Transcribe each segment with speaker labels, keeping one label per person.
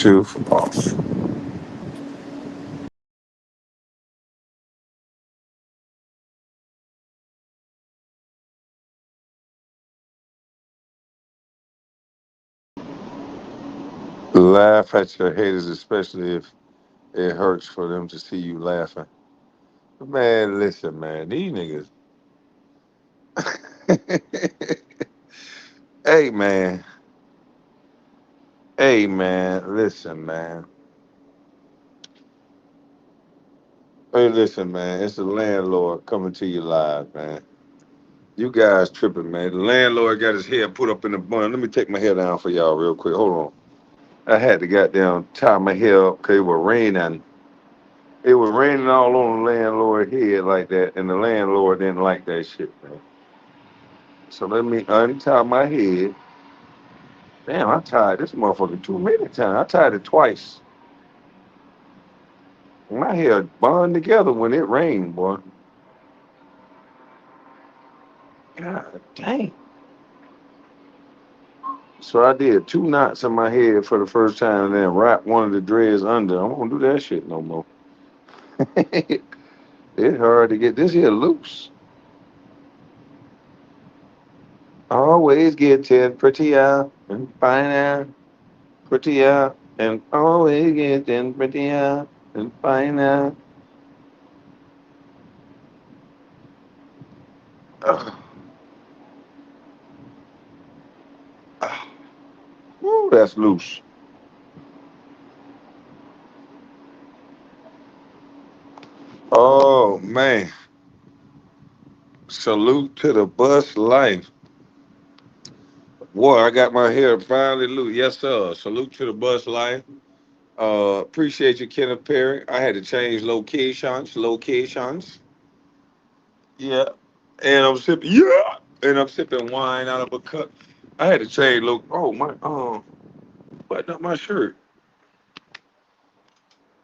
Speaker 1: Bluetooth off. Laugh at your haters, especially if it hurts for them to see you laughing. Man, listen, man, these niggas. Hey, man. Hey, man. Listen, man. Hey, listen, man. It's the landlord coming to you live, man. You guys tripping, man. The landlord got his hair put up in a bun. Let me take my hair down for y'all real quick. Hold on. I had to goddamn tie my hair up because it was raining. It was raining all on the landlord's head like that, and the landlord didn't like that shit, man. So let me untie my head. Damn, I tied this motherfucker too many times. I tied it twice. My hair bond together when it rained, boy. God dang. So I did two knots in my head for the first time and then wrapped one of the dreads under. I won't do that shit no more. It's hard to get this here loose. Always getting prettier and finer, prettier, and always getting prettier and finer. Ugh. Ugh. Woo, that's loose. Oh man. Salute to the bus life. Boy, I got my hair finally loose. Yes, sir. Salute to the bus life. Appreciate you, Kenneth Perry. I had to change locations. Yeah. And I'm sipping, yeah. And I'm sipping wine out of a cup. I had to change look. Oh my, button up my shirt.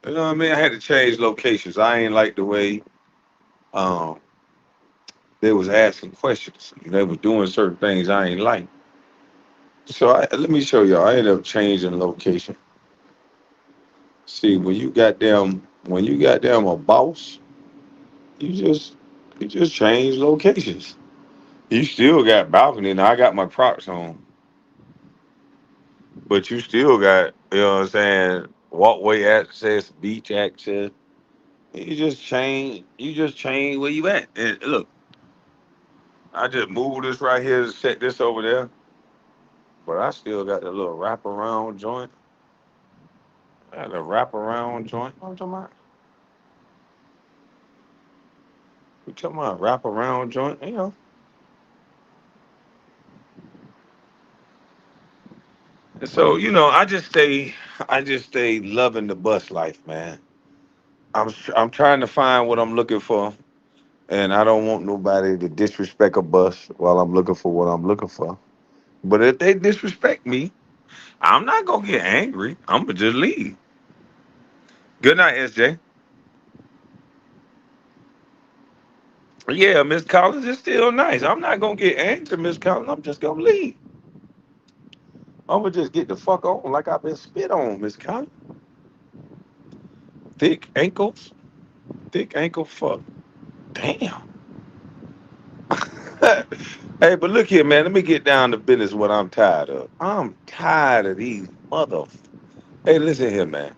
Speaker 1: You know what I mean? I had to change locations. I ain't like the way um they was asking questions. They was doing certain things I ain't like. So let me show y'all. I ended up changing location. See, when you got them a boss, you just you just change locations. You still got balcony. Now I got my props on, but you still got, you know what I'm saying, walkway access, beach access. You just change where you at. And look, I just moved this right here to set this over there, but I still got the little wraparound joint. I got the wraparound joint. What I'm talking about? We talking about wraparound joint, you know. And so, I just stay loving the bus life, man. I'm trying to find what I'm looking for, and I don't want nobody to disrespect a bus while I'm looking for what I'm looking for. But if they disrespect me, I'm not gonna get angry. I'm gonna just leave. Good night, SJ. Yeah, Miss Collins is still nice. I'm not gonna get angry, Miss Collins. I'm just gonna leave. I'm gonna just get the fuck on like I've been spit on, Miss Collins. Thick ankles, thick ankle fuck. Damn. Hey, but look here, man. Let me get down to business. What I'm tired of. I'm tired of these mother. Hey, listen here, man.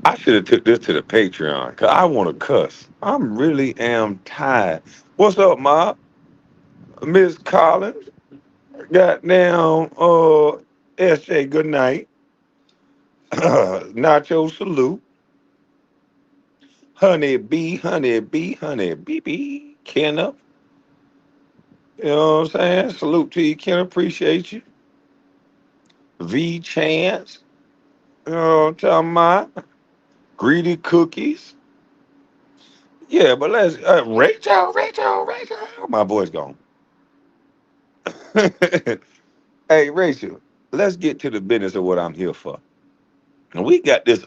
Speaker 1: I should have took this to the Patreon because I want to cuss. I'm really am tired. What's up, Ma? Miss Collins? Goddamn, SJ, good night. Nacho, salute. Honey B, honey B, honey B. Kenna. You know what I'm saying? Salute to you, Kenna. Appreciate you. V Chance. You know what I'm talking about? Greedy Cookies. Yeah, but let's, Rachel. My boy's gone. Hey, Rachel, let's get to the business of what I'm here for. And we got this,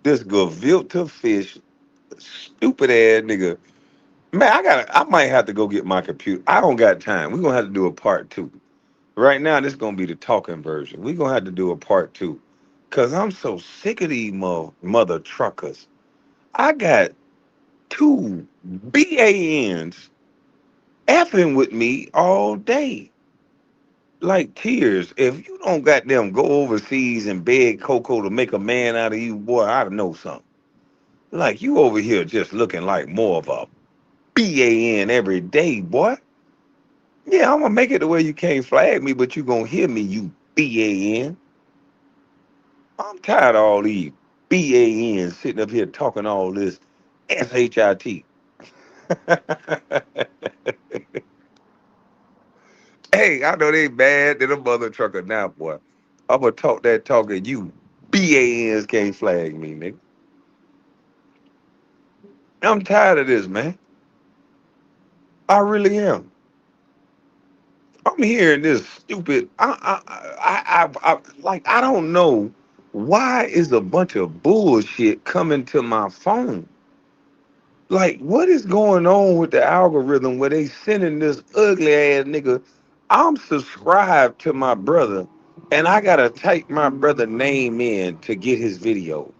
Speaker 1: this gefilte fish, stupid ass nigga. Man, I might have to go get my computer. I don't got time. We're gonna have to do a part two. Right now, this gonna be the talking version. We gonna have to do a part two, cause I'm so sick of these mother truckers. I got two BANs effing with me all day, like tears. If you don't got them go overseas and beg Coco to make a man out of you, boy, I know something. Like you over here just looking like more of a BAN every day, boy. Yeah, I'm gonna make it the way you can't flag me, but you gonna hear me, you BAN. I'm tired of all these BANs sitting up here talking all this SHIT. Hey, I know they bad than a mother trucker now, boy. I'm gonna talk that talk and you BANs can't flag me, nigga. I'm tired of this, man. I really am. I'm hearing this stupid. Like I don't know why is a bunch of bullshit coming to my phone. Like what is going on with the algorithm where they sending this ugly ass nigga? I'm subscribed to my brother, and I gotta type my brother name in to get his videos.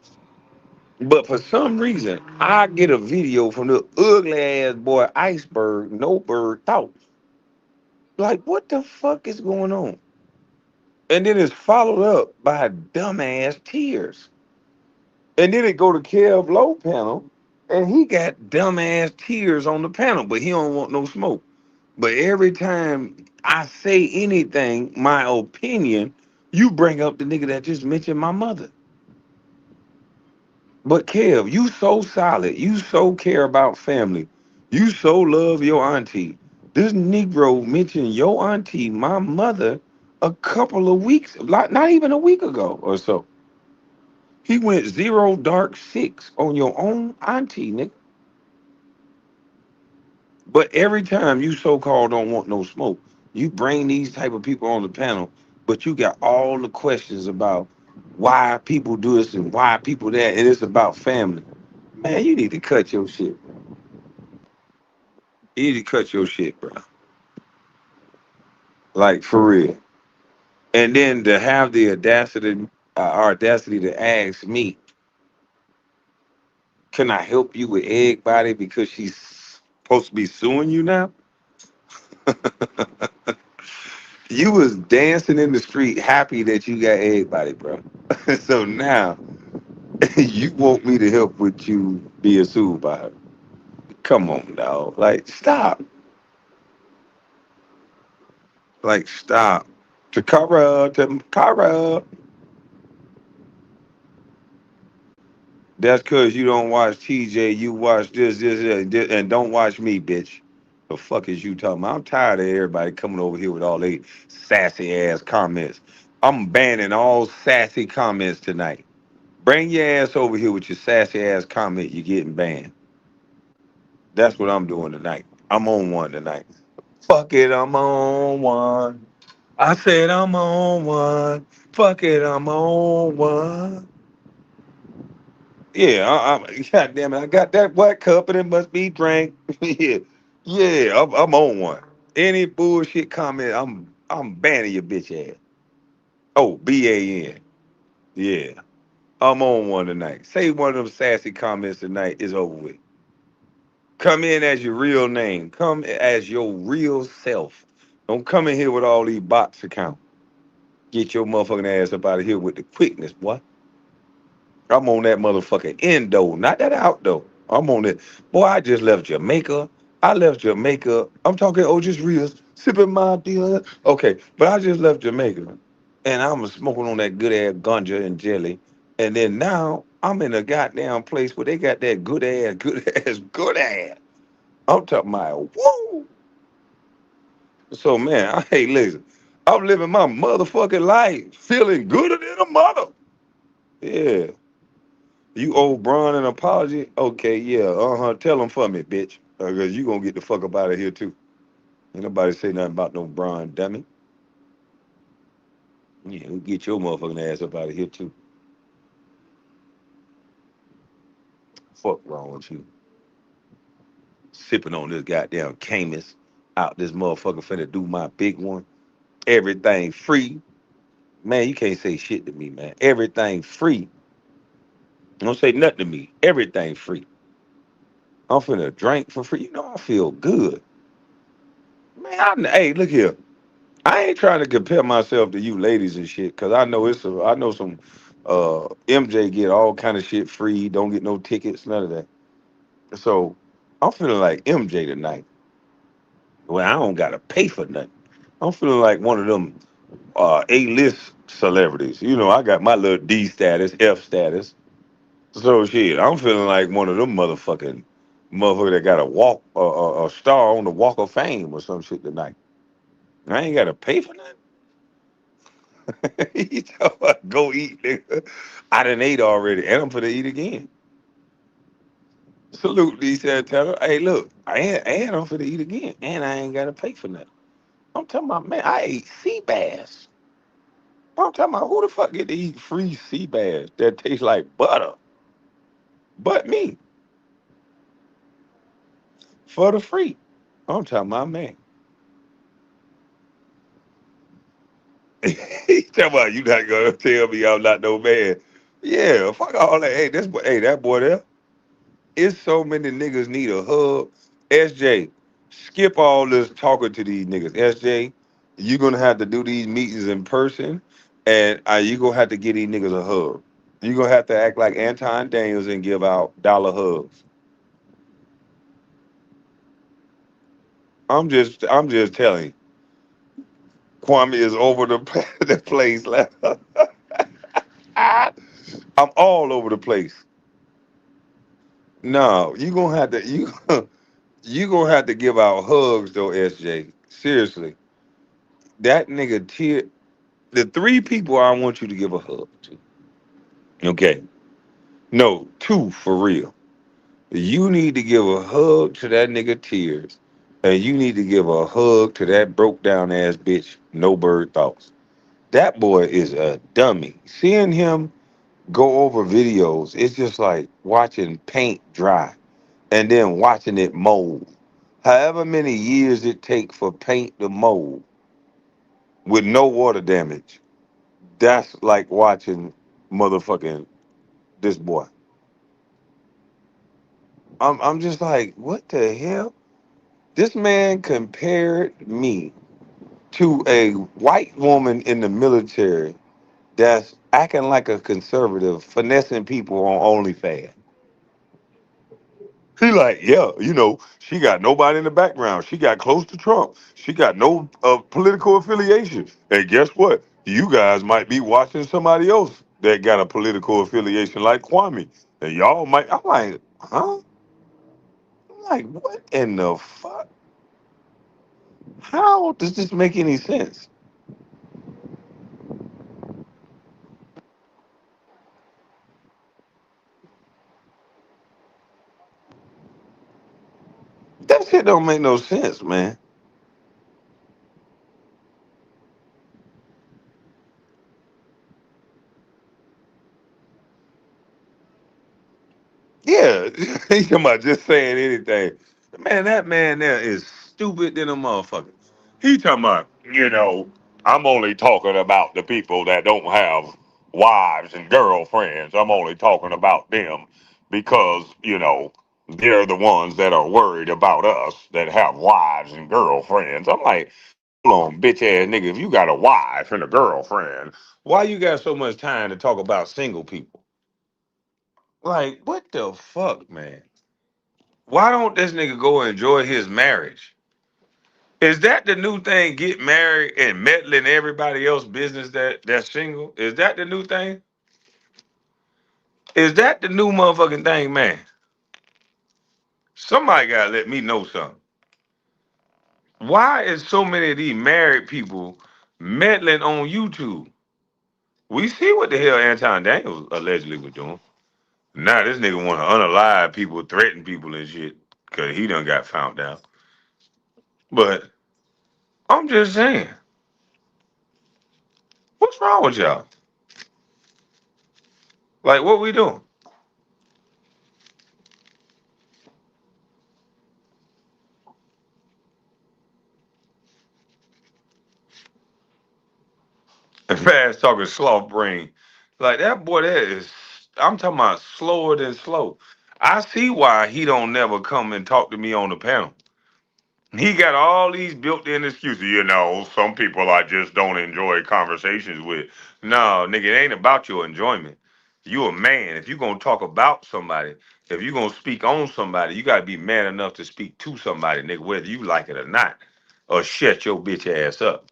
Speaker 1: But for some reason, I get a video from the ugly ass boy Iceberg, no bird thoughts. Like what the fuck is going on? And then it's followed up by dumbass tears. And then it go to Kev Low panel, and he got dumbass tears on the panel, but he don't want no smoke. But every time I say anything, my opinion, you bring up the nigga that just mentioned my mother. But Kev, you so solid, you so care about family, you so love your auntie. This Negro mentioned your auntie, my mother, a couple of weeks, like not even a week ago or so. He went zero dark six on your own auntie, nigga. But every time you so-called don't want no smoke, you bring these type of people on the panel, but you got all the questions about why people do this and why people that, and it's about family. Man, you need to cut your shit. You need to cut your shit, bro. Like for real. And then to have the audacity to ask me, can I help you with egg body because she's supposed to be suing you now? You was dancing in the street happy that you got everybody, bro. So now you want me to help with you being sued by her. Come on, dog. Like, stop. Like, stop. Takara. That's because you don't watch TJ. You watch this, and don't watch me, bitch. The fuck is you talking about? I'm tired of everybody coming over here with all they sassy ass comments. I'm banning all sassy comments tonight. Bring your ass over here with your sassy ass comment. You're getting banned. That's what I'm doing tonight. I'm on one tonight. Fuck it, I'm on one. I said I'm on one. Fuck it, I'm on one. Yeah, God damn it, I got that white cup and it must be drank. Yeah, yeah, I'm on one. Any bullshit comment, I'm banning your bitch ass. Oh, BAN. Yeah, I'm on one tonight. Say one of them sassy comments tonight is over with. Come in as your real name. Come as your real self. Don't come in here with all these bots account. Get your motherfucking ass up out of here with the quickness, boy. I'm on that motherfucking endo, not that outdoor. I'm on it. Boy, I just left Jamaica. I left Jamaica. I'm talking oh just real sipping my deal. Okay, but I just left Jamaica and I'm smoking on that good ass ganja and jelly. And then now I'm in a goddamn place where they got that good ass, good ass, good ass. I'm talking about woo. So man, hey, listen, I'm living my motherfucking life, feeling gooder than a mother. Yeah, you owe Braun an apology? Okay, yeah, tell him for me, bitch, because you gonna get the fuck up out of here too. Ain't nobody say nothing about no Braun, dummy. Yeah, we get your motherfucking ass up out of here too. Fuck wrong with you? Sipping on this goddamn Camus out this motherfucker finna do my big one. Everything free. Man, you can't say shit to me, man. Everything free. Don't say nothing to me. Everything free. I'm finna drink for free. You know, I feel good. Man, hey, look here. I ain't trying to compare myself to you ladies and shit, cause I know some MJ get all kind of shit free, don't get no tickets, none of that. So I'm feeling like MJ tonight. Well, I don't gotta pay for nothing. I'm feeling like one of them A-list celebrities. You know, I got my little D status, F status. So shit, I'm feeling like one of them motherfucker that got a star on the Walk of Fame or some shit tonight. I ain't gotta pay for nothing. He talking about go eat, nigga. I done ate already, and I'm finna eat again. Salute, he said, tell her, hey, look, and I'm finna eat again, and I ain't gotta pay for nothing. I'm talking about, man, I ate sea bass. I'm talking about who the fuck get to eat free sea bass that tastes like butter, but me, for the free. I'm talking about, man. He talking about you not gonna tell me I'm not no man. Yeah, fuck all that. Hey, that boy there. It's so many niggas need a hug. SJ, skip all this talking to these niggas. SJ, you gonna have to do these meetings in person, and you gonna have to give these niggas a hug. You gonna have to act like Anton Daniels and give out dollar hugs. I'm just telling you, Kwame is over the the place. I'm all over the place. No, you gonna have to you gonna have to give out hugs though, SJ. Seriously, that nigga tear. The three people I want you to give a hug to. Okay, no, two for real. You need to give a hug to that nigga Tears, and you need to give a hug to that broke down ass bitch. No bird thoughts. That boy is a dummy. Seeing him go over videos, it's just like watching paint dry and then watching it mold. However many years it take for paint to mold with no water damage, that's like watching motherfucking this boy. I'm just like, what the hell? This man compared me to a white woman in the military that's acting like a conservative, finessing people on OnlyFans. He like, yeah, you know, she got nobody in the background. She got close to Trump. She got no political affiliation. And guess what? You guys might be watching somebody else that got a political affiliation like Kwame. And y'all might, I'm like, huh? I'm like, what in the fuck? How does this make any sense? That shit don't make no sense, man. Yeah, he talking about just saying anything. Man, that man there is stupid than a motherfucker. He talking about, you know, I'm only talking about the people that don't have wives and girlfriends. I'm only talking about them because, you know, they're the ones that are worried about us that have wives and girlfriends. I'm like, hold on, bitch ass nigga, if you got a wife and a girlfriend, why you got so much time to talk about single people? Like, what the fuck, man? Why don't this nigga go enjoy his marriage? Is that the new thing? Get married and meddling everybody else's business that's single? Is that the new thing? Is that the new motherfucking thing, man? Somebody gotta let me know something. Why is so many of these married people meddling on YouTube? We see what the hell Anton Daniels allegedly was doing. Now this nigga want to unalive people, threaten people and shit, cause he done got found out. But I'm just saying, what's wrong with y'all? Like, what we doing? Fast talking sloth brain. Like that boy, that is. I'm talking about slower than slow. I see why he don't never come and talk to me on the panel. He got all these built-in excuses. Some people I just don't enjoy conversations with. No, nigga, it ain't about your enjoyment. You a man. If you gonna talk about somebody, if you gonna speak on somebody, you gotta be man enough to speak to somebody, nigga, whether you like it or not, or shut your bitch ass up.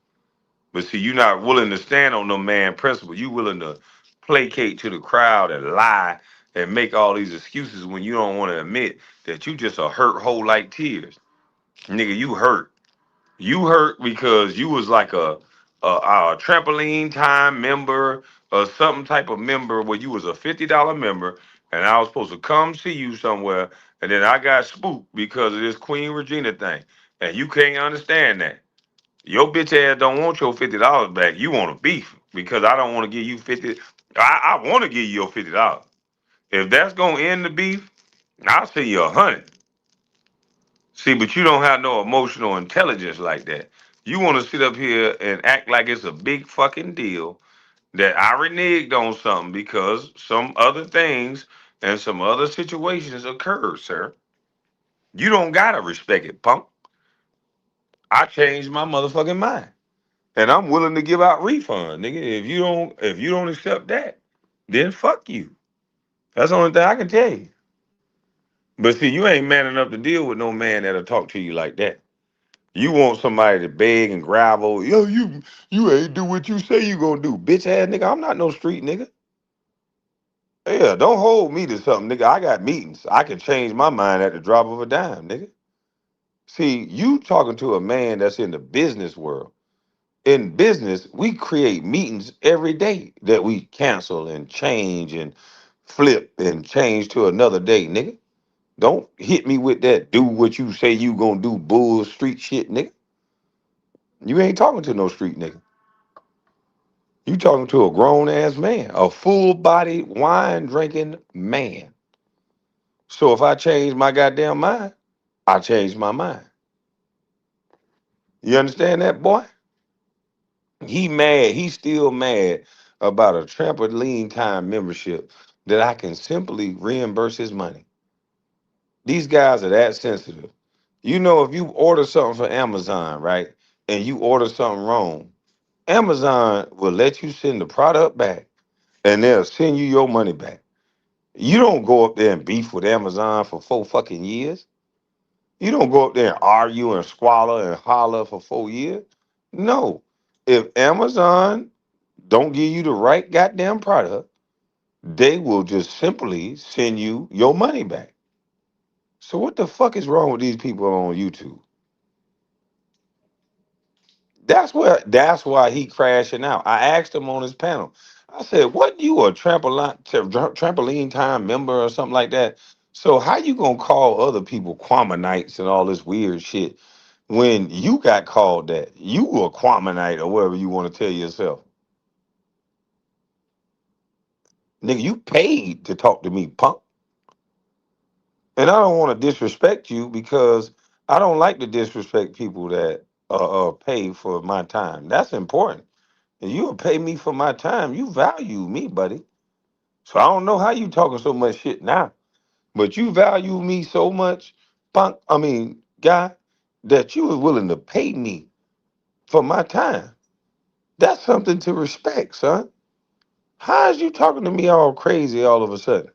Speaker 1: But see, you not willing to stand on no man principle. You willing to placate to the crowd and lie and make all these excuses when you don't want to admit that you just a hurt hole like tears. Nigga, you hurt. You hurt because you was like a trampoline time member or some type of member where you was a $50 member and I was supposed to come see you somewhere and then I got spooked because of this Queen Regina thing. And you can't understand that. Your bitch ass don't want your $50 back. You want a beef because I don't want to give you 50. I want to give you your $50. If that's gonna end the beef, I'll send you 100. See, but you don't have no emotional intelligence like that. You want to sit up here and act like it's a big fucking deal that I reneged on something because some other things and some other situations occurred, sir. You don't gotta respect it, punk. I changed my motherfucking mind. And I'm willing to give out refund, nigga. If you don't accept that, then fuck you. That's the only thing I can tell you. But see, you ain't man enough to deal with no man that'll talk to you like that. You want somebody to beg and gravel. Yo, you ain't do what you say you gonna do, bitch ass nigga. I'm not no street nigga. Yeah, don't hold me to something, nigga. I got meetings. I can change my mind at the drop of a dime, nigga. See, you talking to a man that's in the business world. In business, we create meetings every day that we cancel and change and flip and change to another day, nigga. Don't hit me with that do what you say you gonna do bull street shit, nigga. You ain't talking to no street nigga. You talking to a grown ass man, a full body wine drinking man. So if I change my goddamn mind, I change my mind. You understand that, boy? He mad. He's still mad about a trampoline time membership that I can simply reimburse his money. These guys are that sensitive. If you order something for Amazon, right, and you order something wrong, Amazon will let you send the product back and they'll send you your money back. You don't go up there and beef with Amazon for 4 fucking years. You don't go up there and argue and squalor and holler for 4 years. No. If Amazon don't give you the right goddamn product, they will just simply send you your money back. So what the fuck is wrong with these people on YouTube? That's why he crashing out. I asked him on his panel. I said, "What you a trampoline time member or something like that? So how you gonna call other people Kwamanites and all this weird shit when you got called that? You a Kwamanite or whatever you want to tell yourself, nigga. You paid to talk to me, punk. And I don't want to disrespect you because I don't like to disrespect people that pay for my time. That's important. And you'll pay me for my time. You value me, buddy. So I don't know how you talking so much shit now, but you value me so much, punk. I mean, guy, that you was willing to pay me for my time. That's something to respect, son. How is you talking to me all crazy all of a sudden?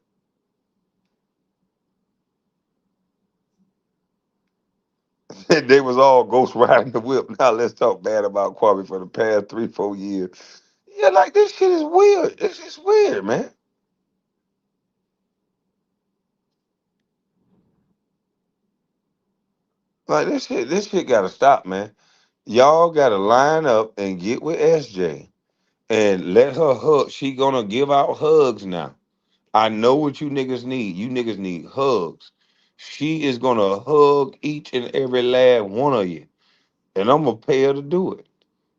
Speaker 1: They was all ghost riding the whip. Now let's talk bad about Kwame for the past 3, 4 years. Yeah, like this shit is weird. It's just weird, man. Like this shit gotta stop, man. Y'all gotta line up and get with SJ and let her hug. She gonna give out hugs now. I know what you niggas need. You niggas need hugs. She is gonna hug each and every last one of you, and I'm gonna pay her to do it.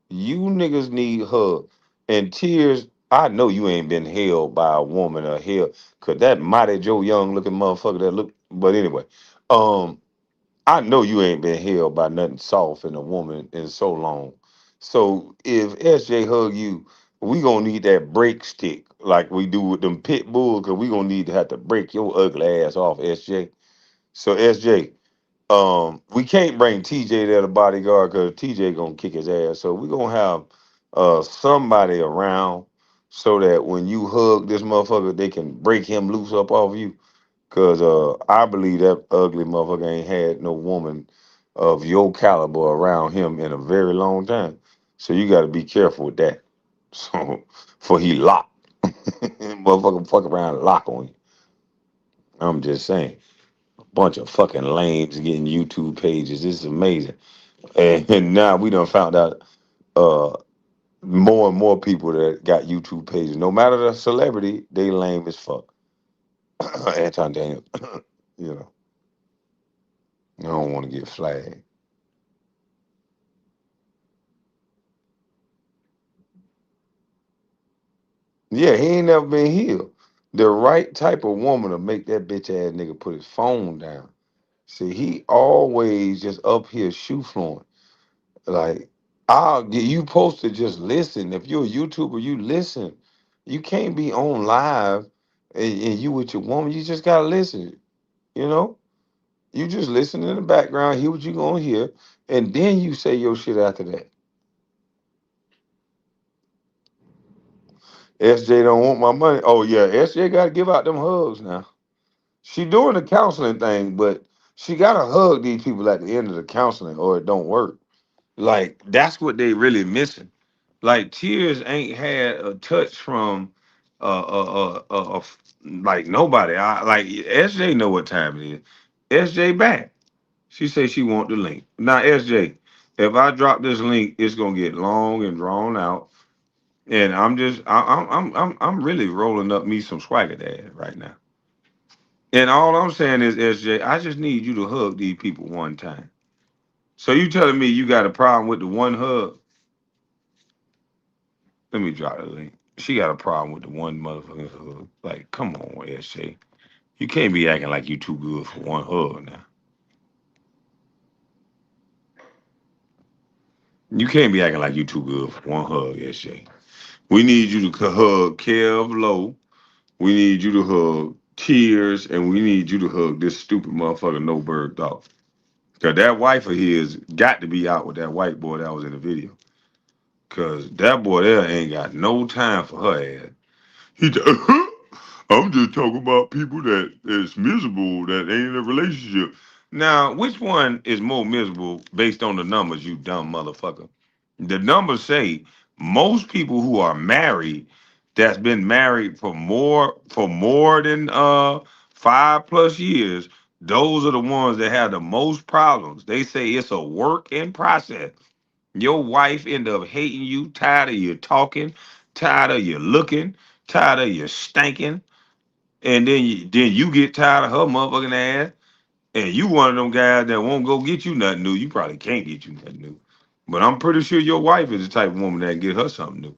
Speaker 1: You niggas need hugs and tears. I know you ain't been held by a woman or held, cause that mighty Joe Young looking motherfucker that look. But anyway, um, I know you ain't been held by nothing soft in a woman in so long. So if SJ hug you, We gonna need that break stick like we do with them pit bulls, cause we gonna need to have to break your ugly ass off, SJ. So SJ, we can't bring TJ there to bodyguard because TJ gonna kick his ass. So we gonna have somebody around so that when you hug this motherfucker, they can break him loose up off you. Cause I believe that ugly motherfucker ain't had no woman of your caliber around him in a very long time. So you got to be careful with that. So for he lock, motherfucker, fuck around and lock on you. I'm just saying, bunch of fucking lames getting YouTube pages. This is amazing. And now we done found out uh more and more people that got YouTube pages. No matter the celebrity, they lame as fuck. Anton Daniel, you know, I don't want to get flagged. Yeah, he ain't never been healed. The right type of woman to make that bitch ass nigga put his phone down. See, he always just up here shoe flowing. Like, I'll get you supposed to just listen. If you're a YouTuber, you listen. You can't be on live and you with your woman. You just gotta listen. You know, you just listen in the background, hear what you gonna hear, and then you say your shit after that. SJ don't want my money. Oh yeah, SJ gotta give out them hugs now. She doing the counseling thing, but she gotta hug these people at the end of the counseling, or it don't work. Like that's what they really missing. Like Tears ain't had a touch from like nobody. I like SJ know what time it is. SJ back. She say she want the link. Now SJ, if I drop this link, it's gonna get long and drawn out. And I'm really rolling up me some swagger dad right now. And all I'm saying is, SJ, I just need you to hug these people one time. So you telling me you got a problem with the one hug? Let me drop the link. She got a problem with the one motherfucking hug. Like, come on, SJ. You can't be acting like you too good for one hug now. You can't be acting like you too good for one hug, SJ. We need you to hug Kev Low. We need you to hug Tears, and we need you to hug this stupid motherfucker No Bird Dog. Cause that wife of his got to be out with that white boy that was in the video. Cause that boy there ain't got no time for her ass. He I'm just talking about people that is miserable that ain't in a relationship. Now, which one is more miserable based on the numbers, you dumb motherfucker? The numbers say most people who are married that's been married for more than 5 plus years, those are the ones that have the most problems. They say it's a work in process. Your wife end up hating you, tired of you talking, tired of you looking, tired of you stinking, and then you get tired of her motherfucking ass, and you one of them guys that won't go get you nothing new. You probably can't get you nothing new, but I'm pretty sure your wife is the type of woman that can get her something new.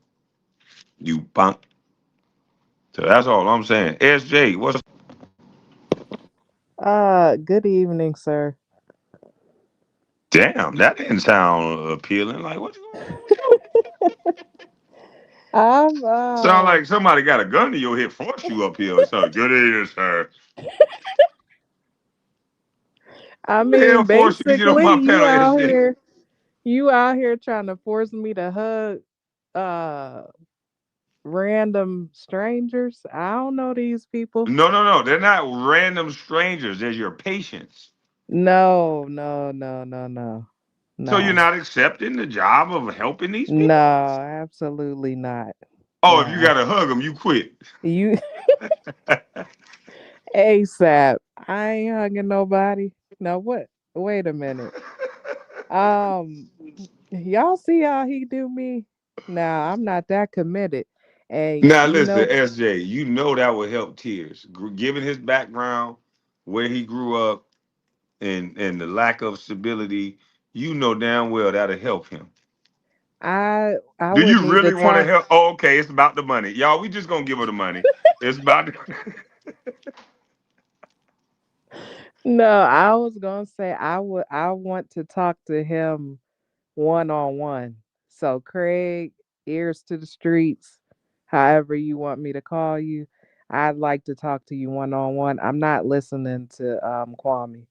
Speaker 1: You punk. So that's all I'm saying. SJ, what's
Speaker 2: Good evening, sir.
Speaker 1: damn? That didn't sound appealing. Like what's going on with you?
Speaker 2: I'm
Speaker 1: Sound like somebody got a gun to your head, forced you up here or something. Good evening, sir.
Speaker 2: I
Speaker 1: Who the hell
Speaker 2: mean
Speaker 1: forced you to get on
Speaker 2: basically
Speaker 1: my panel, SJ?
Speaker 2: you out here trying to force me to hug uh random strangers. I don't know these people.
Speaker 1: No, no, no. They're not random strangers. They're your patients.
Speaker 2: No, no, no, no, no.
Speaker 1: So you're
Speaker 2: No.
Speaker 1: not accepting the job of helping these
Speaker 2: No,
Speaker 1: people?
Speaker 2: absolutely not.
Speaker 1: Oh, if you
Speaker 2: No.
Speaker 1: got to hug them, you quit.
Speaker 2: You ASAP. I ain't hugging nobody. No, what? Wait a minute. Um Y'all see how he do me? Nah, I'm not that committed. And
Speaker 1: Now,
Speaker 2: you
Speaker 1: listen,
Speaker 2: know,
Speaker 1: SJ, you know that would help Tears. Given his background, where he grew up, and the lack of stability, you know damn well that'll help him.
Speaker 2: I
Speaker 1: Do
Speaker 2: would
Speaker 1: you
Speaker 2: need to
Speaker 1: really want to
Speaker 2: talk.
Speaker 1: help? Oh, okay, it's about the money. Y'all, we just going to give her the money. It's about the
Speaker 2: No, I was gonna say I want to talk to him one on one. So Craig, ears to the streets, however you want me to call you. I'd like to talk to you one on one. I'm not listening to Kwame.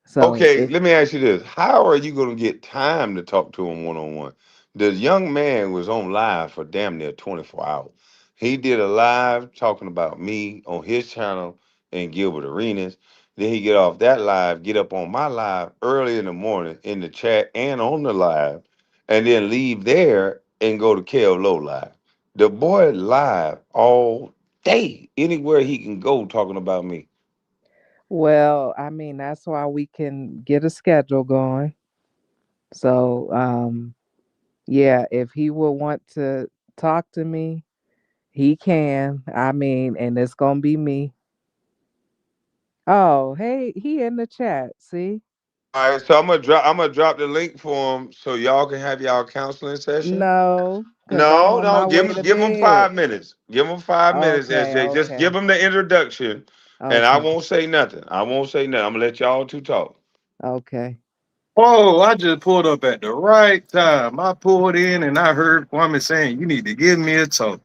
Speaker 2: So
Speaker 1: Okay,
Speaker 2: if
Speaker 1: let me ask you this. How are you going to get time to talk to him one on one? The young man was on live for damn near 24 hours. He did a live talking about me on his channel and Gilbert Arenas. Then he get off that live, get up on my live early in the morning in the chat and on the live, and then leave there and go to KLO live. The boy live all day, anywhere he can go talking about me.
Speaker 2: well, I mean that's why we can get a schedule going. So yeah, if he will want to talk to me, he can. I mean, and it's gonna be me. Oh, hey, he in the chat. See?
Speaker 1: All right, so I'm gonna drop the link for him so y'all can have y'all counseling session.
Speaker 2: No, because I'm
Speaker 1: No,
Speaker 2: on
Speaker 1: no,
Speaker 2: my
Speaker 1: give
Speaker 2: way
Speaker 1: him
Speaker 2: to
Speaker 1: give him
Speaker 2: bed.
Speaker 1: 5 minutes. Give him 5 minutes,
Speaker 2: Okay,
Speaker 1: SJ. Just give
Speaker 2: okay,
Speaker 1: him the introduction, and I
Speaker 2: okay,
Speaker 1: won't say nothing. I won't say nothing. I'm gonna let y'all two talk.
Speaker 2: okay.
Speaker 3: Oh, I just pulled up at the right time. I pulled in and I heard Kwame saying, "You need to give me a talk."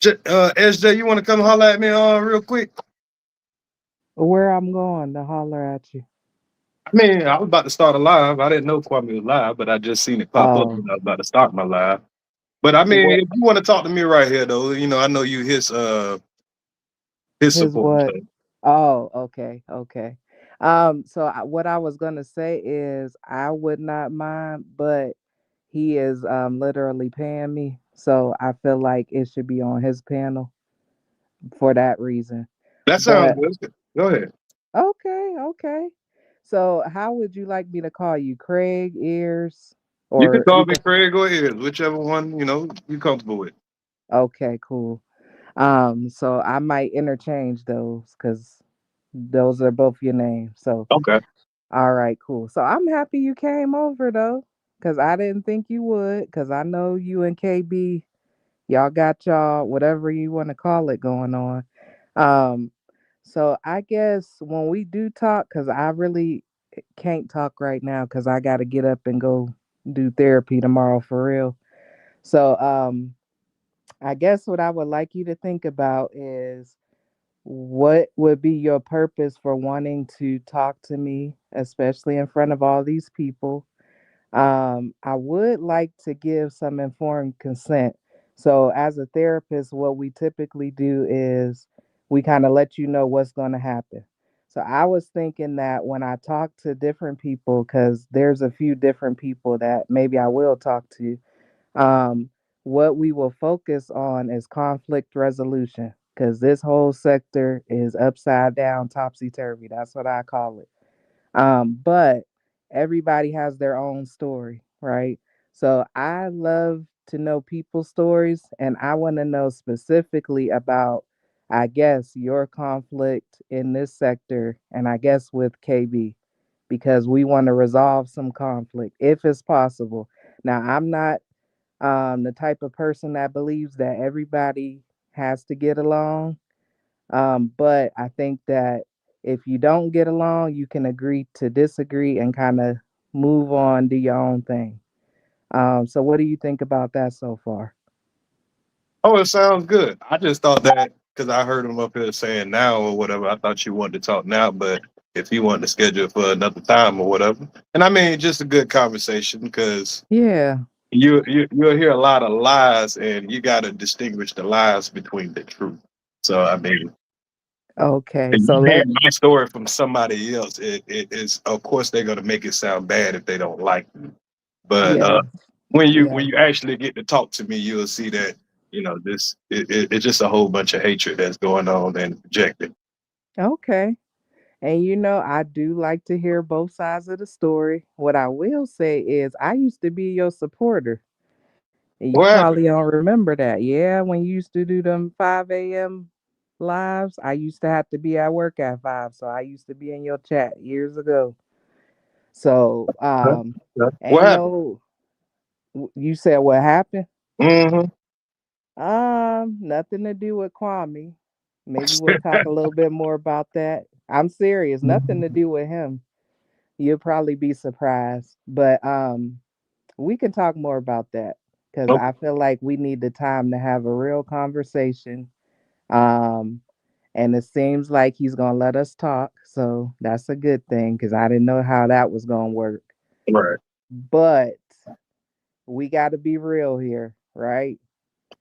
Speaker 3: SJ, you want to come holler at me real quick?
Speaker 2: Where I'm going to holler at you.
Speaker 3: I mean, I was about to start a live. I didn't know Kwame was live, but I just seen it pop up
Speaker 2: Oh,
Speaker 3: when I was about to start my live. But I mean,
Speaker 2: what?
Speaker 3: if you want to talk to me right here, though, I know you his
Speaker 2: His
Speaker 3: support.
Speaker 2: what?
Speaker 3: So
Speaker 2: Oh, okay, okay. So what I was gonna say is I would not mind, but he is literally paying me, so I feel like it should be on his panel for that reason.
Speaker 3: that sounds
Speaker 2: But
Speaker 3: good. Go ahead.
Speaker 2: okay, okay. So how would you like me to call you? Craig Ears?
Speaker 3: You can
Speaker 2: Or
Speaker 3: call
Speaker 2: we
Speaker 3: me
Speaker 2: can
Speaker 3: Craig or Ed, whichever one you comfortable with.
Speaker 2: okay, cool. So I might interchange those because those are both your names. So
Speaker 3: Okay.
Speaker 2: all right, cool. So I'm happy you came over though. Cause I didn't think you would, cause I know you and KB, y'all got y'all whatever you want to call it going on. Um, so I guess when we do talk, cause I really can't talk right now, cause I got to get up and go do therapy tomorrow for real. So I guess what I would like you to think about is what would be your purpose for wanting to talk to me, especially in front of all these people. I would like to give some informed consent. So, as a therapist, what we typically do is we kind of let you know what's going to happen. So, I was thinking that when I talk to different people, because there's a few different people that maybe I will talk to, um, what we will focus on is conflict resolution, because this whole sector is upside down, topsy turvy. That's what I call it. But everybody has their own story, right? So I love to know people's stories, and I want to know specifically about, I guess, your conflict in this sector, and I guess with KB, because we want to resolve some conflict if it's possible. Now, I'm not the type of person that believes that everybody has to get along. But I think that if you don't get along, you can agree to disagree and kind of move on, do your own thing. So what do you think about that so far?
Speaker 3: Oh, it sounds good. I just thought that because I heard him up here saying now or whatever. I thought you wanted to talk now, but if you wanted to schedule it for another time or whatever, and I mean, just a good conversation because
Speaker 2: Yeah.
Speaker 3: you'll hear a lot of lies, and you got to distinguish the lies between the truth. So I mean,
Speaker 2: Okay.
Speaker 3: if
Speaker 2: So
Speaker 3: you hear
Speaker 2: let
Speaker 3: my story from somebody else, it is of course they're gonna make it sound bad if they don't like me. But
Speaker 2: yeah.
Speaker 3: when
Speaker 2: Yeah.
Speaker 3: you actually get to talk to me, you'll see that it's just a whole bunch of hatred that's going on and projected.
Speaker 2: Okay. And I do like to hear both sides of the story. What I will say is I used to be your supporter. And you
Speaker 3: What
Speaker 2: probably
Speaker 3: happened?
Speaker 2: don't remember that. Yeah, when you used to do them 5 a.m. lives, I used to have to be at work at 5. So I used to be in your chat years ago. So,
Speaker 3: Huh? Huh? What
Speaker 2: ain't
Speaker 3: happened?
Speaker 2: no, you said what happened?
Speaker 3: Mm-hmm.
Speaker 2: Nothing to do with Kwame. Maybe we'll talk a little bit more about that. I'm serious, nothing to do with him. You'll probably be surprised. But we can talk more about that because
Speaker 3: Nope.
Speaker 2: I feel like we need the time to have a real conversation. Um, and it seems like he's gonna let us talk, so that's a good thing because I didn't know how that was gonna work.
Speaker 3: Right.
Speaker 2: But we got to be real here, right?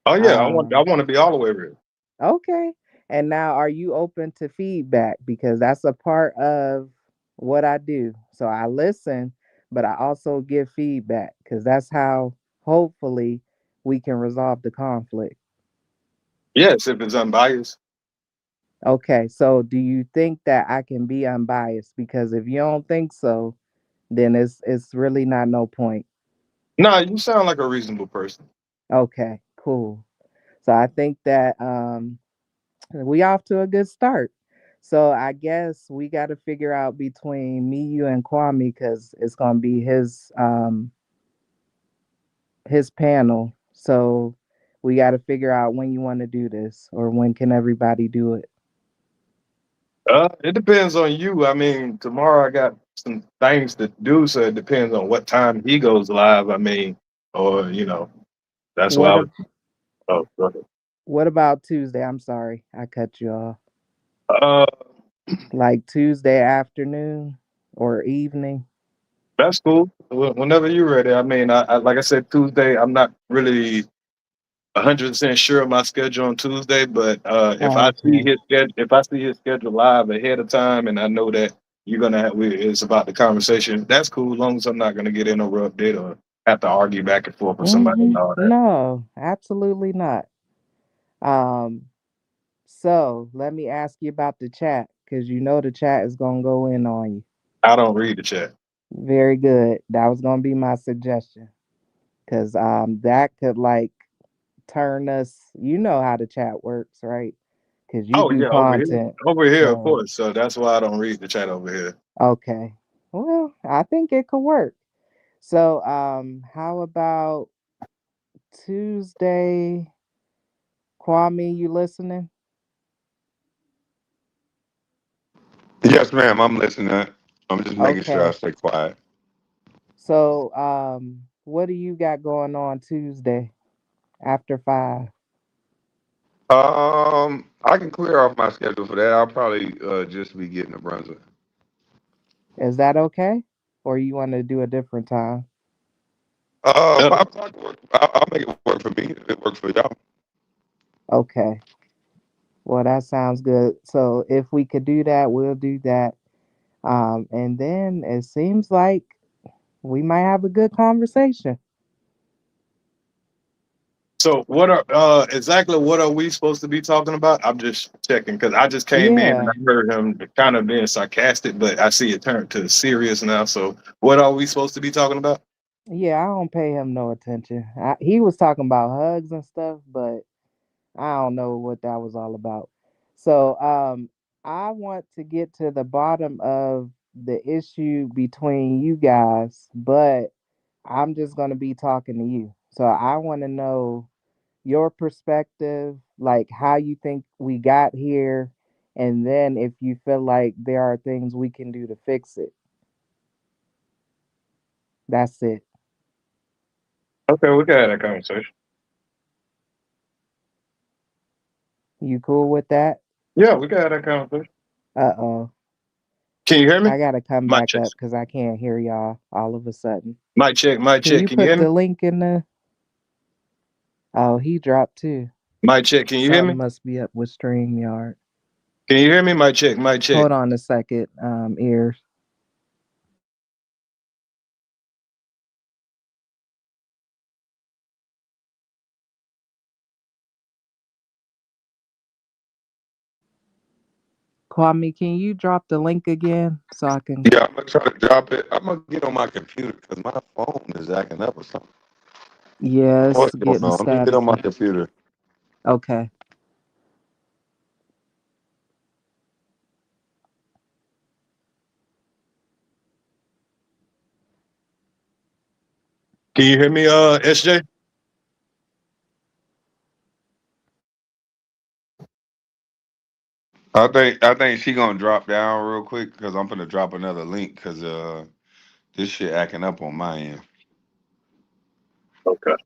Speaker 3: Oh yeah, I
Speaker 2: Um,
Speaker 3: want to be all the way real.
Speaker 2: okay. And now, are you open to feedback? Because that's a part of what I do. So I listen, but I also give feedback because that's how hopefully we can resolve the conflict.
Speaker 3: Yes, if it's unbiased.
Speaker 2: Okay. So do you think that I can be unbiased? Because if you don't think so, then it's really not no point.
Speaker 3: No, you sound like a reasonable person.
Speaker 2: Okay. Cool. So I think that we off to a good start. So I guess we got to figure out between me, you, and Kwame because it's gonna be his panel. So we got to figure out when you want to do this or when can everybody do it.
Speaker 3: It depends on you. I mean, tomorrow I got some things to do, so it depends on what time he goes live. I mean, or that's why I
Speaker 2: What
Speaker 3: was.
Speaker 2: ab-
Speaker 3: Oh, go ahead.
Speaker 2: what about Tuesday? I'm sorry, I cut you off.
Speaker 3: Uh,
Speaker 2: Like Tuesday afternoon or evening.
Speaker 3: that's cool. Whenever you're ready. I mean, I like I said, Tuesday. I'm not really 100% sure of my schedule on Tuesday, but
Speaker 2: Okay.
Speaker 3: if I see his schedule live ahead of time, and I know that you're gonna it's about the conversation, that's cool. As long as I'm not gonna get interrupted or have to argue back and forth with somebody and all that.
Speaker 2: No, absolutely not. Um, So let me ask you about the chat because you know the chat is gonna go in on you.
Speaker 3: I don't read the chat.
Speaker 2: Very good. That was gonna be my suggestion because that could like turn us. You know how the chat works, right? Because you
Speaker 3: Oh
Speaker 2: do
Speaker 3: yeah,
Speaker 2: content.
Speaker 3: over here, of
Speaker 2: So
Speaker 3: course. So that's why I don't read the chat over here.
Speaker 2: okay. Well, I think it could work. So how about Tuesday? Kwame, you listening?
Speaker 1: Yes, ma'am. I'm listening. I'm just making sure I
Speaker 2: Okay.
Speaker 1: stay quiet.
Speaker 2: So what do you got going on Tuesday after 5?
Speaker 1: I can clear off my schedule for that. I'll probably just be getting to Brunswick.
Speaker 2: Is that okay? Or you want to do a different time?
Speaker 1: 5 o'clock work. I'll make it work for me. If it works for y'all.
Speaker 2: Okay. Well, that sounds good. So if we could do that, we'll do that. And then it seems like we might have a good conversation.
Speaker 3: So what are we supposed to be talking about? I'm just checking because I just came in and
Speaker 2: Yeah.
Speaker 3: I heard him kind of being sarcastic, but I see it turned to serious now. So what are we supposed to be talking about?
Speaker 2: Yeah, I don't pay him no attention. He was talking about hugs and stuff, but I don't know what that was all about. So, I want to get to the bottom of the issue between you guys, but I'm just going to be talking to you. So, I want to know your perspective, like how you think we got here, and then if you feel like there are things we can do to fix it. That's it.
Speaker 3: Okay, we can have that conversation.
Speaker 2: You cool with that?
Speaker 3: Yeah, we can have that conversation.
Speaker 2: Uh-oh.
Speaker 3: Can you hear me?
Speaker 2: I got to come
Speaker 3: Mic
Speaker 2: back
Speaker 3: check.
Speaker 2: up because I can't hear y'all all of a sudden.
Speaker 3: Mic check. Mic
Speaker 2: Can
Speaker 3: check.
Speaker 2: you
Speaker 3: Can you
Speaker 2: put
Speaker 3: hear me?
Speaker 2: the link in the? Oh, he dropped too.
Speaker 3: Mic check. Can you hear
Speaker 2: Something
Speaker 3: me?
Speaker 2: must be up with StreamYard.
Speaker 3: Can you hear me? Mic check. Mic check.
Speaker 2: Hold on a second, ears. Kwame, can you drop the link again so I can?
Speaker 1: Yeah, I'm gonna try to drop it. I'm gonna get on my computer because my phone is acting up or something.
Speaker 2: Yes,
Speaker 1: What's going
Speaker 2: getting
Speaker 1: on? Let me get on my
Speaker 2: staticky.
Speaker 1: computer.
Speaker 2: Okay.
Speaker 3: Can you hear me, SJ?
Speaker 1: I think she gonna drop down real quick because I'm gonna drop another link because this shit acting up on my end.
Speaker 3: Okay.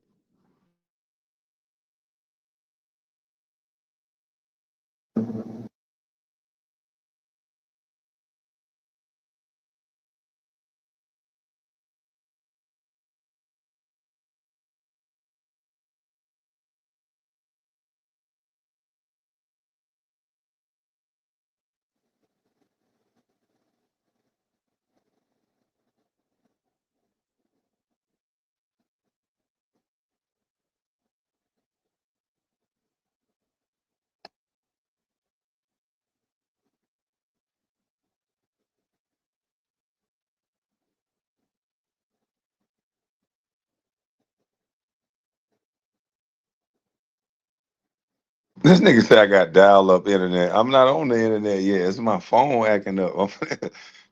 Speaker 1: This nigga say I got dial up internet. I'm not on the internet yet. It's my phone acting up.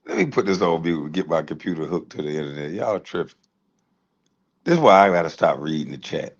Speaker 1: Let me put this on mute and get my computer hooked to the internet. Y'all tripping. This is why I gotta stop reading the chat.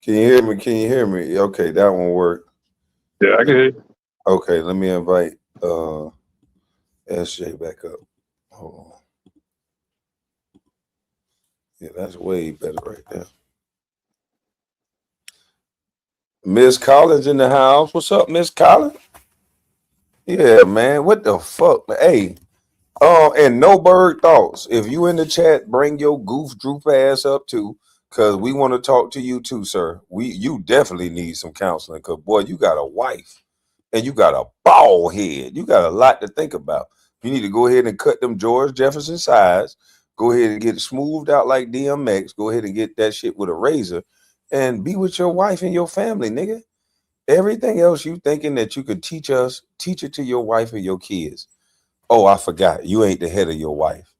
Speaker 1: Can you hear me? Can you hear me? Okay, that one worked.
Speaker 3: Yeah, I get it.
Speaker 1: Okay, let me invite SJ back up. Hold on. Yeah, that's way better right there. Miss Collins in the house. What's up, Miss Collins? Yeah, man. What the fuck? Hey, and no bird thoughts. If you in the chat, bring your goof droop ass up too, cause we want to talk to you too, sir. You definitely need some counseling, cause boy, you got a wife and you got a bald head. You got a lot to think about. You need to go ahead and cut them George Jefferson sides. Go ahead and get it smoothed out like DMX. Go ahead and get that shit with a razor, and be with your wife and your family, nigga. Everything else you thinking that you could teach us, teach it to your wife and your kids. Oh, I forgot. You ain't the head of your wife.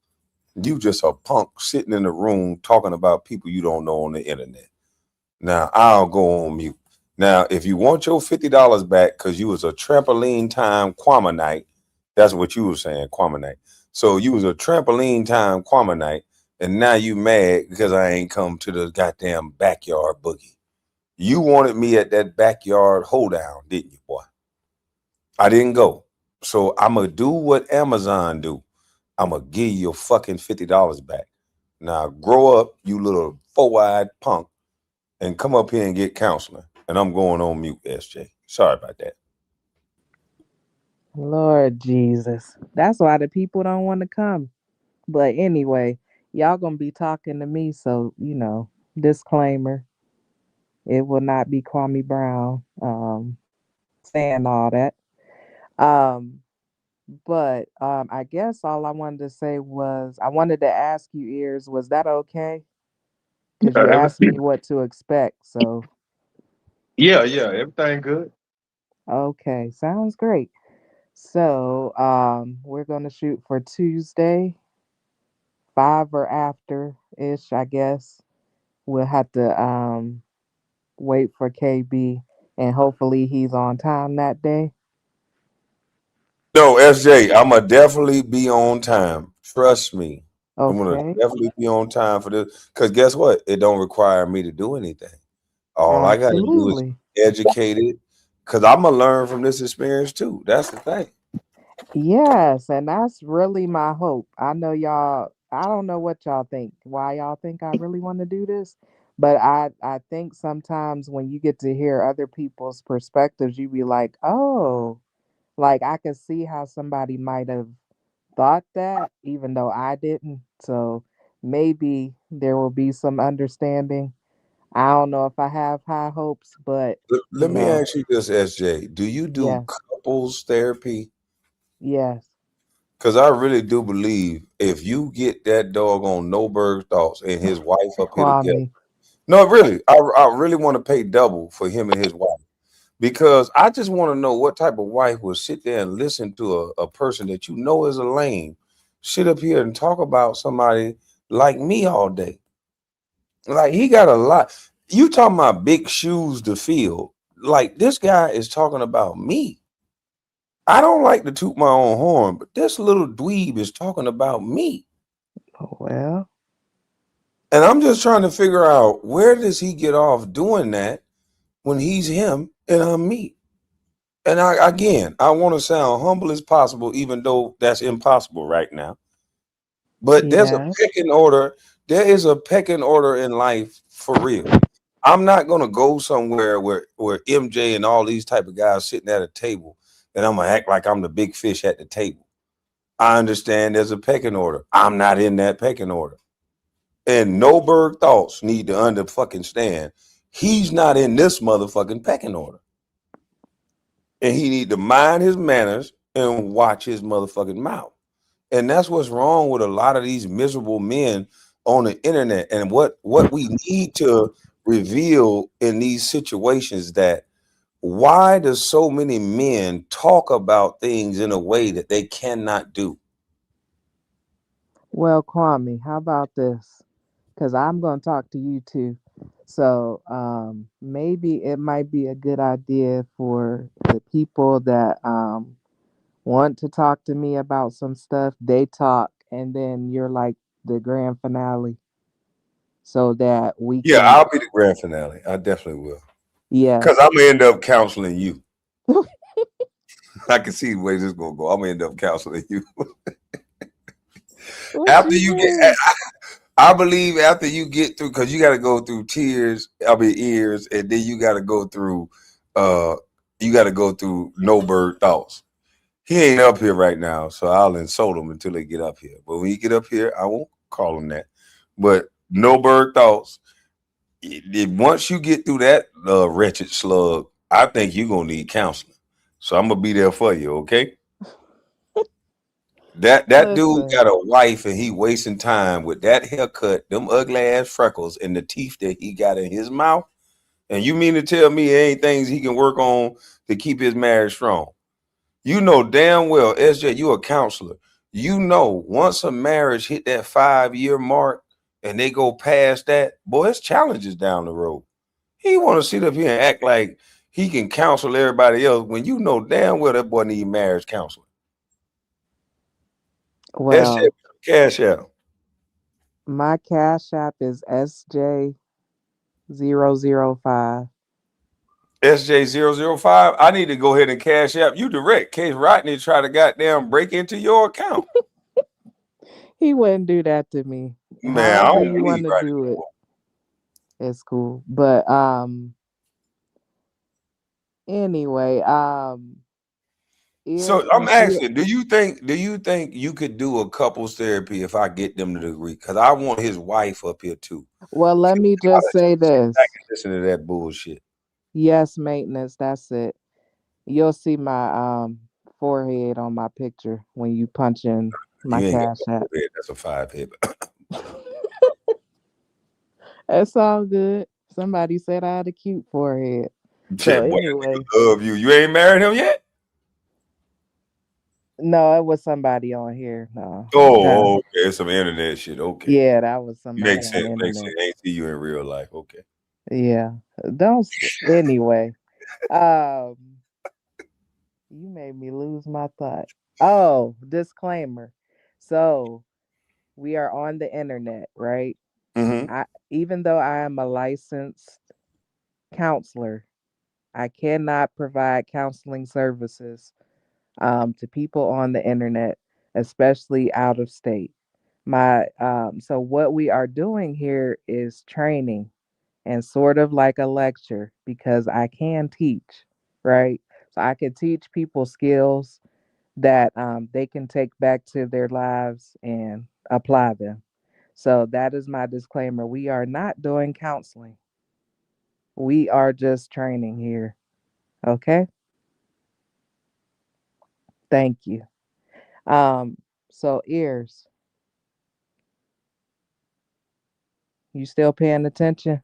Speaker 1: You just a punk sitting in the room talking about people you don't know on the internet. Now I'll go on mute. Now, if you want your $50 back because you was a trampoline time Kwame night, that's what you were saying, Kwame night. So you was a trampoline time Kwame night, and now you mad because I ain't come to the goddamn backyard boogie. You wanted me at that backyard hoedown, didn't you, boy? I didn't go. So I'ma do what Amazon do. I'm gonna give you your fucking $50 back. Now grow up, you little four-eyed punk, and come up here and get counseling. And I'm going on mute, SJ. Sorry about that.
Speaker 2: Lord Jesus. That's why the people don't want to come. But anyway, y'all gonna be talking to me, so disclaimer, it will not be Kwame Brown saying all that. Um, but I guess all I wanted to say was I wanted to ask you, Ears, was that okay? Because you asked me what to expect. So
Speaker 3: Yeah, yeah, everything good.
Speaker 2: okay, sounds great. So we're gonna shoot for Tuesday, 5 or after ish, I guess. We'll have to wait for KB, and hopefully he's on time that day.
Speaker 1: No, SJ, I'm gonna definitely be on time. Trust me. I'm gonna
Speaker 2: Okay,
Speaker 1: definitely be on time for this. Cause guess what? It don't require me to do anything. All I gotta do is
Speaker 2: absolutely.
Speaker 1: be educated. Cause I'm gonna learn from this experience too. That's the thing.
Speaker 2: Yes, and that's really my hope. I know y'all, I don't know what y'all think, why y'all think I really want to do this, but I think sometimes when you get to hear other people's perspectives, you be like, "Oh, like I can see how somebody might have thought that even though I didn't." So maybe there will be some understanding. I don't know if I have high hopes, but
Speaker 1: Let
Speaker 2: you
Speaker 1: me
Speaker 2: know,
Speaker 1: ask you this, SJ. Do you do
Speaker 2: yes,
Speaker 1: couples therapy?
Speaker 2: yes,
Speaker 1: Because I really do believe if you get that dog on No Bird Thoughts and his wife up here together.
Speaker 2: Kwame.
Speaker 1: No, really. I really want to pay double for him and his wife. because I just want to know what type of wife will sit there and listen to a person that you know is a lame sit up here and talk about somebody like me all day. Like he got a lot. You talking about big shoes to fill. Like this guy is talking about me. I don't like to toot my own horn, but this little dweeb is talking about me.
Speaker 2: Oh, well,
Speaker 1: And I'm just trying to figure out where does he get off doing that when he's him and I'm me. And I want to sound humble as possible, even though that's impossible right now. But there's a
Speaker 2: yes.
Speaker 1: pecking order. There is a pecking order in life for real. I'm not gonna go somewhere where MJ and all these type of guys sitting at a table, and I'm gonna act like I'm the big fish at the table. I understand there's a pecking order. I'm not in that pecking order. And no bird thoughts need to under fucking stand. He's not in this motherfucking pecking order. And he need to mind his manners and watch his motherfucking mouth. And that's what's wrong with a lot of these miserable men on the internet. And what we need to reveal in these situations that why does so many men talk about things in a way that they cannot do?
Speaker 2: Well, Kwame, how about this? Because I'm going to talk to you too. So maybe it might be a good idea for the people that want to talk to me about some stuff. They talk, and then you're like the grand finale, so that we
Speaker 1: Yeah,
Speaker 2: can.
Speaker 1: I'll be the grand finale. I definitely will. Because
Speaker 2: Yes.
Speaker 1: I'm gonna end up counseling you. I can see the way this is gonna go. I'm gonna end up counseling you.
Speaker 2: What
Speaker 1: After
Speaker 2: you
Speaker 1: you get
Speaker 2: mean?
Speaker 1: I believe after you get through, because you got to go through tears, I mean ears, and then uh you got to go through no bird thoughts. He ain't up here right now, so I'll insult him until they get up here. But when you get up here, I won't call him that. But no bird thoughts. Once you get through that wretched slug, I think you're gonna need counseling. So I'm gonna be there for you. Okay. That dude
Speaker 2: Listen,
Speaker 1: got a wife and he wasting time with that haircut, them ugly ass freckles, and the teeth that he got in his mouth. And you mean to tell me there ain't things he can work on to keep his marriage strong? You know damn well, SJ, you a counselor. You know once a marriage hit that 5 year mark and they go past that, boy, it's challenges down the road. He want to sit up here and act like he can counsel everybody else when you know damn well that boy need marriage counseling. SJ,
Speaker 2: well,
Speaker 1: cash out.
Speaker 2: my cash app is SJ005.
Speaker 1: SJ005, I need to go ahead and cash out you direct. Case Rodney try to goddamn break into your account.
Speaker 2: He wouldn't do that to me.
Speaker 1: Man, I
Speaker 2: However
Speaker 1: don't
Speaker 2: you
Speaker 1: believe
Speaker 2: want to
Speaker 1: Rodney
Speaker 2: do
Speaker 1: no
Speaker 2: it,
Speaker 1: more.
Speaker 2: it's cool. But anyway,
Speaker 1: So
Speaker 2: ears
Speaker 1: I'm
Speaker 2: since we
Speaker 1: asking, do you think you could do a couples therapy if I get them to agree? Because I want his wife up here too.
Speaker 2: well, let
Speaker 1: She
Speaker 2: me
Speaker 1: gotta
Speaker 2: just say
Speaker 1: sit back
Speaker 2: this.
Speaker 1: and listen to that bullshit.
Speaker 2: Yes, maintenance, that's it. You'll see my forehead on my picture when you punch in my
Speaker 1: You ain't got
Speaker 2: cash
Speaker 1: no
Speaker 2: app.
Speaker 1: forehead. That's a five head.
Speaker 2: It's all good. Somebody said I had a cute forehead. So
Speaker 1: Shit, boy,
Speaker 2: anyway,
Speaker 1: that nigga love you. You ain't married him yet?
Speaker 2: no, it was somebody on here. No, that
Speaker 1: Oh, okay. It's some internet shit. Okay.
Speaker 2: yeah, that was somebody
Speaker 1: Makes
Speaker 2: on
Speaker 1: sense.
Speaker 2: the
Speaker 1: Makes
Speaker 2: internet.
Speaker 1: sense. Ain't see you in real life. Okay.
Speaker 2: Yeah, don't. Anyway, um, you made me lose my thought. Oh, disclaimer. So we are on the internet, right?
Speaker 1: Mm-hmm.
Speaker 2: I even though I am a licensed counselor, I cannot provide counseling services to people on the internet, especially out of state. My so what we are doing here is training and sort of like a lecture because I can teach, right? So I can teach people skills that they can take back to their lives and apply them. So that is my disclaimer. We are not doing counseling. We are just training here. Okay? Thank you. Um so ears, you still paying attention?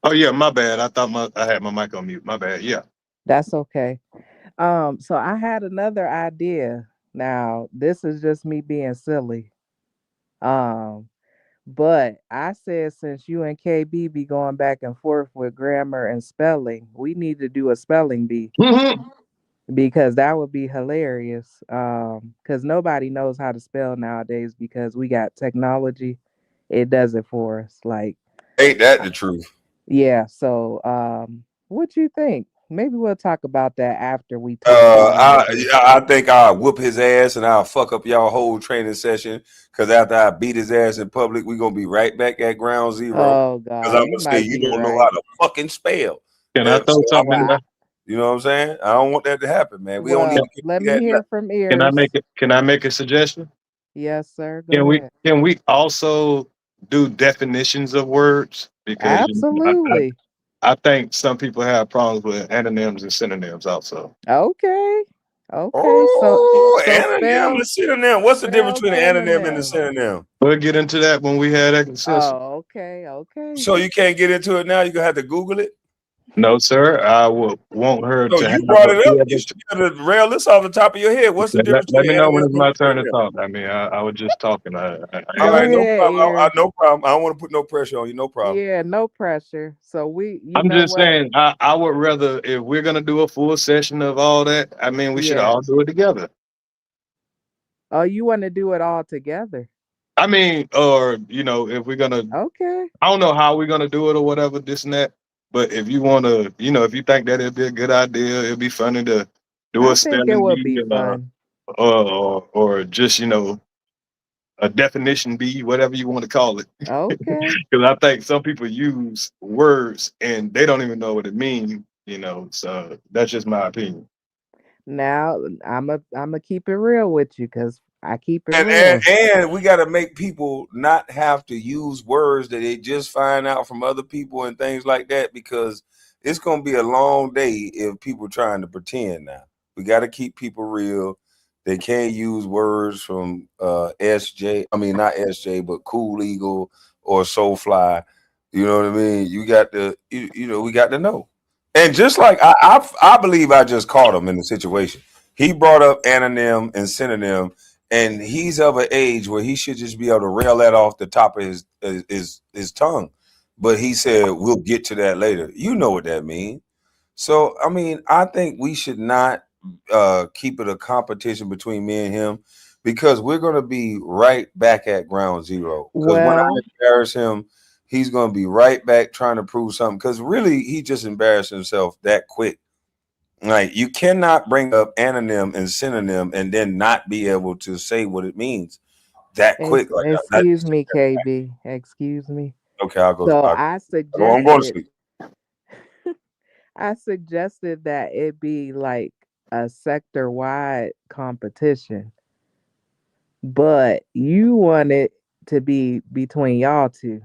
Speaker 3: Oh yeah, my bad. I thought I had my mic on mute. My bad. Yeah.
Speaker 2: That's okay. So I had another idea. Now, this is just me being silly. Um, but I said since you and KB be going back and forth with grammar and spelling, we need to do a spelling bee
Speaker 3: Mhm.
Speaker 2: because that would be hilarious. Because nobody knows how to spell nowadays because we got technology. It does it for us. Like,
Speaker 1: Ain't that
Speaker 2: I-
Speaker 1: the truth?
Speaker 2: yeah. So, what you think? Maybe we'll talk about that after we take spelling bee.
Speaker 1: I think I'll whoop his ass and I'll fuck up y'all whole training session. Cause after I beat his ass in public, we gonna be right back at ground zero.
Speaker 2: Oh
Speaker 1: Cause
Speaker 2: God,
Speaker 1: I'm
Speaker 2: you
Speaker 1: gonna say
Speaker 2: might
Speaker 1: you
Speaker 2: be
Speaker 1: don't know how
Speaker 2: right.
Speaker 1: to fucking spell.
Speaker 3: Can I
Speaker 1: And so
Speaker 3: throw something in
Speaker 2: Well,
Speaker 3: there?
Speaker 1: you know what I'm saying? I don't want that to happen, man. We don't need
Speaker 3: Can,
Speaker 2: well,
Speaker 1: to get
Speaker 2: let me
Speaker 1: that
Speaker 2: hear
Speaker 1: nothing.
Speaker 2: from
Speaker 3: can I make
Speaker 2: ears.
Speaker 3: it? Can I make a suggestion?
Speaker 2: Yes, sir. Go
Speaker 3: Can we
Speaker 2: ahead.
Speaker 3: can we also do definitions of words? Because
Speaker 2: Absolutely.
Speaker 3: I think some people have problems with antonyms and synonyms also.
Speaker 2: Okay. Okay. So
Speaker 1: Oh,
Speaker 2: so
Speaker 1: anonym
Speaker 2: spell
Speaker 1: and synonym. What's the difference
Speaker 2: spell
Speaker 1: between an anonym and a
Speaker 2: synonym.
Speaker 1: synonym?
Speaker 3: We'll get into that when we had that session.
Speaker 2: Oh, okay. Okay.
Speaker 1: So you can't get into it now. You're gonna have to Google it.
Speaker 3: No, sir. I will want her
Speaker 1: No,
Speaker 3: to have
Speaker 1: you brought it
Speaker 3: be
Speaker 1: up. You
Speaker 3: able
Speaker 1: should be able to rail this off the top of your head. What's the difference
Speaker 3: let me
Speaker 1: between an
Speaker 3: know when
Speaker 1: anonym
Speaker 3: it's
Speaker 1: and
Speaker 3: my
Speaker 1: a
Speaker 3: turn to
Speaker 1: synonym?
Speaker 3: talk. I mean, I was just talking. I
Speaker 1: All
Speaker 2: Go
Speaker 3: got.
Speaker 1: right, no
Speaker 2: ahead,
Speaker 1: problem.
Speaker 2: ears.
Speaker 1: No problem. I don't want to put no pressure on you. No problem.
Speaker 2: Yeah, no pressure. So you
Speaker 3: I'm
Speaker 2: know
Speaker 3: just
Speaker 2: what?
Speaker 3: saying. I would rather if we're gonna do a full session of all that. I mean, we should
Speaker 2: Yeah.
Speaker 3: all do it together.
Speaker 2: Oh, you want to do it all together?
Speaker 3: I mean, or if we're gonna,
Speaker 2: Okay.
Speaker 3: I don't know how we're gonna do it or whatever, this and that. But if you want to, if you think that it'd be a good idea, it'd be funny to do
Speaker 2: I
Speaker 3: a
Speaker 2: think it
Speaker 3: spelling
Speaker 2: would
Speaker 3: bee,
Speaker 2: be fun.
Speaker 3: or just a definition bee, whatever you want to call it.
Speaker 2: Okay.
Speaker 3: Because I think some people use words and they don't even know what it means. So that's just my opinion.
Speaker 2: Now I'm a keep it real with you because I keep it
Speaker 1: And
Speaker 2: real.
Speaker 1: we got to make people not have to use words that they just find out from other people and things like that because it's gonna be a long day if people trying to pretend now. We got to keep people real. They can't use words from SJ. I mean, not SJ, but Cool Eagle or Soulfly. You know what I mean? You got to, we got to know. And just like I believe I just caught him in the situation. He brought up anonym and synonym, and he's of an age where he should just be able to rail that off the top of his tongue. But he said, "We'll get to that later." You know what that means. So, I mean, I think we should not keep it a competition between me and him because we're going to be right back at ground zero. Because when I
Speaker 2: Well,
Speaker 1: embarrass him, he's going to be right back trying to prove something. Because really, he just embarrassed himself that quick. Like, you cannot bring up anonym and synonym and then not be able to say what it means that quick. Like, that
Speaker 2: excuse
Speaker 1: just
Speaker 2: me,
Speaker 1: can't happen.
Speaker 2: KB. Excuse me.
Speaker 1: Okay, I'll go.
Speaker 2: So
Speaker 1: I'm going to sleep.
Speaker 2: I suggested that it be like a sector wide competition, but you want it to be between y'all two.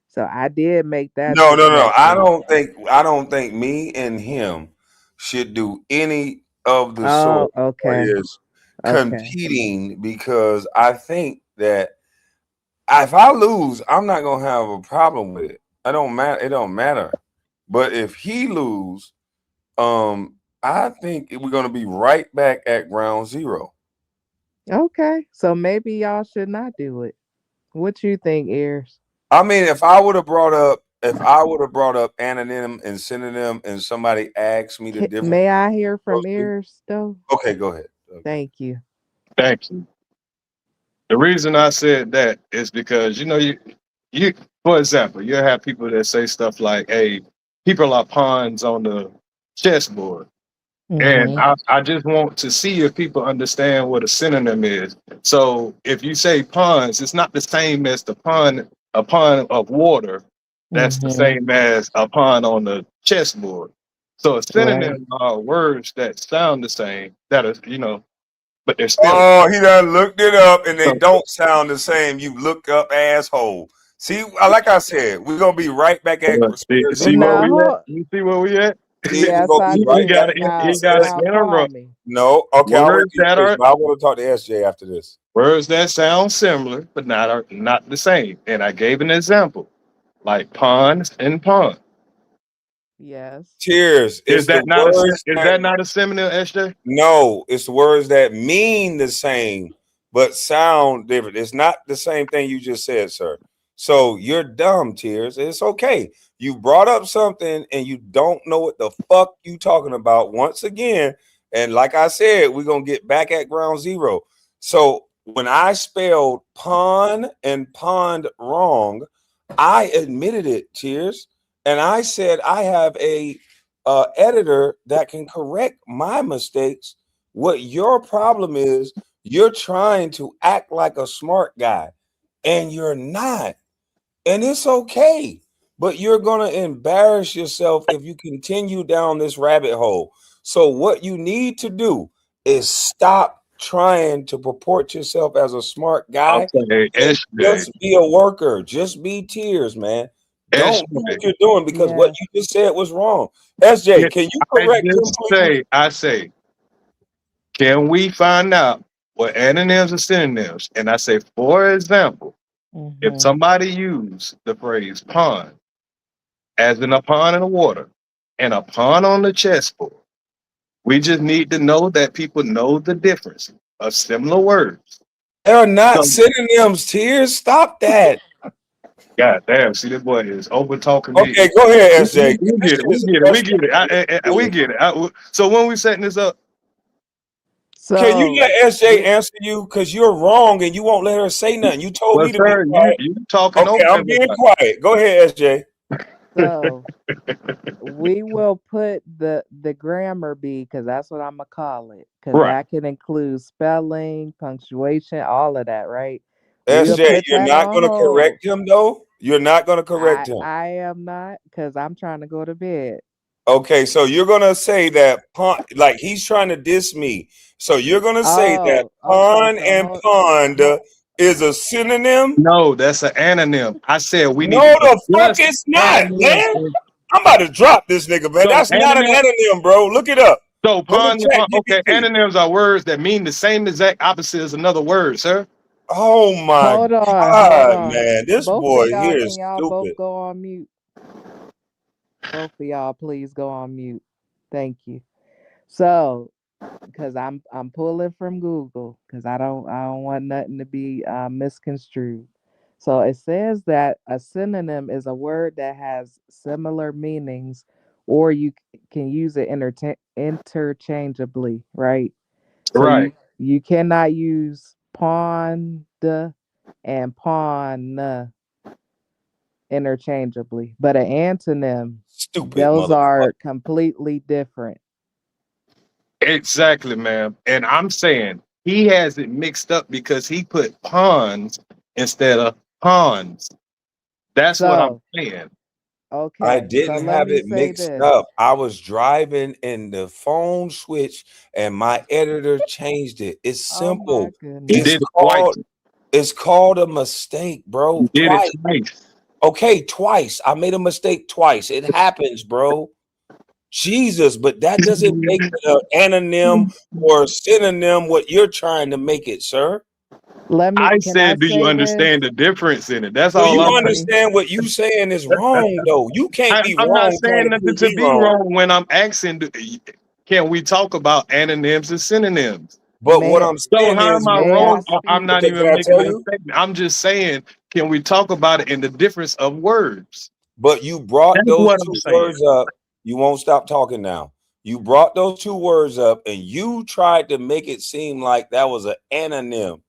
Speaker 2: So I did make that
Speaker 1: No, no, no.
Speaker 2: suggestion.
Speaker 1: I don't think me and him should do any of the
Speaker 2: Oh,
Speaker 1: sort or
Speaker 2: okay.
Speaker 1: is
Speaker 2: Okay.
Speaker 1: competing because I think that if I lose, I'm not gonna have a problem with it. I don't matter. It don't matter. But if he lose, I think we're gonna be right back at ground zero.
Speaker 2: Okay. So maybe y'all should not do it. What you think, Ears?
Speaker 1: I mean, if I would have brought up anonym and synonym, and somebody asked me the difference
Speaker 2: May I hear
Speaker 1: between
Speaker 2: from
Speaker 1: those two,
Speaker 2: Ears though?
Speaker 1: okay, go ahead. Okay.
Speaker 2: Thank you.
Speaker 3: Thank you. The reason I said that is because you for example, you have people that say stuff like, "Hey, people are pawns on the chessboard," and
Speaker 2: Mm-hmm.
Speaker 3: I just want to see if people understand what a synonym is. So if you say pawns, it's not the same as a pond of water. That's the
Speaker 2: Mm-hmm.
Speaker 3: same as a pond on the chessboard. So a
Speaker 2: Right.
Speaker 3: synonym are words that sound the same, that are but they're spelled.
Speaker 1: Oh, he done looked it up and they
Speaker 3: So,
Speaker 1: don't sound the same. You look up asshole. See, like I said, we're gonna be right back at
Speaker 3: see,
Speaker 1: square
Speaker 3: see where
Speaker 1: zero.
Speaker 3: we at?
Speaker 2: Now,
Speaker 3: You see where we at?
Speaker 1: See, we're
Speaker 2: yes,
Speaker 1: gonna
Speaker 2: I
Speaker 1: be
Speaker 3: He
Speaker 1: right
Speaker 2: do.
Speaker 1: back
Speaker 3: got to
Speaker 1: at
Speaker 3: he
Speaker 2: Now,
Speaker 3: got to
Speaker 1: square zero.
Speaker 2: now,
Speaker 3: interrupt.
Speaker 2: Kwame.
Speaker 1: No, okay, I'll wait
Speaker 3: Words
Speaker 1: till you
Speaker 3: that
Speaker 1: finish,
Speaker 3: are
Speaker 1: but I want to talk to SJ after this.
Speaker 3: words that sound similar but not the same. And I gave an example. like ponds and pond.
Speaker 2: Yes.
Speaker 4: Tears.
Speaker 3: Is
Speaker 4: It's the
Speaker 3: that not a
Speaker 4: words
Speaker 3: is
Speaker 4: that
Speaker 3: that not a synonym, SJ?
Speaker 4: no, it's the words that mean the same but sound different. It's not the same thing you just said, sir. So you're dumb, Tears. It's okay. You brought up something and you don't know what the fuck you talking about once again. And like I said, we're gonna get back at ground zero. So when I spelled pond and pond wrong, I admitted it, Tears. And I said I have a editor that can correct my mistakes. What your problem is, you're trying to act like a smart guy, and you're not. And it's okay, but you're going to embarrass yourself if you continue down this rabbit hole. So, what you need to do is stop trying to purport yourself as a smart guy
Speaker 3: Okay,
Speaker 4: and
Speaker 3: SJ.
Speaker 4: just be a worker. Just be Tears, man. Don't do what
Speaker 3: SJ.
Speaker 4: you're doing because what
Speaker 2: Yeah.
Speaker 4: you just said was wrong. SJ,
Speaker 3: Yeah,
Speaker 4: can you
Speaker 3: I
Speaker 4: correct him,
Speaker 3: just
Speaker 4: please?
Speaker 3: I say, can we find out what antonyms and synonyms? And I say, for example, if
Speaker 2: Mm-hmm.
Speaker 3: somebody used the phrase pond as in a pond in the water and a pond on the chessboard, we just need to know that people know the difference of similar words.
Speaker 4: They're not
Speaker 3: So,
Speaker 4: synonyms, Tears. Stop that.
Speaker 3: God damn, see, this boy is over talking me.
Speaker 4: Okay, go ahead, SJ.
Speaker 3: We
Speaker 4: This
Speaker 3: get
Speaker 4: shit
Speaker 3: it. We
Speaker 4: is
Speaker 3: get it. We get it. We
Speaker 4: frustrating.
Speaker 3: get it. So when we setting this up,
Speaker 4: Can you
Speaker 2: So
Speaker 4: let SJ
Speaker 2: we
Speaker 4: answer you? Because you're wrong and you won't let her say nothing. You told
Speaker 3: well,
Speaker 4: me to be
Speaker 3: sir,
Speaker 4: quiet.
Speaker 3: you talking
Speaker 4: Okay,
Speaker 3: over
Speaker 4: I'm being
Speaker 3: everybody.
Speaker 4: quiet. Go ahead, SJ.
Speaker 2: so we will put the grammar bee because that's what I'm gonna call it because
Speaker 3: Right.
Speaker 2: that can include spelling, punctuation, all of that, right? We'll
Speaker 4: SJ,
Speaker 2: put
Speaker 4: you're
Speaker 2: that
Speaker 4: not
Speaker 2: on
Speaker 4: going to
Speaker 2: hold.
Speaker 4: correct him, though? You're not going to
Speaker 2: I
Speaker 4: correct him.
Speaker 2: I am not because I'm trying to go to bed.
Speaker 4: Okay, so you're going to say that pond, like he's trying to diss me. So you're going to say that
Speaker 2: Oh, okay.
Speaker 4: pond
Speaker 2: So
Speaker 4: and pond
Speaker 2: hold,
Speaker 4: is a synonym?
Speaker 3: No, that's an anonym. I said we
Speaker 4: No,
Speaker 3: need to
Speaker 4: the fuck
Speaker 3: discuss
Speaker 4: it's not,
Speaker 3: anonyms.
Speaker 4: man. I'm about to drop this nigga, man.
Speaker 3: So
Speaker 4: That's not an
Speaker 3: anonym.
Speaker 4: anonym, bro. Look it up.
Speaker 3: So
Speaker 4: Go to
Speaker 3: pun.
Speaker 4: chat
Speaker 3: Okay,
Speaker 4: GPT.
Speaker 3: anonyms are words that mean the same exact opposite as another word, sir.
Speaker 4: Oh my
Speaker 2: hold
Speaker 4: God,
Speaker 2: on.
Speaker 4: man. This
Speaker 2: Both of
Speaker 4: boy
Speaker 2: y'all,
Speaker 4: here
Speaker 2: can
Speaker 4: is
Speaker 2: y'all both
Speaker 4: stupid.
Speaker 2: go on mute? Both of y'all, please go on mute. Thank you. So, because I'm pulling from Google because I don't want nothing to be misconstrued. So it says that a synonym is a word that has similar meanings, or you can use it interchangeably, right? So
Speaker 3: Right.
Speaker 2: you cannot use pond and pawn interchangeably, but an antonym,
Speaker 4: Stupid
Speaker 2: those
Speaker 4: motherfucker.
Speaker 2: are completely different.
Speaker 3: Exactly, ma'am. And I'm saying he has it mixed up because he put pawns instead of pawns. That's what I'm
Speaker 2: So,
Speaker 3: saying.
Speaker 4: I
Speaker 2: okay, so
Speaker 4: didn't
Speaker 2: let
Speaker 4: have
Speaker 2: me
Speaker 4: it
Speaker 2: say
Speaker 4: mixed
Speaker 2: this.
Speaker 4: up. I was driving and the phone switched and my editor changed it. It's
Speaker 2: Oh my
Speaker 4: simple.
Speaker 3: He
Speaker 2: goodness.
Speaker 3: did it twice.
Speaker 4: It's called a mistake,
Speaker 3: He
Speaker 4: bro.
Speaker 3: did it
Speaker 4: Twice.
Speaker 3: twice.
Speaker 4: Okay, twice. I made a mistake twice. It happens, bro. Jesus, but that doesn't make it an anonym or synonym what you're trying to make it, sir.
Speaker 3: I
Speaker 2: Can I
Speaker 3: said, do you
Speaker 2: say
Speaker 3: understand
Speaker 2: this?
Speaker 3: the difference in it? That's
Speaker 4: Do
Speaker 3: all
Speaker 4: you
Speaker 3: I'm
Speaker 2: Let
Speaker 3: saying.
Speaker 2: me.
Speaker 4: understand what you saying is wrong, though? You can't be
Speaker 3: I'm not
Speaker 4: wrong trying
Speaker 3: saying
Speaker 4: to
Speaker 3: nothing
Speaker 4: prove
Speaker 3: to
Speaker 4: me
Speaker 3: be
Speaker 4: wrong.
Speaker 3: wrong when I'm asking, can we talk about antonyms and synonyms?
Speaker 4: But what
Speaker 2: May
Speaker 4: I'm
Speaker 3: So
Speaker 4: saying
Speaker 3: how
Speaker 4: is
Speaker 3: am I
Speaker 2: may
Speaker 4: more.
Speaker 2: I
Speaker 3: wrong? I'm
Speaker 2: speak?
Speaker 3: not
Speaker 4: Okay, can
Speaker 3: even
Speaker 4: I
Speaker 3: making
Speaker 4: tell
Speaker 3: a
Speaker 4: you?
Speaker 3: statement. I'm just saying, can we talk about it in the difference of words?
Speaker 4: But you brought
Speaker 3: That's
Speaker 4: those
Speaker 3: what I'm
Speaker 4: two
Speaker 3: saying.
Speaker 4: words up. You won't stop talking now. You brought those two words up and you tried to make it seem like that was an anonym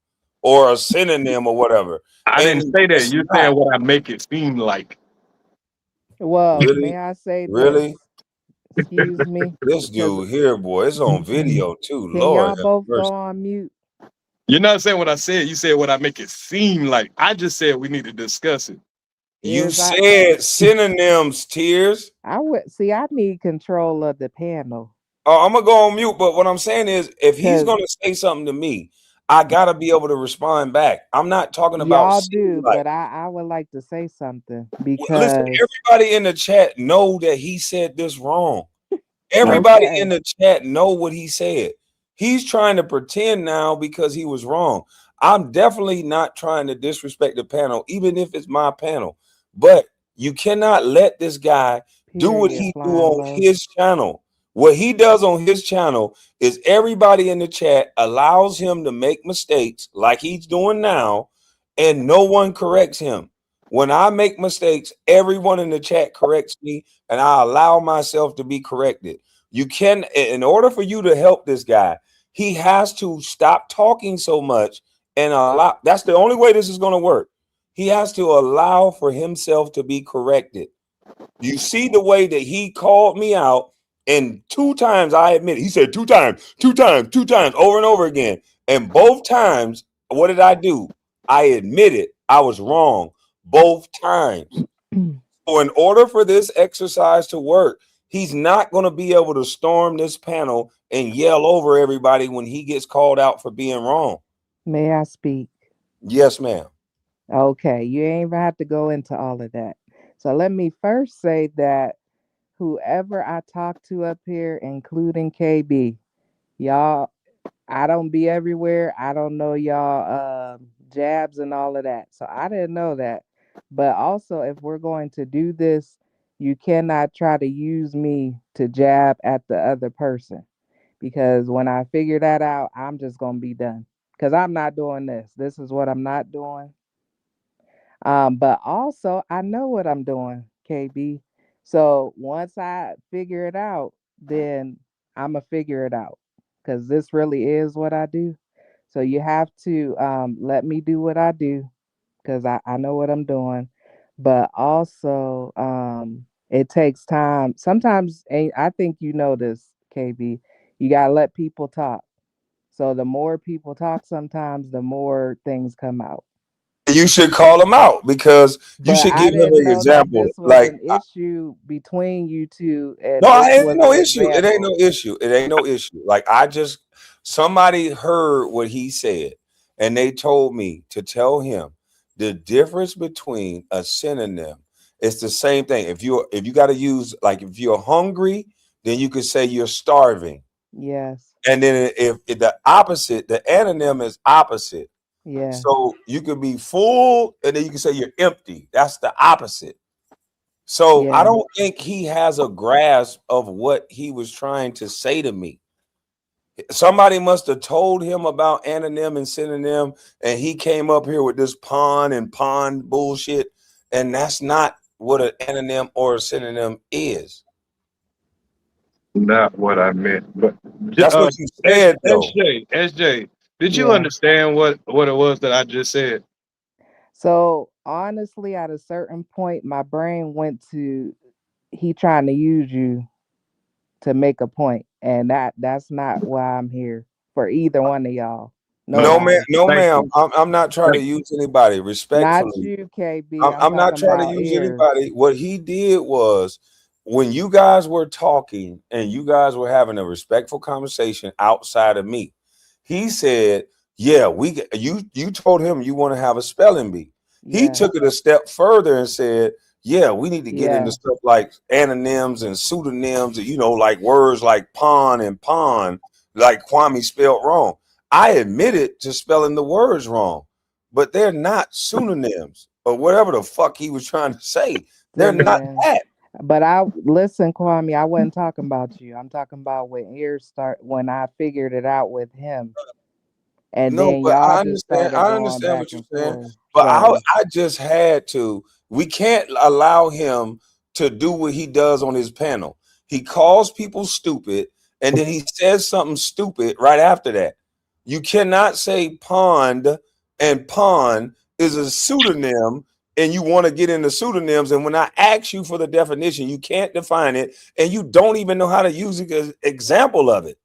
Speaker 4: or a synonym or whatever.
Speaker 3: I didn't
Speaker 4: And
Speaker 3: say that.
Speaker 4: it's
Speaker 3: You're
Speaker 4: not.
Speaker 3: saying what I make it seem like.
Speaker 2: Well,
Speaker 4: Really?
Speaker 2: may I say this?
Speaker 4: Really?
Speaker 2: Excuse me,
Speaker 4: This
Speaker 2: because
Speaker 4: dude here, boy, it's on video too.
Speaker 2: can
Speaker 4: Lord
Speaker 2: y'all
Speaker 4: have
Speaker 2: both go
Speaker 4: mercy.
Speaker 2: on mute?
Speaker 3: You're not saying what I said. You said what I make it seem like. I just said we need to discuss it.
Speaker 4: You
Speaker 2: Is
Speaker 4: said synonyms, Tears.
Speaker 2: I would see. I need control of the panel
Speaker 4: Oh, I'm gonna go on mute, but what I'm saying is if he's
Speaker 2: because
Speaker 4: gonna say something to me, I gotta be able to respond back. I'm not talking about
Speaker 2: y'all
Speaker 4: seem
Speaker 2: do,
Speaker 4: like.
Speaker 2: but I would like to say something
Speaker 4: Listen,
Speaker 2: because
Speaker 4: everybody in the chat know that he said this wrong. Everybody in
Speaker 2: okay,
Speaker 4: the chat know what he said. He's trying to pretend now because he was wrong. I'm definitely not trying to disrespect the panel, even if it's my panel. But You cannot let this guy do what
Speaker 2: Period.
Speaker 4: he do
Speaker 2: Flying
Speaker 4: on
Speaker 2: low.
Speaker 4: his channel. What he does on his channel is everybody in the chat allows him to make mistakes like he's doing now, and no one corrects him. When I make mistakes, everyone in the chat corrects me, and I allow myself to be corrected. You can, in order for you to help this guy, he has to stop talking so much and allow. That's the only way this is going to work. He has to allow for himself to be corrected. You see the way that he called me out, and two times I admit it. He said two times, two times, two times, over and over again. And both times, what did I do? I admitted I was wrong both times. So, in order for this exercise to work, he's not going to be able to storm this panel and yell over everybody when he gets called out for being wrong.
Speaker 2: May I speak?
Speaker 4: Yes, ma'am.
Speaker 2: Okay, you ain't even have to go into all of that. So let me first say that whoever I talk to up here, including KB, y'all, I don't be everywhere. I don't know y'all jabs and all of that. So I didn't know that. But also, if we're going to do this, you cannot try to use me to jab at the other person. Because when I figure that out, I'm just going to be done. Because I'm not doing this. This is what I'm not doing. But also, I know what I'm doing, KB. So once I figure it out, then I'm going to figure it out because this really is what I do. So you have to let me do what I do because I know what I'm doing. But also, it takes time. Sometimes, and I think you know this, KB, you got to let people talk. So the more people talk, sometimes the more things come out.
Speaker 4: You should call him out because you
Speaker 2: But
Speaker 4: should
Speaker 2: I
Speaker 4: give him
Speaker 2: didn't
Speaker 4: an
Speaker 2: know that
Speaker 4: example.
Speaker 2: this was
Speaker 4: Like,
Speaker 2: an issue between you two,
Speaker 4: no,
Speaker 2: and
Speaker 4: it
Speaker 2: this
Speaker 4: ain't
Speaker 2: was
Speaker 4: no
Speaker 2: an
Speaker 4: issue. It ain't
Speaker 2: example.
Speaker 4: no issue. It ain't no issue. Like, somebody heard what he said, and they told me to tell him the difference between a synonym. It's the same thing. If you got to use, like, if you're hungry, then you could say you're starving.
Speaker 2: Yes,
Speaker 4: And then if the opposite, the anonym is opposite.
Speaker 2: yes,
Speaker 4: So you could be full, and then you can say you're empty. That's the opposite. So I
Speaker 2: yeah.
Speaker 4: don't think he has a grasp of what he was trying to say to me. Somebody must have told him about anonym and synonym, and he came up here with this pawn and pawn bullshit, and that's not what an anonym or a synonym is.
Speaker 3: Not what I meant. But
Speaker 4: That's what you said, though.
Speaker 3: SJ, did you
Speaker 2: Yeah.
Speaker 3: understand what it was that I just said?
Speaker 2: So honestly, at a certain point, my brain went to he trying to use you to make a point, and that's not why I'm here for either one of y'all.
Speaker 3: Okay.
Speaker 4: No, man,
Speaker 2: Nobody.
Speaker 4: no,
Speaker 3: Thank
Speaker 4: ma'am.
Speaker 3: you.
Speaker 4: I'm not trying to
Speaker 3: Thank
Speaker 4: use anybody
Speaker 2: Not
Speaker 4: respectfully.
Speaker 2: you, KB.
Speaker 4: I'm,
Speaker 2: I'm
Speaker 4: I'm not
Speaker 2: talking
Speaker 4: trying to
Speaker 2: about
Speaker 4: use
Speaker 2: ears.
Speaker 4: anybody. What he did was, when you guys were talking and you guys were having a respectful conversation outside of me, he said, "Yeah, you told him you want to have a spelling bee." He
Speaker 2: Yes.
Speaker 4: took it a step further and said, "Yeah, we need to get into
Speaker 2: Yeah.
Speaker 4: stuff like anonyms and pseudonyms, and like words like pawn and pawn, like Kwame spelled wrong." I admitted to spelling the words wrong, but they're not pseudonyms or whatever the fuck he was trying to say. They're not
Speaker 2: Synonym.
Speaker 4: that.
Speaker 2: But I listen, Kwame, I wasn't talking about you. I'm talking about when I figured it out with him. And
Speaker 4: No,
Speaker 2: then
Speaker 4: but
Speaker 2: y'all
Speaker 4: I
Speaker 2: just
Speaker 4: understand.
Speaker 2: started
Speaker 4: I
Speaker 2: going
Speaker 4: understand
Speaker 2: back
Speaker 4: what you're
Speaker 2: and
Speaker 4: saying,
Speaker 2: forth.
Speaker 4: but I
Speaker 2: So
Speaker 4: I just had to. We can't allow him to do what he does on his panel. He calls people stupid, and then he says something stupid right after that. You cannot say pond and pawn is a pseudonym, and you want to get into pseudonyms. And when I ask you for the definition, you can't define it, and you don't even know how to use an example of it.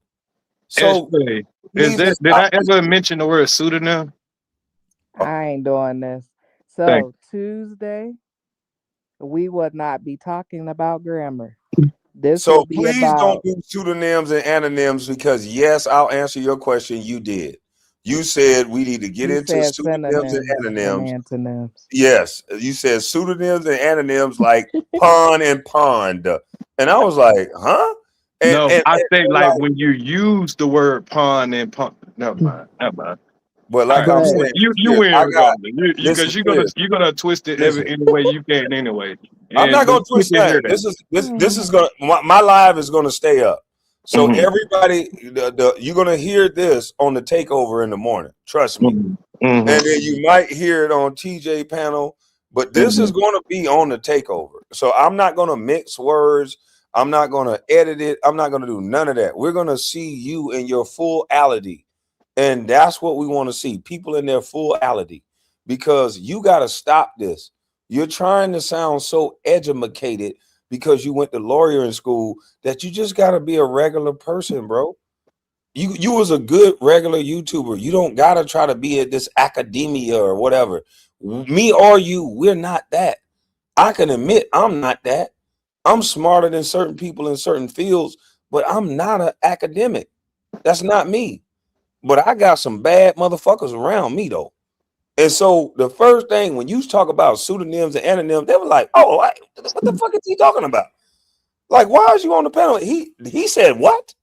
Speaker 4: So
Speaker 3: SJ.
Speaker 4: he needs to
Speaker 3: Did
Speaker 4: stop.
Speaker 3: I ever mention the word pseudonym?
Speaker 2: I ain't doing this.
Speaker 3: Thank
Speaker 2: So Tuesday, we would not be talking about grammar. This
Speaker 4: So
Speaker 2: would be
Speaker 4: please don't
Speaker 2: about,
Speaker 4: do pseudonyms and anonyms, because yes, I'll answer your question. You did. You said we need to get
Speaker 2: he
Speaker 4: into
Speaker 2: said
Speaker 4: pseudonyms and
Speaker 2: synonyms and
Speaker 4: anonyms.
Speaker 2: antonyms.
Speaker 4: Yes, you said pseudonyms and anonyms like pawn and pond, and I was like, huh? And
Speaker 3: No,
Speaker 4: and,
Speaker 3: I
Speaker 4: and,
Speaker 3: say
Speaker 4: and
Speaker 3: like
Speaker 4: like,
Speaker 3: when you use the word pawn and pawn. Never mind. Never mind.
Speaker 4: But
Speaker 3: All
Speaker 4: like
Speaker 3: right,
Speaker 4: I'm
Speaker 2: but
Speaker 4: saying,
Speaker 3: you
Speaker 4: yes,
Speaker 3: win
Speaker 4: I got.
Speaker 3: regardless. You
Speaker 4: Listen,
Speaker 3: because
Speaker 4: yes,
Speaker 3: you're gonna twist it
Speaker 4: listen.
Speaker 3: any way you can anyway,
Speaker 4: I'm
Speaker 3: and
Speaker 4: not
Speaker 3: the
Speaker 4: gonna twist
Speaker 3: people hear
Speaker 4: that.
Speaker 3: that.
Speaker 4: This is gonna my live is gonna stay up. So
Speaker 3: Mm-hmm.
Speaker 4: everybody, you're gonna hear this on the takeover in the morning. Trust me.
Speaker 3: Mm-hmm.
Speaker 4: And then
Speaker 3: Mm-hmm.
Speaker 4: you might hear it on TJ panel, but this is
Speaker 3: Mm-hmm.
Speaker 4: going to be on the takeover. So I'm not going to mix words. I'm not going to edit it. I'm not going to do none of that. We're going to see you in your fullity. And that's what we want to see, people in their fullity, because you got to stop this. You're trying to sound so educated because you went to lawyering school that you just got to be a regular person, bro. You was a good regular YouTuber. You don't gotta try to be at this academia or whatever. Me or you, we're not that. I can admit I'm not that. I'm smarter than certain people in certain fields, but I'm not an academic. That's not me. But I got some bad motherfuckers around me though. And so the first thing when you talk about pseudonyms and anonyms, they were like, "Oh, what the fuck is he talking about? Like, why is you on the panel?" He said what?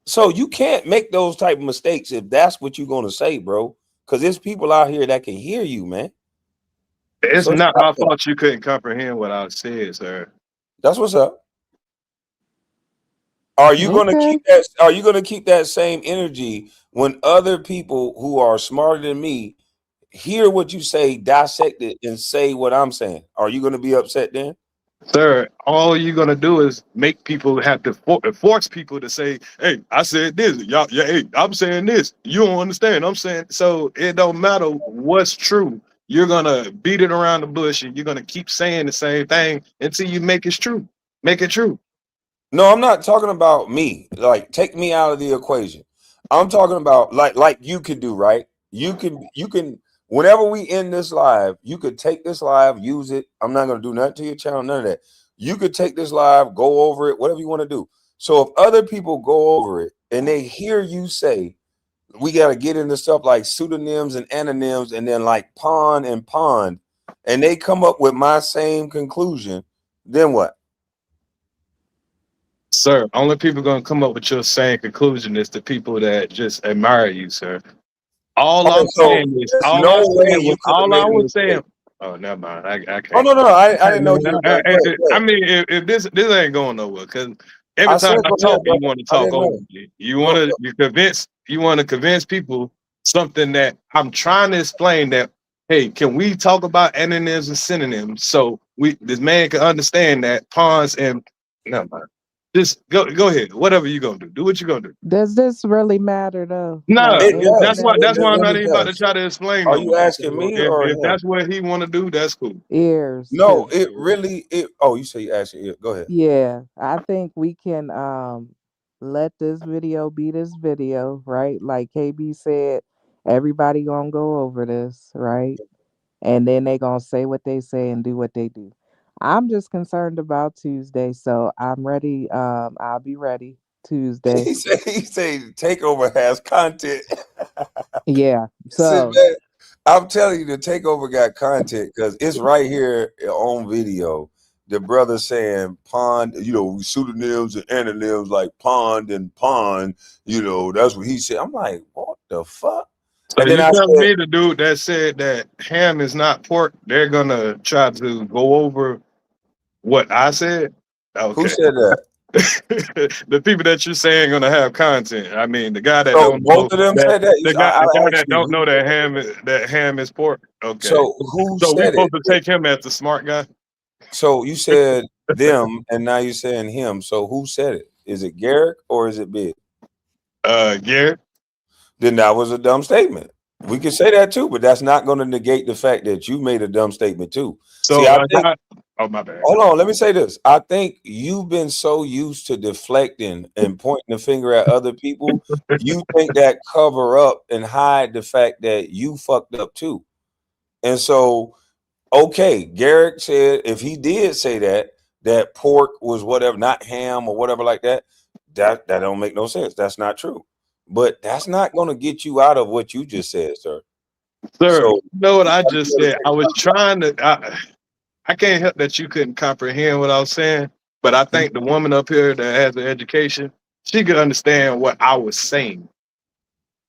Speaker 4: So you can't make those type of mistakes if that's what you're gonna say, bro. Because there's people out here that can hear you, man.
Speaker 3: It's
Speaker 4: So
Speaker 3: not
Speaker 4: stop
Speaker 3: my
Speaker 4: that.
Speaker 3: fault you couldn't comprehend what I said, sir.
Speaker 4: That's what's up. Are you gonna
Speaker 2: okay.
Speaker 4: keep that? Are you gonna keep that same energy when other people who are smarter than me hear what you say, dissect it, and say what I'm saying? Are you gonna be upset then?
Speaker 3: Sir, all you're gonna do is make people have to force people to say, "Hey, I said this. Y'all, yeah, hey, I'm saying this. You don't understand. I'm saying." So it don't matter what's true. You're gonna beat it around the bush, and you're gonna keep saying the same thing until you make it true. Make it true.
Speaker 4: No, I'm not talking about me. Like, take me out of the equation. I'm talking about like you could do, right? You can whenever we end this live, you could take this live, use it. I'm not gonna do nothing to your channel, none of that. You could take this live, go over it, whatever you want to do. So if other people go over it and they hear you say, we gotta get into stuff like pseudonyms and anonyms and then like pawn and pond, and they come up with my same conclusion, then what?
Speaker 3: Sir, only people gonna come up with your same conclusion is the people that just admire you, sir. All
Speaker 4: Okay,
Speaker 3: I'm
Speaker 4: so
Speaker 3: saying is,
Speaker 4: there's no way you could have
Speaker 3: all I
Speaker 4: made a
Speaker 3: was saying.
Speaker 4: mistake.
Speaker 3: Oh, never mind. I
Speaker 4: Oh
Speaker 3: can't.
Speaker 4: no, no, no. I didn't know you were done. Go ahead, go
Speaker 3: I
Speaker 4: ahead.
Speaker 3: mean, if this ain't going nowhere, because every
Speaker 4: I
Speaker 3: time
Speaker 4: said
Speaker 3: I
Speaker 4: go
Speaker 3: talk,
Speaker 4: ahead,
Speaker 3: you
Speaker 4: brother.
Speaker 3: want to
Speaker 4: I
Speaker 3: talk
Speaker 4: didn't
Speaker 3: over
Speaker 4: know.
Speaker 3: me.
Speaker 4: Go,
Speaker 3: You want to convince people something that I'm trying to explain that. Hey, can we talk about antonyms and synonyms so this man can understand that pawns and never mind. Just go ahead. Whatever you gonna do, do what you gonna do.
Speaker 2: Does this really matter though? Like
Speaker 3: No,
Speaker 4: it
Speaker 3: that's
Speaker 4: does.
Speaker 3: why
Speaker 2: anything
Speaker 3: that's
Speaker 4: It
Speaker 3: why I'm not
Speaker 4: really
Speaker 3: even about to
Speaker 4: does.
Speaker 3: try to explain
Speaker 4: Are
Speaker 3: no
Speaker 4: you
Speaker 3: more.
Speaker 4: asking
Speaker 3: So
Speaker 4: me or
Speaker 3: if
Speaker 4: him?
Speaker 3: that's what he want to do, that's cool.
Speaker 2: ears?
Speaker 4: No,
Speaker 2: Cause
Speaker 4: it really. It. Oh, you say you asking? Yeah, go ahead.
Speaker 2: yeah, I think we can let this video be this video, right? Like KB said, everybody gonna go over this, right? And then they gonna say what they say and do what they do. I'm just concerned about Tuesday, so I'm ready. I'll be ready Tuesday.
Speaker 4: He say the takeover has content.
Speaker 2: Yeah.
Speaker 4: He said,
Speaker 2: So
Speaker 4: man, I'm telling you, the takeover got content because it's right here on video. The brother saying pond, pseudonyms and anonyms like pond and pond. That's what he said. I'm like, what the fuck?
Speaker 3: So
Speaker 4: And then
Speaker 3: you
Speaker 4: I
Speaker 3: telling
Speaker 4: said,
Speaker 3: me the dude that said that ham is not pork, they're gonna try to go over what I said?
Speaker 4: who
Speaker 3: Okay.
Speaker 4: said that?
Speaker 3: The people that you're saying gonna have content. I mean, the guy that
Speaker 4: So
Speaker 3: don't know
Speaker 4: both of them
Speaker 3: that
Speaker 4: said that.
Speaker 3: the
Speaker 4: I
Speaker 3: guy
Speaker 4: asked
Speaker 3: that
Speaker 4: you
Speaker 3: don't
Speaker 4: who
Speaker 3: know
Speaker 4: said
Speaker 3: that
Speaker 4: that.
Speaker 3: ham is pork. Okay.
Speaker 4: So who
Speaker 3: So we
Speaker 4: said it?
Speaker 3: supposed to take him as the smart guy?
Speaker 4: So you said them, and now you're saying him. So who said it? Is it Garrick or is it Big?
Speaker 3: Garrett.
Speaker 4: Then that was a dumb statement. We can say that too, but that's not going to negate the fact that you made a dumb statement too. See,
Speaker 3: So
Speaker 4: I think.
Speaker 3: oh my bad.
Speaker 4: Hold on, let me say this. I think you've been so used to deflecting and pointing the finger at other people, you think that cover up and hide the fact that you fucked up too. And so, okay, Garrick said if he did say that pork was whatever, not ham or whatever like that, that don't make no sense. That's not true. But that's not going to get you out of what you just said, sir.
Speaker 3: Sir,
Speaker 4: So
Speaker 3: you know what
Speaker 4: you
Speaker 3: I
Speaker 4: got to be
Speaker 3: just
Speaker 4: able to
Speaker 3: said?
Speaker 4: take
Speaker 3: I was
Speaker 4: something out.
Speaker 3: trying to. I can't help that you couldn't comprehend what I was saying, but I think the woman up here that has an education, she could understand what I was saying.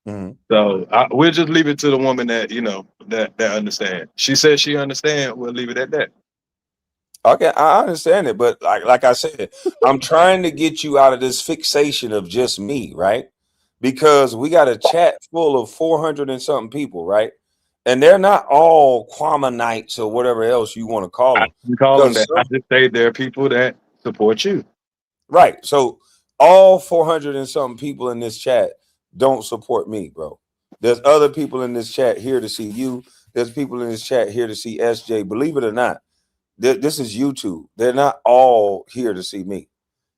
Speaker 4: Mhm.
Speaker 3: So we'll just leave it to the woman that that understand. She says she understand. We'll leave it at that.
Speaker 4: Okay, I understand it, but like I said, I'm trying to get you out of this fixation of just me, right? Because we got a chat full of 400 and something people, right? And they're not all Kwamanites or whatever else you want to call
Speaker 3: I
Speaker 4: them.
Speaker 3: didn't call them
Speaker 4: Because
Speaker 3: that. I just say there are people that support you.
Speaker 4: right, so all 400 and something people in this chat don't support me, bro. There's other people in this chat here to see you. There's people in this chat here to see SJ. Believe it or not, this is YouTube. They're not all here to see me.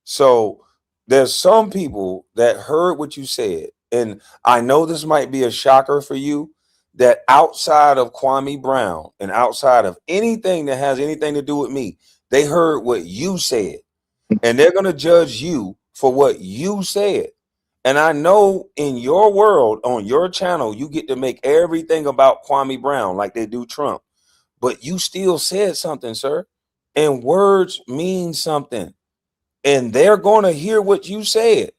Speaker 4: So there's some people that heard what you said, and I know this might be a shocker for you that outside of Kwame Brown and outside of anything that has anything to do with me, they heard what you said, and they're going to judge you for what you said. And I know in your world, on your channel, you get to make everything about Kwame Brown like they do Trump, but you still said something, sir. And words mean something. And they're going to hear what you said.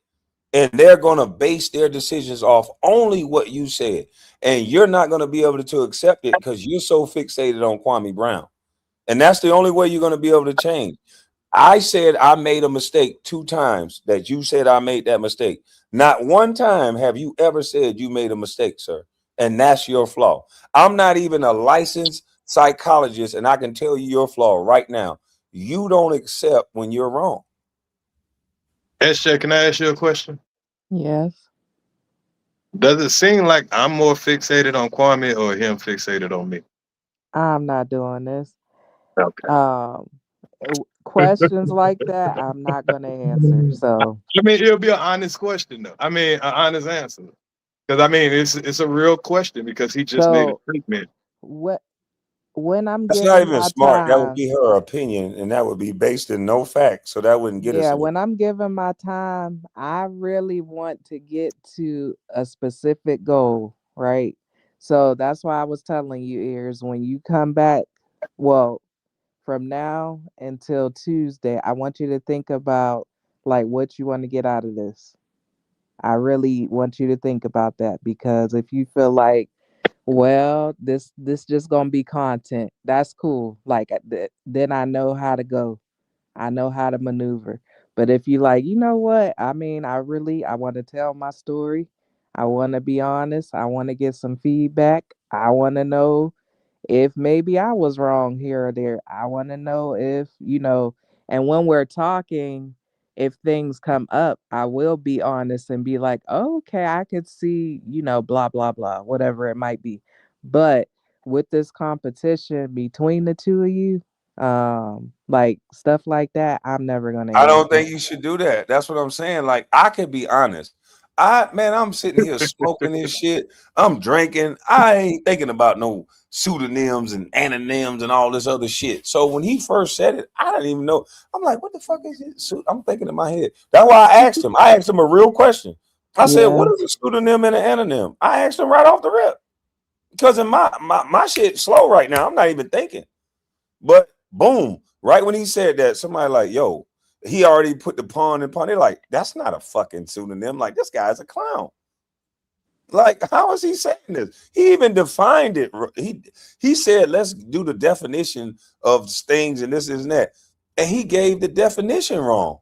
Speaker 4: And they're going to base their decisions off only what you said. And you're not going to be able to accept it because you're so fixated on Kwame Brown. And that's the only way you're going to be able to change. I said I made a mistake 2 times that you said I made that mistake. Not one time have you ever said you made a mistake, sir. And that's your flaw. I'm not even a licensed psychologist, and I can tell you your flaw right now. You don't accept when you're wrong.
Speaker 3: SJ, can I ask you a question?
Speaker 2: Yes.
Speaker 3: Does it seem like I'm more fixated on Kwame or him fixated on me?
Speaker 2: I'm not doing this.
Speaker 3: Okay.
Speaker 2: Um, questions like that, I'm not gonna answer. So,
Speaker 3: I mean, it'll be an honest question, though. I mean, an honest answer. Because I mean, it's a real question because he just made a
Speaker 2: so
Speaker 3: statement.
Speaker 2: what? When I'm
Speaker 4: That's not
Speaker 2: giving
Speaker 4: even
Speaker 2: my
Speaker 4: smart. That would
Speaker 2: time,
Speaker 4: be her opinion, and that would be based in no fact. So that wouldn't get us
Speaker 2: yeah,
Speaker 4: anywhere.
Speaker 2: when I'm giving my time, I really want to get to a specific goal, right? So that's why I was telling you, ears, when you come back, well, from now until Tuesday, I want you to think about like what you want to get out of this. I really want you to think about that because if you feel like, well, this just gonna be content, that's cool. Like then I know how to go. I know how to maneuver. But if you like, you know what? I mean, I want to tell my story. I want to be honest. I want to get some feedback. I want to know if maybe I was wrong here or there. I want to know if, and when we're talking, if things come up, I will be honest and be like, oh, okay, I could see, blah, blah, blah, whatever it might be. But with this competition between the two of you, like stuff like that, I'm never gonna
Speaker 4: I don't
Speaker 2: engage.
Speaker 4: think you should do that. That's what I'm saying. Like, I could be honest. I'm sitting here smoking this shit. I'm drinking. I ain't thinking about no pseudonyms and anonyms and all this other shit. So when he first said it, I didn't even know. I'm like, what the fuck is it? I'm thinking in my head. That's why I asked him. I asked him a real question. I said,
Speaker 2: Yeah,
Speaker 4: what is a pseudonym and an anonym? I asked him right off the rip. Because in my shit slow right now. I'm not even thinking. But boom, right when he said that, somebody like, yo, he already put the pawn in pawn. They're like, that's not a fucking pseudonym. Like, this guy's a clown. Like, how is he saying this? He even defined it. He said, let's do the definition of things and this and that. And he gave the definition wrong.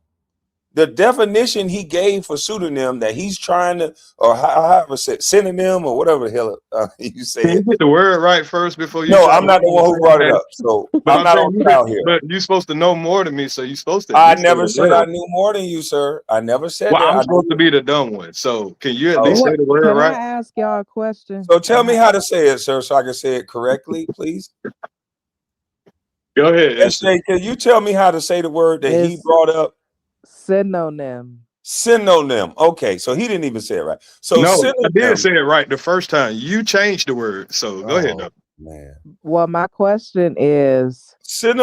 Speaker 4: The definition he gave for pseudonym that he's trying to, or however said, synonym or whatever the hell you say
Speaker 3: Can you
Speaker 4: it.
Speaker 3: get the word right first before you
Speaker 4: No,
Speaker 3: try
Speaker 4: I'm
Speaker 3: to
Speaker 4: not the one who
Speaker 3: say
Speaker 4: brought it
Speaker 3: that?
Speaker 4: up. So
Speaker 3: But
Speaker 4: I'm
Speaker 3: I'm
Speaker 4: not on
Speaker 3: saying you
Speaker 4: trial here.
Speaker 3: but you're supposed to know more than me, so you're supposed to at
Speaker 4: I
Speaker 3: least say
Speaker 4: never
Speaker 3: the
Speaker 4: said I
Speaker 3: word.
Speaker 4: knew more than you, sir. I never said
Speaker 3: Well,
Speaker 4: that.
Speaker 3: I'm
Speaker 4: I
Speaker 3: supposed
Speaker 4: know.
Speaker 3: to be the dumb one. So can you at least
Speaker 4: Oh,
Speaker 3: say
Speaker 2: what
Speaker 3: the word
Speaker 2: can I
Speaker 3: right?
Speaker 2: ask y'all a question?
Speaker 4: so tell me how to say it, sir, so I can say it correctly, please.
Speaker 3: Go ahead, Esther.
Speaker 4: SJ, can you tell me how to say the word that he
Speaker 2: It's
Speaker 4: brought up?
Speaker 2: synonym.
Speaker 4: Synonym. Okay, so he didn't even say it right. So
Speaker 3: No, I did
Speaker 4: synonym.
Speaker 3: say it right the first time. You changed the word. So go ahead
Speaker 4: Oh
Speaker 3: though.
Speaker 4: man.
Speaker 2: Well, my question is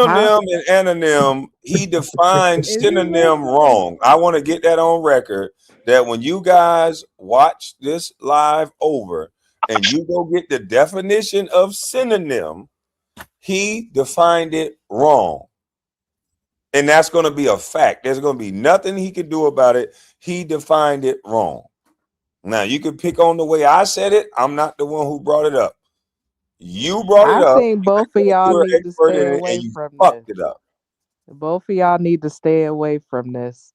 Speaker 2: how
Speaker 4: Synonym and anonym, he defined
Speaker 2: is he
Speaker 4: synonym
Speaker 2: listening?
Speaker 4: wrong. I want to get that on record that when you guys watch this live over and you go get the definition of synonym, he defined it wrong. And that's going to be a fact. There's going to be nothing he can do about it. He defined it wrong. Now you can pick on the way I said it. I'm not the one who brought it up. You brought it
Speaker 2: I
Speaker 4: up
Speaker 2: think both of y'all
Speaker 4: you're
Speaker 2: need
Speaker 4: an
Speaker 2: to
Speaker 4: expert
Speaker 2: stay
Speaker 4: in it and
Speaker 2: away
Speaker 4: you
Speaker 2: from this.
Speaker 4: fucked it up.
Speaker 2: Both of y'all need to stay away from this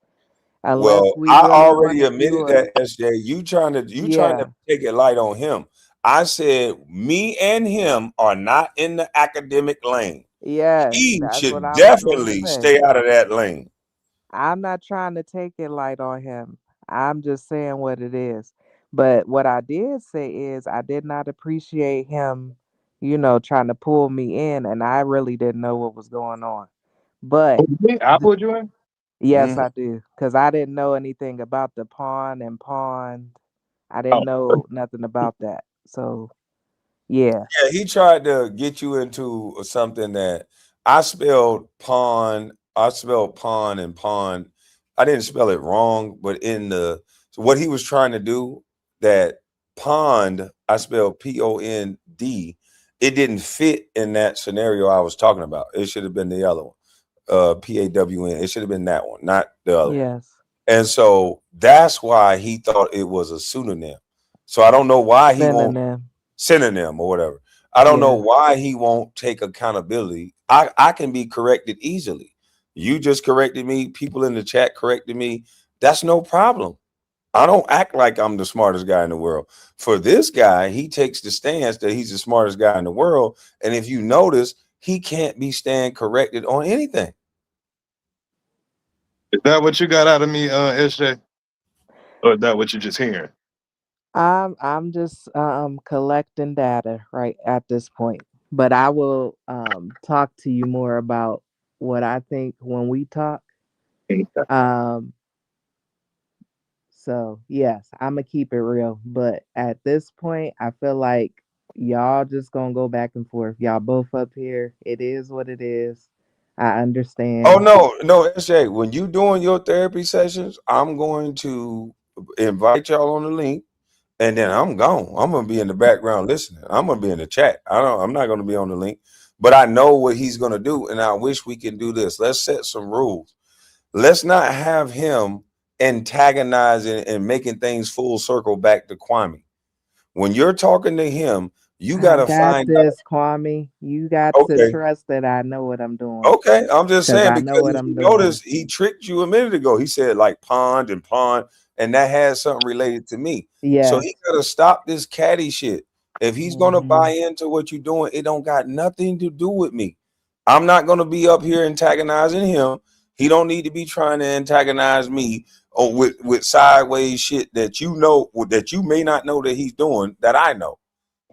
Speaker 2: unless
Speaker 4: Well,
Speaker 2: we
Speaker 4: I
Speaker 2: really want
Speaker 4: already
Speaker 2: to do
Speaker 4: admitted
Speaker 2: a
Speaker 4: that, SJ. You trying to
Speaker 2: yeah.
Speaker 4: take it light on him. I said me and him are not in the academic lane.
Speaker 2: Yes,
Speaker 4: He
Speaker 2: that's what
Speaker 4: should
Speaker 2: I was going to
Speaker 4: definitely
Speaker 2: say.
Speaker 4: stay out of that lane.
Speaker 2: I'm not trying to take it light on him. I'm just saying what it is. But what I did say is I did not appreciate him, trying to pull me in, and I really didn't know what was going on. But
Speaker 3: I put you in.
Speaker 2: yes,
Speaker 4: Mhm.
Speaker 2: I do, because I didn't know anything about the pawn and pawned. I didn't
Speaker 3: Oh,
Speaker 2: know nothing about that. So yeah,
Speaker 4: Yeah, he tried to get you into something that I spelled pawn. I spelled pawn and pawn. I didn't spell it wrong, but in the so what he was trying to do that pond, I spelled POND. It didn't fit in that scenario I was talking about. It should have been the other one, PAWN. It should have been that one, not the other one.
Speaker 2: yes,
Speaker 4: And so that's why he thought it was a pseudonym. So I don't know why he won't
Speaker 2: synonym.
Speaker 4: synonym or whatever. I don't know
Speaker 2: Yeah.
Speaker 4: why he won't take accountability. I can be corrected easily. You just corrected me. People in the chat corrected me. That's no problem. I don't act like I'm the smartest guy in the world. For this guy, he takes the stance that he's the smartest guy in the world. And if you notice, he can't be stand corrected on anything.
Speaker 3: is that what you got out of me, SJ? Or is that what you're just hearing?
Speaker 2: I'm just collecting data right at this point. But I will talk to you more about what I think when we talk. Um so yes, I'm gonna keep it real. But at this point I feel like y'all just gonna go back and forth. Y'all both up here. It is what it is. I
Speaker 4: Oh
Speaker 2: understand.
Speaker 4: no, no, SJ. When you doing your therapy sessions, I'm going to invite y'all on the link. And then I'm gone. I'm gonna be in the background listening. I'm gonna be in the chat. I'm not gonna be on the link, but I know what he's gonna do, and I wish we can do this. Let's set some rules. Let's not have him antagonizing and making things full circle back to Kwame. When you're talking to him, you
Speaker 2: I
Speaker 4: gotta
Speaker 2: got
Speaker 4: find out.
Speaker 2: this, Kwame. You got to
Speaker 4: Okay,
Speaker 2: trust that I know what I'm doing.
Speaker 4: okay, I'm just
Speaker 2: Cause
Speaker 4: saying
Speaker 2: I know
Speaker 4: because
Speaker 2: what
Speaker 4: if
Speaker 2: I'm
Speaker 4: you
Speaker 2: doing.
Speaker 4: notice, he tricked you a minute ago. He said like pond and pond, and that has something related to me. So
Speaker 2: Yes.
Speaker 4: he gotta stop this catty shit. If he's gonna buy
Speaker 2: Hmm.
Speaker 4: into what you're doing, it don't got nothing to do with me. I'm not gonna be up here antagonizing him. He don't need to be trying to antagonize me or with sideways shit that you know that you may not know that he's doing that I know.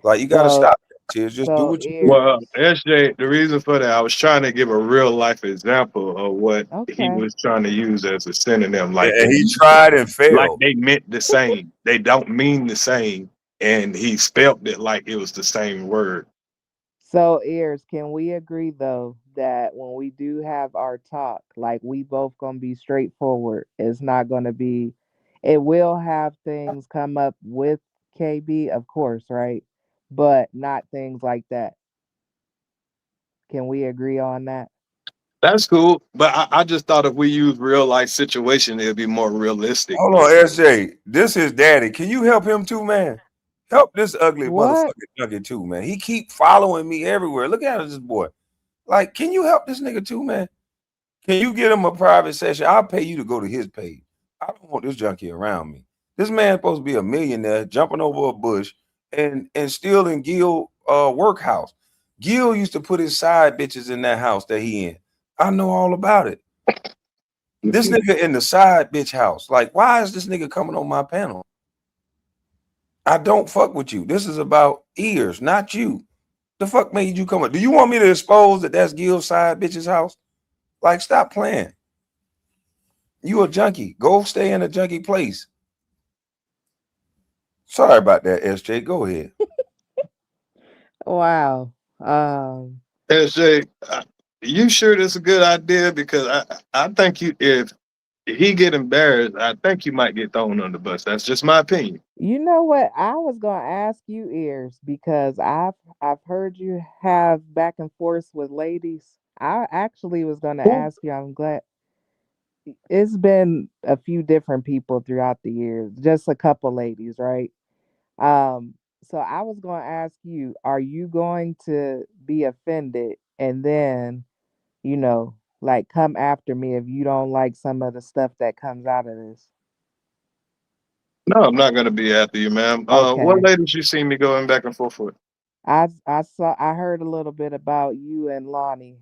Speaker 4: Like you gotta
Speaker 2: So
Speaker 4: stop that. Tears. Just do
Speaker 2: so
Speaker 4: what you do.
Speaker 3: Well,
Speaker 2: ears.
Speaker 3: SJ, the reason for that, I was trying to give a real life example of what he
Speaker 2: Okay.
Speaker 3: was trying to use as a synonym,
Speaker 4: And he tried and
Speaker 3: like
Speaker 4: failed.
Speaker 3: they meant the same. They don't mean the same, and he spelt it like it was the same word.
Speaker 2: So ears, can we agree though that when we do have our talk, like we both gonna be straightforward. It's not gonna be it will have things come up with KB, of course, right? But not things like that. Can we agree on that?
Speaker 3: That's cool, but I just thought if we use real life situation, it'd be more realistic.
Speaker 4: Hold on, SJ. This is Daddy. Can you help him too, man? Help this ugly
Speaker 2: What?
Speaker 4: motherfucking nugget too, man. He keep following me everywhere. Look at this boy. Like, can you help this nigga too, man? Can you get him a private session? I'll pay you to go to his page. I don't want this junkie around me. This man's supposed to be a millionaire jumping over a bush and still in Gil workhouse. Gil used to put his side bitches in that house that he in. I know all about it. This nigga in the side bitch house. Like, why is this nigga coming on my panel? I don't fuck with you. This is about ears, not you. The fuck made you come up? Do you want me to expose that that's Gil's side bitch's house? Like, stop playing. You a junkie. Go stay in a junkie place. Sorry about that, SJ. Go ahead.
Speaker 2: Wow.
Speaker 3: SJ, you sure that's a good idea? Because I think you if he get embarrassed, I think you might get thrown on the bus. That's just my opinion.
Speaker 2: You know what? I was gonna ask you ears because I've heard you have back and forth with ladies. I actually was gonna
Speaker 3: Who
Speaker 2: ask you. I'm glad. it's been a few different people throughout the years, just a couple ladies, right? Um, so I was going to ask you, are you going to be offended and then, you know, like come after me if you don't like some of the stuff that comes out of this?
Speaker 3: No, I'm not gonna be after you, ma'am. What
Speaker 2: Okay.
Speaker 3: ladies you see me going back and forth with?
Speaker 2: I heard a little bit about you and Lonnie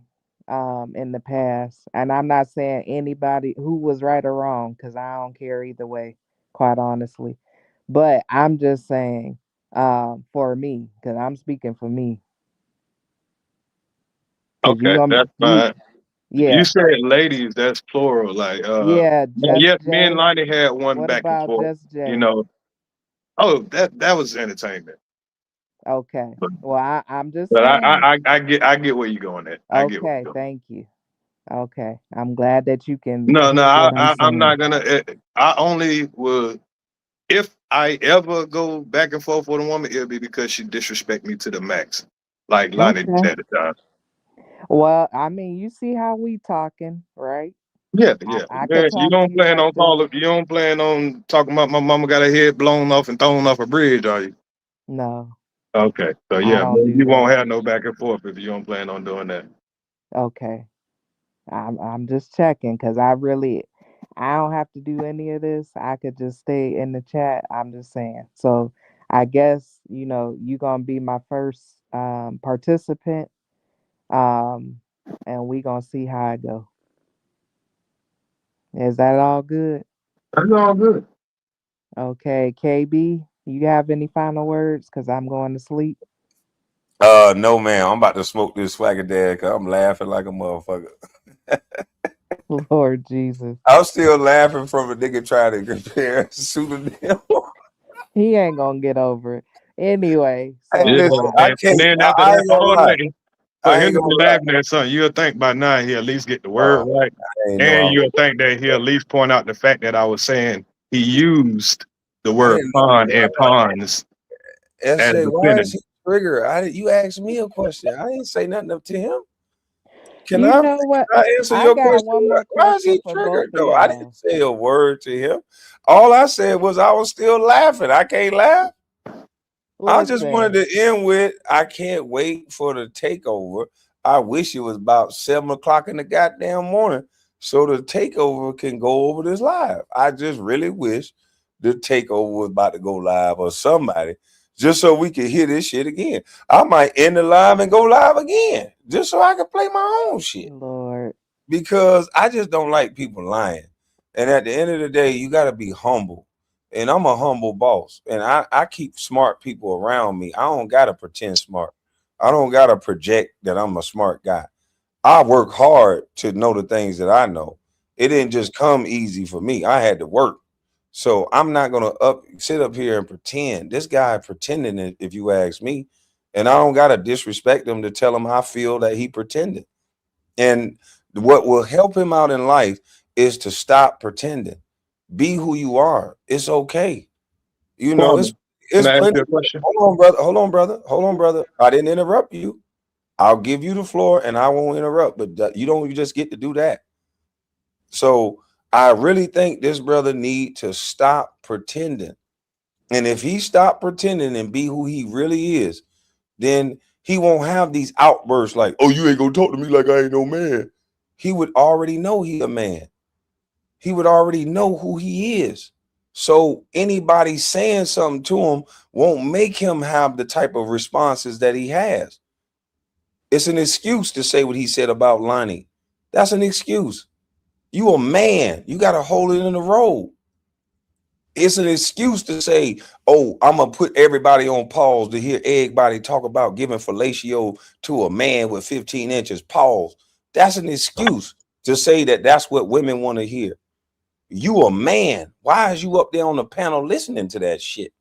Speaker 2: in the past, and I'm not saying anybody who was right or wrong because I don't care either way, quite honestly. But I'm just saying for me, because I'm speaking for me, because
Speaker 3: Okay, that's
Speaker 2: you
Speaker 3: fine. You
Speaker 2: yeah,
Speaker 3: said ladies, that's plural. Like,
Speaker 2: yeah, Just
Speaker 3: yes, me and
Speaker 2: Jay.
Speaker 3: Lonnie had one
Speaker 2: What
Speaker 3: back and
Speaker 2: about
Speaker 3: forth.
Speaker 2: Just
Speaker 3: You
Speaker 2: Jay?
Speaker 3: know, oh, that was entertainment.
Speaker 2: Okay.
Speaker 3: But,
Speaker 2: Well, I'm just
Speaker 3: but
Speaker 2: saying.
Speaker 3: I get where you're going at. I get where
Speaker 2: Okay,
Speaker 3: you're going.
Speaker 2: thank you. Okay, I'm glad that you can
Speaker 3: No, no,
Speaker 2: hear what I'm
Speaker 3: I'm
Speaker 2: saying.
Speaker 3: not gonna. I only will if I ever go back and forth with a woman, it'll be because she disrespect me to the max, like Lonnie did
Speaker 2: Okay.
Speaker 3: at the time.
Speaker 2: Well, I mean, you see how we talking, right?
Speaker 3: Yeah,
Speaker 2: I,
Speaker 3: yeah.
Speaker 2: I could
Speaker 3: Man, you
Speaker 2: talk to
Speaker 3: don't
Speaker 2: you
Speaker 3: plan
Speaker 2: like
Speaker 3: on
Speaker 2: this.
Speaker 3: calling. You don't plan on talking about my mama got her head blown off and thrown off a bridge, are you?
Speaker 2: No,
Speaker 3: Okay, so
Speaker 2: I
Speaker 3: yeah,
Speaker 2: don't
Speaker 3: man,
Speaker 2: do
Speaker 3: you won't
Speaker 2: that.
Speaker 3: have no back and forth if you don't plan on doing that.
Speaker 2: Okay. I'm just checking because I don't have to do any of this. I could just stay in the chat. I'm just saying. So I guess, you gonna be my first participant. Um and we gonna see how it go. Is that all good?
Speaker 3: That's all good.
Speaker 2: Okay, KB, you have any final words? Cause I'm going to sleep.
Speaker 4: No, man. I'm about to smoke this swagger dad because I'm laughing like a motherfucker.
Speaker 2: Lord Jesus.
Speaker 4: I'm still laughing from a nigga trying to compare pseudonym.
Speaker 2: He ain't gonna get over it. Anyway,
Speaker 4: Hey,
Speaker 2: so
Speaker 3: Yeah,
Speaker 4: listen, I
Speaker 3: and
Speaker 4: can't.
Speaker 3: then after
Speaker 4: I
Speaker 3: that,
Speaker 4: ain't gonna
Speaker 3: all
Speaker 4: lie.
Speaker 3: that, for
Speaker 4: I
Speaker 3: him
Speaker 4: ain't
Speaker 3: to
Speaker 4: gonna
Speaker 3: be
Speaker 4: lie.
Speaker 3: laughing at something, you'll think by now he at least get the word
Speaker 4: Oh,
Speaker 3: right,
Speaker 4: I ain't know
Speaker 3: and
Speaker 4: I was.
Speaker 3: you'll think that he at least point out the fact that I was saying he used the
Speaker 4: I
Speaker 3: word
Speaker 4: didn't know.
Speaker 3: pawn and pawns as
Speaker 4: SJ,
Speaker 3: a
Speaker 4: why is
Speaker 3: synonym.
Speaker 4: he triggered? You asked me a question. I didn't say nothing up to him. Can
Speaker 2: you
Speaker 4: I
Speaker 2: know what?
Speaker 4: can I answer
Speaker 2: I
Speaker 4: your
Speaker 2: got
Speaker 4: question?
Speaker 2: one more
Speaker 4: Why is
Speaker 2: question
Speaker 4: he
Speaker 2: for both
Speaker 4: triggered
Speaker 2: of
Speaker 4: though? I didn't
Speaker 2: y'all.
Speaker 4: say a word to him. All I said was I was still laughing. I can't laugh. I just wanted
Speaker 2: Listen,
Speaker 4: to end with I can't wait for the takeover. I wish it was about 7 o'clock in the goddamn morning so the takeover can go over this live. I just really wish the takeover was about to go live or somebody just so we could hear this shit again. I might end the live and go live again just so I can play my own shit
Speaker 2: Lord,
Speaker 4: because I just don't like people lying. And at the end of the day, you got to be humble. And I'm a humble boss. And I keep smart people around me. I don't got to pretend smart. I don't got to project that I'm a smart guy. I work hard to know the things that I know. It didn't just come easy for me. I had to work. So I'm not gonna sit up here and pretend. This guy pretending if you ask me. And I don't gotta disrespect him to tell him I feel that he pretended. And what will help him out in life is to stop pretending. Be who you are. It's okay. You know,
Speaker 3: Kwame, can
Speaker 4: it's
Speaker 3: I ask
Speaker 4: plenty.
Speaker 3: you a question?
Speaker 4: Hold on, brother. Hold on, brother. Hold on, brother. I didn't interrupt you. I'll give you the floor and I won't interrupt, but you don't just get to do that. So I really think this brother need to stop pretending. And if he stop pretending and be who he really is, then he won't have these outbursts like, "Oh, you ain't gonna talk to me like I ain't no man." He would already know he a man. He would already know who he is. So anybody saying something to him won't make him have the type of responses that he has. It's an excuse to say what he said about Lonnie. That's an excuse. You a man. You got to hold it in the road. It's an excuse to say, "Oh, I'm gonna put everybody on pause to hear everybody talk about giving fellatio to a man with 15 inches." Pause. That's an excuse to say that that's what women want to hear. You a man. Why is you up there on the panel listening to that shit?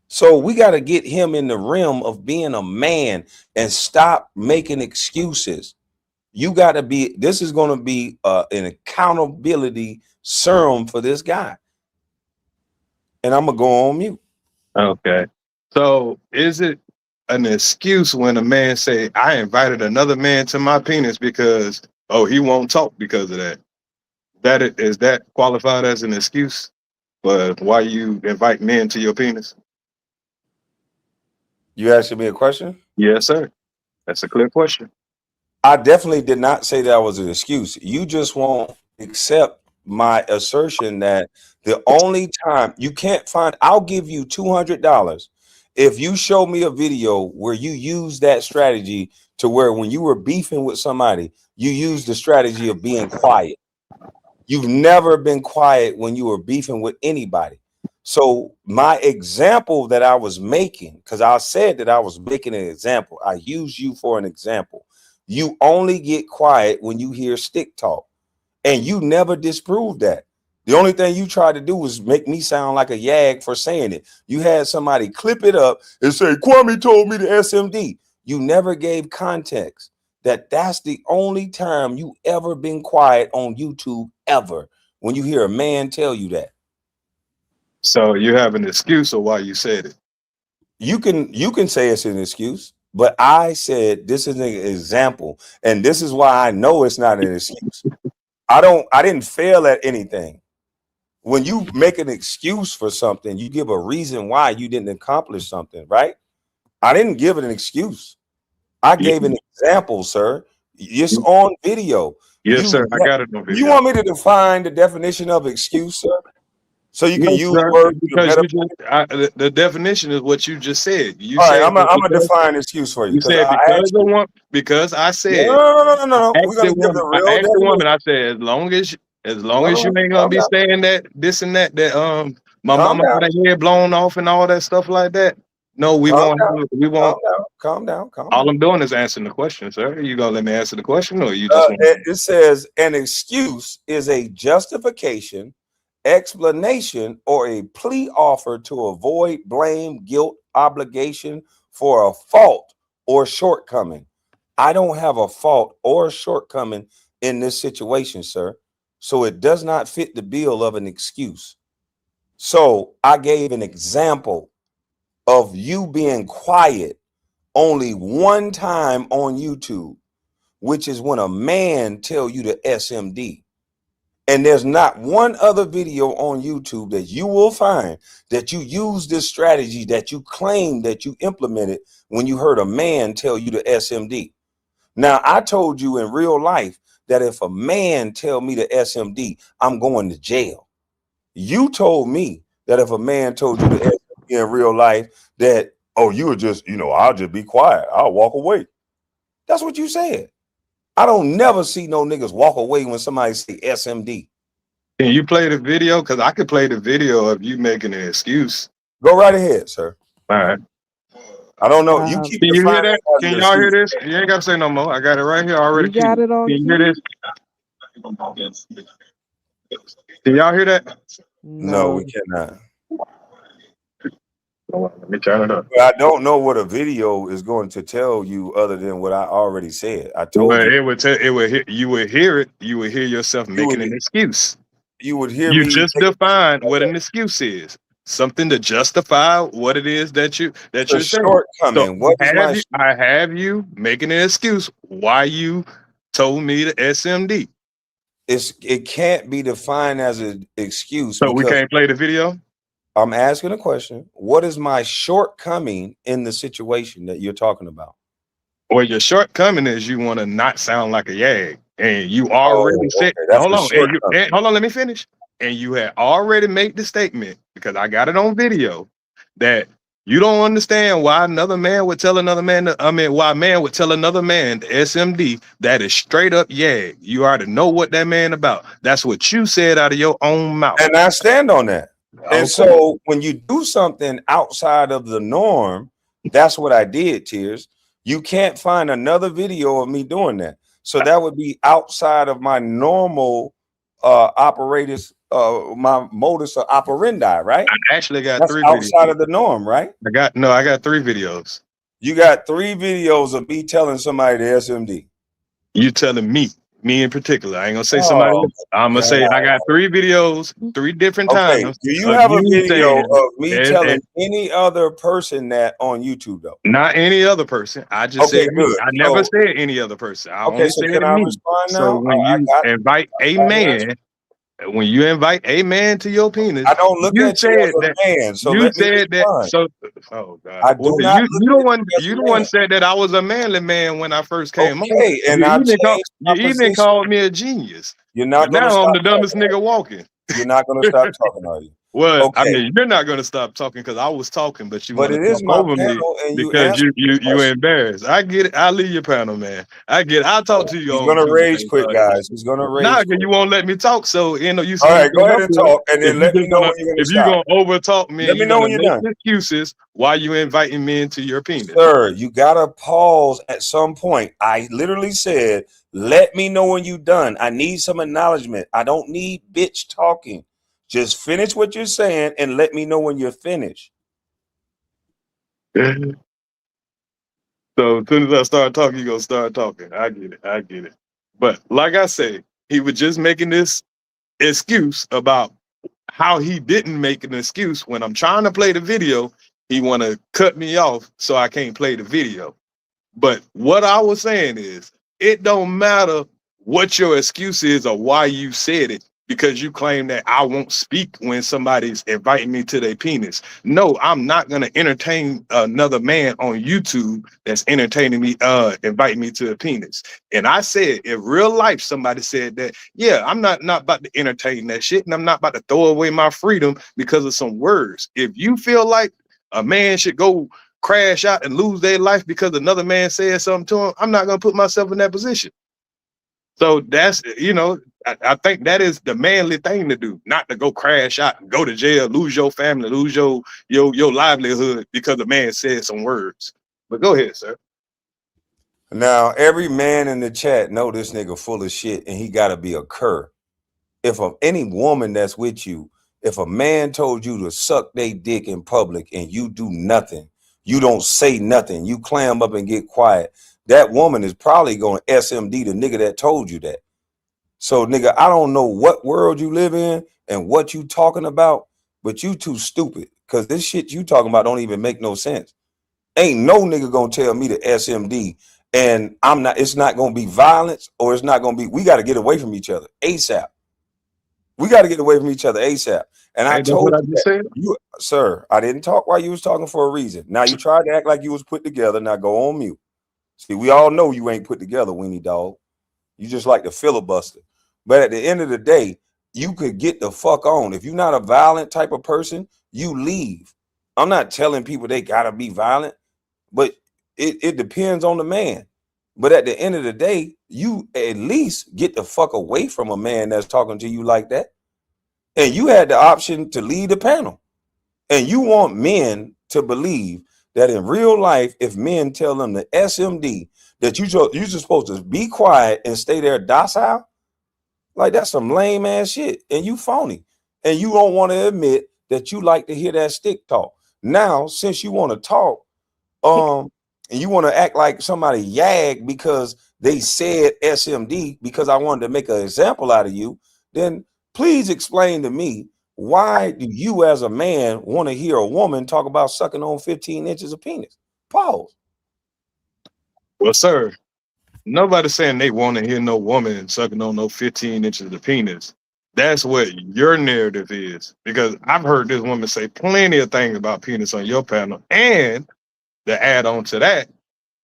Speaker 4: So we got to get him in the realm of being a man and stop making excuses. You got to be. This is going to be an accountability serum for this guy, and I'm gonna go on mute.
Speaker 3: Okay. So is it an excuse when a man say, I invited another man to my penis because, oh, he won't talk because of that? Is that qualified as an excuse for why you invite men to your penis?
Speaker 4: You asking me a question?
Speaker 3: Yes, sir. That's a clear question.
Speaker 4: I definitely did not say that was an excuse. You just won't accept my assertion that the only time you can't find, I'll give you $200 if you show me a video where you use that strategy to where when you were beefing with somebody, you used the strategy of being quiet. You've never been quiet when you were beefing with anybody. So my example that I was making, because I said that I was making an example, I use you for an example. You only get quiet when you hear stick talk, and you never disproved that. The only thing you tried to do was make me sound like a yag for saying it. You had somebody clip it up and say, Kwame told me the SMD. You never gave context that that's the only time you ever been quiet on YouTube ever, when you hear a man tell you that.
Speaker 3: So you have an excuse of why you said it.
Speaker 4: You can say it's an excuse, but I said this is an example, and this is why I know it's not an excuse. I didn't fail at anything. When you make an excuse for something, you give a reason why you didn't accomplish something, right? I didn't give it an excuse. I
Speaker 3: Yeah.
Speaker 4: gave an example, sir. It's on video.
Speaker 3: Yes, sir. I got it on
Speaker 4: You
Speaker 3: video.
Speaker 4: want me to define the definition of excuse, sir? So you can
Speaker 3: No,
Speaker 4: use
Speaker 3: sir,
Speaker 4: words to
Speaker 3: because
Speaker 4: better.
Speaker 3: you just the definition is what you just said. You
Speaker 4: All right,
Speaker 3: said
Speaker 4: I'm
Speaker 3: that
Speaker 4: gonna
Speaker 3: because
Speaker 4: define excuse for you
Speaker 3: you
Speaker 4: because
Speaker 3: said
Speaker 4: I
Speaker 3: because
Speaker 4: asked
Speaker 3: the
Speaker 4: you.
Speaker 3: one because I
Speaker 4: No,
Speaker 3: said
Speaker 4: no, no, no, no, no. We're gonna give the
Speaker 3: I
Speaker 4: real
Speaker 3: asked the woman,
Speaker 4: definition.
Speaker 3: I said, as long
Speaker 4: No,
Speaker 3: as
Speaker 4: no,
Speaker 3: you
Speaker 4: no.
Speaker 3: ain't gonna
Speaker 4: Calm
Speaker 3: be
Speaker 4: down.
Speaker 3: saying that this and that my
Speaker 4: Calm
Speaker 3: mama
Speaker 4: down.
Speaker 3: got her head blown off and all that stuff like that. No,
Speaker 4: Calm down.
Speaker 3: we
Speaker 4: Calm
Speaker 3: won't.
Speaker 4: down. Calm down. Calm
Speaker 3: All
Speaker 4: down.
Speaker 3: I'm doing is answering the question, sir. You gonna let me answer the question, or you just want
Speaker 4: It says an excuse is a justification, explanation, or a plea offer to avoid blame, guilt, obligation for a fault or shortcoming. I don't have a fault or shortcoming in this situation, sir. So it does not fit the bill of an excuse. So I gave an example of you being quiet only one time on YouTube, which is when a man tell you the SMD. And there's not one other video on YouTube that you will find that you use this strategy that you claim that you implemented when you heard a man tell you the SMD. Now, I told you in real life that if a man tell me the SMD, I'm going to jail. You told me that if a man told you the SMD in real life, that, oh, you would just, I'll just be quiet. I'll walk away. That's what you said. I don't never see no niggas walk away when somebody say SMD.
Speaker 3: can you play the video? Because I could play the video of you making an excuse.
Speaker 4: Go right ahead, sir.
Speaker 3: All right.
Speaker 4: I don't know. You
Speaker 2: Um,
Speaker 4: keep
Speaker 3: Can you hear
Speaker 4: defining
Speaker 3: that?
Speaker 4: it as
Speaker 3: Can
Speaker 4: an
Speaker 3: y'all hear
Speaker 4: excuse.
Speaker 3: this? You ain't gotta say no more. I got it right here. I already
Speaker 2: you
Speaker 3: queued
Speaker 2: got
Speaker 3: it.
Speaker 2: it on
Speaker 3: Can you hear
Speaker 2: cue?
Speaker 3: this? Can y'all hear that?
Speaker 4: No, we
Speaker 2: No.
Speaker 4: cannot.
Speaker 3: Let me turn it up.
Speaker 4: But I don't know what a video is going to tell you other than what I already said. I told
Speaker 3: Well,
Speaker 4: you.
Speaker 3: you would hear it. You would hear yourself
Speaker 4: You would
Speaker 3: making an excuse.
Speaker 4: hear
Speaker 3: You
Speaker 4: me.
Speaker 3: just defined what an excuse is. Something to justify what it is that
Speaker 4: It's a
Speaker 3: you're saying. So
Speaker 4: shortcoming. What is my?
Speaker 3: I have you making an excuse why you told me the SMD.
Speaker 4: It can't be defined as an excuse
Speaker 3: So we
Speaker 4: because
Speaker 3: can't play the video.
Speaker 4: I'm asking a question. What is my shortcoming in the situation that you're talking about?
Speaker 3: Well, your shortcoming is you want to not sound like a yag, and you already
Speaker 4: Oh,
Speaker 3: said,
Speaker 4: okay. That's
Speaker 3: "Hold
Speaker 4: the
Speaker 3: on,"
Speaker 4: shortcoming.
Speaker 3: hold on, let me finish. And you had already made the statement because I got it on video that you don't understand why another man would tell another man. Why a man would tell another man the SMD. That is straight up yag. You already know what that man about. That's what you said out of your own mouth.
Speaker 4: And I stand on that. And
Speaker 3: Okay.
Speaker 4: so when you do something outside of the norm, that's what I did, Tears. You can't find another video of me doing that. So that would be outside of my normal operators, my modus operandi, right?
Speaker 3: I actually got
Speaker 4: That's
Speaker 3: three
Speaker 4: outside of
Speaker 3: videos.
Speaker 4: the norm, right?
Speaker 3: I got three videos.
Speaker 4: You got 3 videos of me telling somebody the SMD.
Speaker 3: You telling me in particular. I ain't gonna say somebody
Speaker 4: Oh
Speaker 3: else. I'm gonna say I
Speaker 4: God.
Speaker 3: got 3 videos, 3 different
Speaker 4: Okay.
Speaker 3: times
Speaker 4: Do you
Speaker 3: of
Speaker 4: have a
Speaker 3: you
Speaker 4: video
Speaker 3: saying
Speaker 4: of me
Speaker 3: and
Speaker 4: telling any other person that on YouTube though?
Speaker 3: not any other person. I just
Speaker 4: Okay,
Speaker 3: said me.
Speaker 4: good.
Speaker 3: I never
Speaker 4: So
Speaker 3: said any other person. I
Speaker 4: okay,
Speaker 3: only
Speaker 4: so
Speaker 3: said
Speaker 4: can I
Speaker 3: me.
Speaker 4: respond
Speaker 3: So
Speaker 4: now?
Speaker 3: when
Speaker 4: I
Speaker 3: you
Speaker 4: got
Speaker 3: invite a
Speaker 4: I got the answer.
Speaker 3: man when you invite a man to your penis,
Speaker 4: I don't look
Speaker 3: you
Speaker 4: at you as
Speaker 3: said that.
Speaker 4: a man, so
Speaker 3: You
Speaker 4: let me
Speaker 3: said that.
Speaker 4: respond.
Speaker 3: So, oh God.
Speaker 4: I
Speaker 3: Well,
Speaker 4: do not
Speaker 3: you
Speaker 4: look
Speaker 3: the
Speaker 4: at
Speaker 3: one.
Speaker 4: you as
Speaker 3: You the
Speaker 4: a
Speaker 3: one
Speaker 4: man.
Speaker 3: said that I was a manly man when I first came on.
Speaker 4: Okay, and I've changed
Speaker 3: You
Speaker 4: my
Speaker 3: even
Speaker 4: position.
Speaker 3: called me a genius.
Speaker 4: You're
Speaker 3: But
Speaker 4: not gonna
Speaker 3: now I'm
Speaker 4: stop
Speaker 3: the dumbest
Speaker 4: talking, are
Speaker 3: nigga
Speaker 4: you?
Speaker 3: walking.
Speaker 4: You're not gonna stop talking, are you?
Speaker 3: Well, I
Speaker 4: Okay,
Speaker 3: mean, you're not gonna stop talking because I was talking, but you
Speaker 4: but
Speaker 3: want to
Speaker 4: it is
Speaker 3: talk
Speaker 4: my
Speaker 3: over me
Speaker 4: panel, and you
Speaker 3: because
Speaker 4: answered the
Speaker 3: you
Speaker 4: question.
Speaker 3: embarrassed. I get it. I'll leave your panel, man. I get it. I'll talk
Speaker 4: Oh,
Speaker 3: to you
Speaker 4: he's
Speaker 3: on
Speaker 4: gonna rage
Speaker 3: Tuesday.
Speaker 4: quit, guys. He's gonna
Speaker 3: Nah,
Speaker 4: rage
Speaker 3: cause
Speaker 4: quit.
Speaker 3: you won't let me talk. So you know, you
Speaker 4: All
Speaker 3: see me
Speaker 4: right, go
Speaker 3: come
Speaker 4: ahead
Speaker 3: up
Speaker 4: and
Speaker 3: here.
Speaker 4: talk, and then let me know when you're gonna
Speaker 3: If you
Speaker 4: stop.
Speaker 3: gonna overtalk me
Speaker 4: Let
Speaker 3: and
Speaker 4: me
Speaker 3: you're
Speaker 4: know
Speaker 3: gonna
Speaker 4: when you're
Speaker 3: make
Speaker 4: done.
Speaker 3: excuses, why you inviting me into your penis?
Speaker 4: Sir, you gotta pause at some point. I literally said, let me know when you're done. I need some acknowledgement. I don't need bitch talking. Just finish what you're saying and let me know when you're finished.
Speaker 3: So as soon as I start talking, you gonna start talking. I get it. I get it. But like I say, he was just making this excuse about how he didn't make an excuse when I'm trying to play the video. He want to cut me off so I can't play the video. But what I was saying is, it don't matter what your excuse is or why you said it, because you claim that I won't speak when somebody's inviting me to their penis. No, I'm not gonna entertain another man on YouTube that's entertaining me, inviting me to a penis. And I said, in real life, somebody said that, yeah, I'm not about to entertain that shit, and I'm not about to throw away my freedom because of some words. If you feel like a man should go crash out and lose their life because another man said something to him, I'm not going to put myself in that position. So that's, I think that is the manly thing to do, not to go crash out and go to jail, lose your family, lose your livelihood because a man said some words. But go ahead, sir.
Speaker 4: Now, every man in the chat know this nigga full of shit and he gotta be a cur. If any woman that's with you, if a man told you to suck their dick in public and you do nothing, you don't say nothing, you clam up and get quiet, that woman is probably going to SMD the nigga that told you that. So, nigga, I don't know what world you live in and what you talking about, but you too stupid because this shit you talking about don't even make no sense. Ain't no nigga gonna tell me to SMD and I'm not, it's not gonna be violence or it's not gonna be, we got to get away from each other ASAP. We got to get away from each other ASAP. And I
Speaker 3: Ain't that what
Speaker 4: told
Speaker 3: I
Speaker 4: you
Speaker 3: just
Speaker 4: that.
Speaker 3: said?
Speaker 4: You, sir, I didn't talk while you was talking for a reason. Now you tried to act like you was put together. Now go on mute. See, we all know you ain't put together, weenie dog. You just like the filibuster. But at the end of the day, you could get the fuck on. If you're not a violent type of person, you leave. I'm not telling people they gotta be violent, but it depends on the man. But at the end of the day, you at least get the fuck away from a man that's talking to you like that. And you had the option to lead the panel. And you want men to believe that in real life, if men tell them the SMD that you're just supposed to be quiet and stay there docile, like that's some lame ass shit. And you phony. And you don't want to admit that you like to hear that stick talk. Now, since you want to talk, and you want to act like somebody yag because they said SMD because I wanted to make an example out of you, then please explain to me, why do you as a man want to hear a woman talk about sucking on 15 inches of penis? Pause.
Speaker 3: Well, sir, nobody's saying they want to hear no woman sucking on no 15 inches of penis. That's what your narrative is. Because I've heard this woman say plenty of things about penis on your panel. And to add on to that,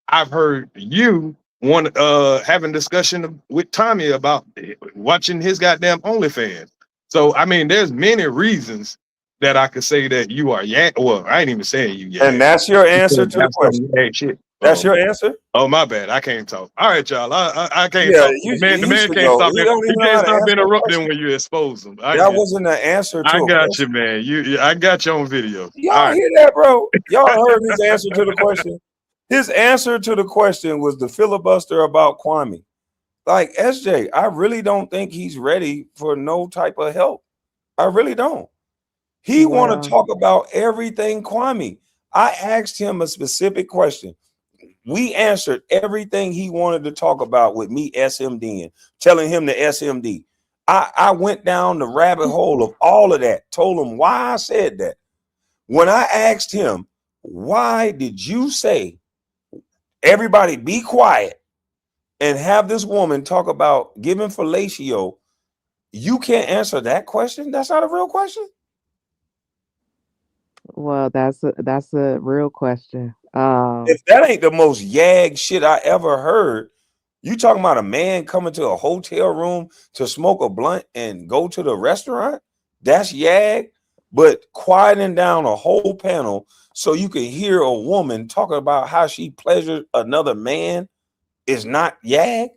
Speaker 3: I've heard you want having discussion with Tommy about watching his goddamn OnlyFans. So I mean, there's many reasons that I could say that you are yak. Well, I ain't even saying you
Speaker 4: And
Speaker 3: yak.
Speaker 4: that's your
Speaker 3: You
Speaker 4: answer
Speaker 3: said
Speaker 4: to the
Speaker 3: have some
Speaker 4: question.
Speaker 3: yak shit.
Speaker 4: That's your answer.
Speaker 3: Oh my bad, I can't talk. All right, y'all. I can't
Speaker 4: Yeah,
Speaker 3: talk. The
Speaker 4: you
Speaker 3: man
Speaker 4: should
Speaker 3: can't
Speaker 4: go.
Speaker 3: stop
Speaker 4: He
Speaker 3: it.
Speaker 4: don't
Speaker 3: He
Speaker 4: even know
Speaker 3: can't
Speaker 4: how to
Speaker 3: stop
Speaker 4: answer a
Speaker 3: interrupting
Speaker 4: question.
Speaker 3: when you expose him. I
Speaker 4: That
Speaker 3: get it.
Speaker 4: wasn't an answer
Speaker 3: I
Speaker 4: to a
Speaker 3: got you,
Speaker 4: question.
Speaker 3: man. I got you on video. All
Speaker 4: Y'all
Speaker 3: right.
Speaker 4: hear that, bro? Y'all heard his answer to the question. His answer to the question was the filibuster about Kwame. Like, SJ, I really don't think he's ready for no type of help. I really don't. He want to
Speaker 2: Well,
Speaker 4: talk about everything Kwame. I asked him a specific question. We answered everything he wanted to talk about with me SMDing, telling him to SMD. I went down the rabbit hole of all of that, told him why I said that. When I asked him, why did you say everybody be quiet and have this woman talk about giving fellatio You can't answer that question. That's not a real question.
Speaker 2: Well, that's a real question.
Speaker 4: If that ain't the most yag shit I ever heard, you talking about a man coming to a hotel room to smoke a blunt and go to the restaurant? That's yag. But quieting down a whole panel so you can hear a woman talking about how she pleasured another man is not yag.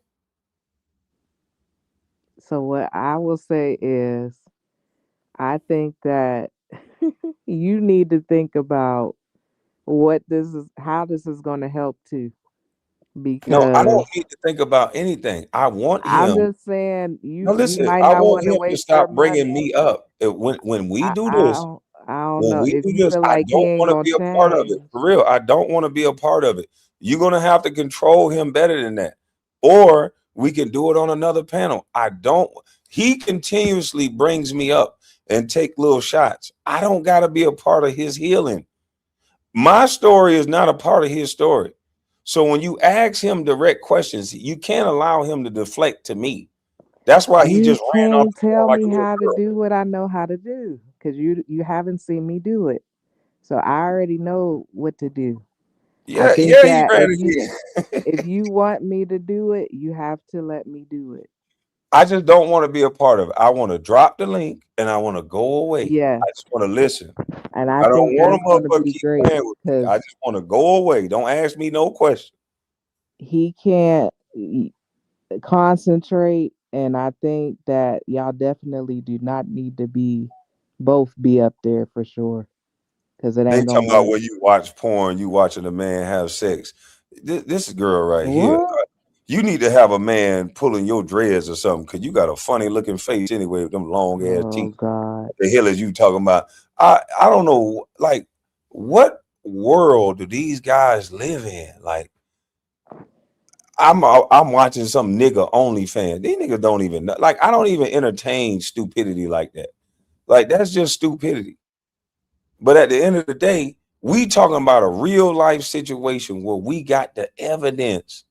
Speaker 2: So what I will say is, I think that you need to think about how this is going to help too,
Speaker 4: No, I don't
Speaker 2: because
Speaker 4: need to think about anything. I want
Speaker 2: I'm
Speaker 4: him.
Speaker 2: just saying
Speaker 4: No,
Speaker 2: you
Speaker 4: listen,
Speaker 2: might
Speaker 4: I
Speaker 2: not
Speaker 4: want
Speaker 2: want to
Speaker 4: him to
Speaker 2: waste your
Speaker 4: stop bringing
Speaker 2: money.
Speaker 4: me up. When we
Speaker 2: I
Speaker 4: do
Speaker 2: I
Speaker 4: this,
Speaker 2: don't, I don't
Speaker 4: when
Speaker 2: know
Speaker 4: we
Speaker 2: if
Speaker 4: do
Speaker 2: you
Speaker 4: this,
Speaker 2: feel
Speaker 4: I
Speaker 2: like he
Speaker 4: don't
Speaker 2: ain't
Speaker 4: want to
Speaker 2: gonna
Speaker 4: be a part of it.
Speaker 2: change.
Speaker 4: For real, I don't want to be a part of it. You're gonna have to control him better than that, or we can do it on another panel. I don't. He continuously brings me up and take little shots. I don't got to be a part of his healing. My story is not a part of his story. So when you ask him direct questions, you can't allow him to deflect to me. That's why he
Speaker 2: You
Speaker 4: just ran off
Speaker 2: can't
Speaker 4: the phone
Speaker 2: tell
Speaker 4: like a
Speaker 2: me
Speaker 4: little
Speaker 2: how to
Speaker 4: girl.
Speaker 2: do what I know how to do, because you haven't seen me do it. So I already know what to do. I
Speaker 4: Yeah,
Speaker 2: think
Speaker 4: yeah, he
Speaker 2: that
Speaker 4: ran again.
Speaker 2: if you want me to do it, you have to let me do it.
Speaker 4: I just don't want to be a part of it. I want to drop the link and I want to go away. I
Speaker 2: Yes.
Speaker 4: just want to listen.
Speaker 2: And I
Speaker 4: I don't
Speaker 2: think
Speaker 4: want
Speaker 2: that's
Speaker 4: him up
Speaker 2: going to
Speaker 4: but
Speaker 2: be
Speaker 4: keep
Speaker 2: great,
Speaker 4: playing with me. I
Speaker 2: because
Speaker 4: just want to go away. Don't ask me no question.
Speaker 2: he can't concentrate. And I think that y'all definitely do not need to both be up there for sure, because it
Speaker 4: They
Speaker 2: ain't
Speaker 4: talking
Speaker 2: gonna
Speaker 4: about
Speaker 2: work.
Speaker 4: when you watch porn, you watching a man have sex. This girl right here,
Speaker 2: What?
Speaker 4: you need to have a man pulling your dreads or something because you got a funny looking face anyway with them long ass
Speaker 2: Oh
Speaker 4: teeth.
Speaker 2: God.
Speaker 4: What the hell is you talking about? I don't know. Like, what world do these guys live in? Like, I'm watching some nigga only fan. These niggas don't even know. Like, I don't even entertain stupidity like that. Like, that's just stupidity. But at the end of the day, we talking about a real life situation where we got the evidence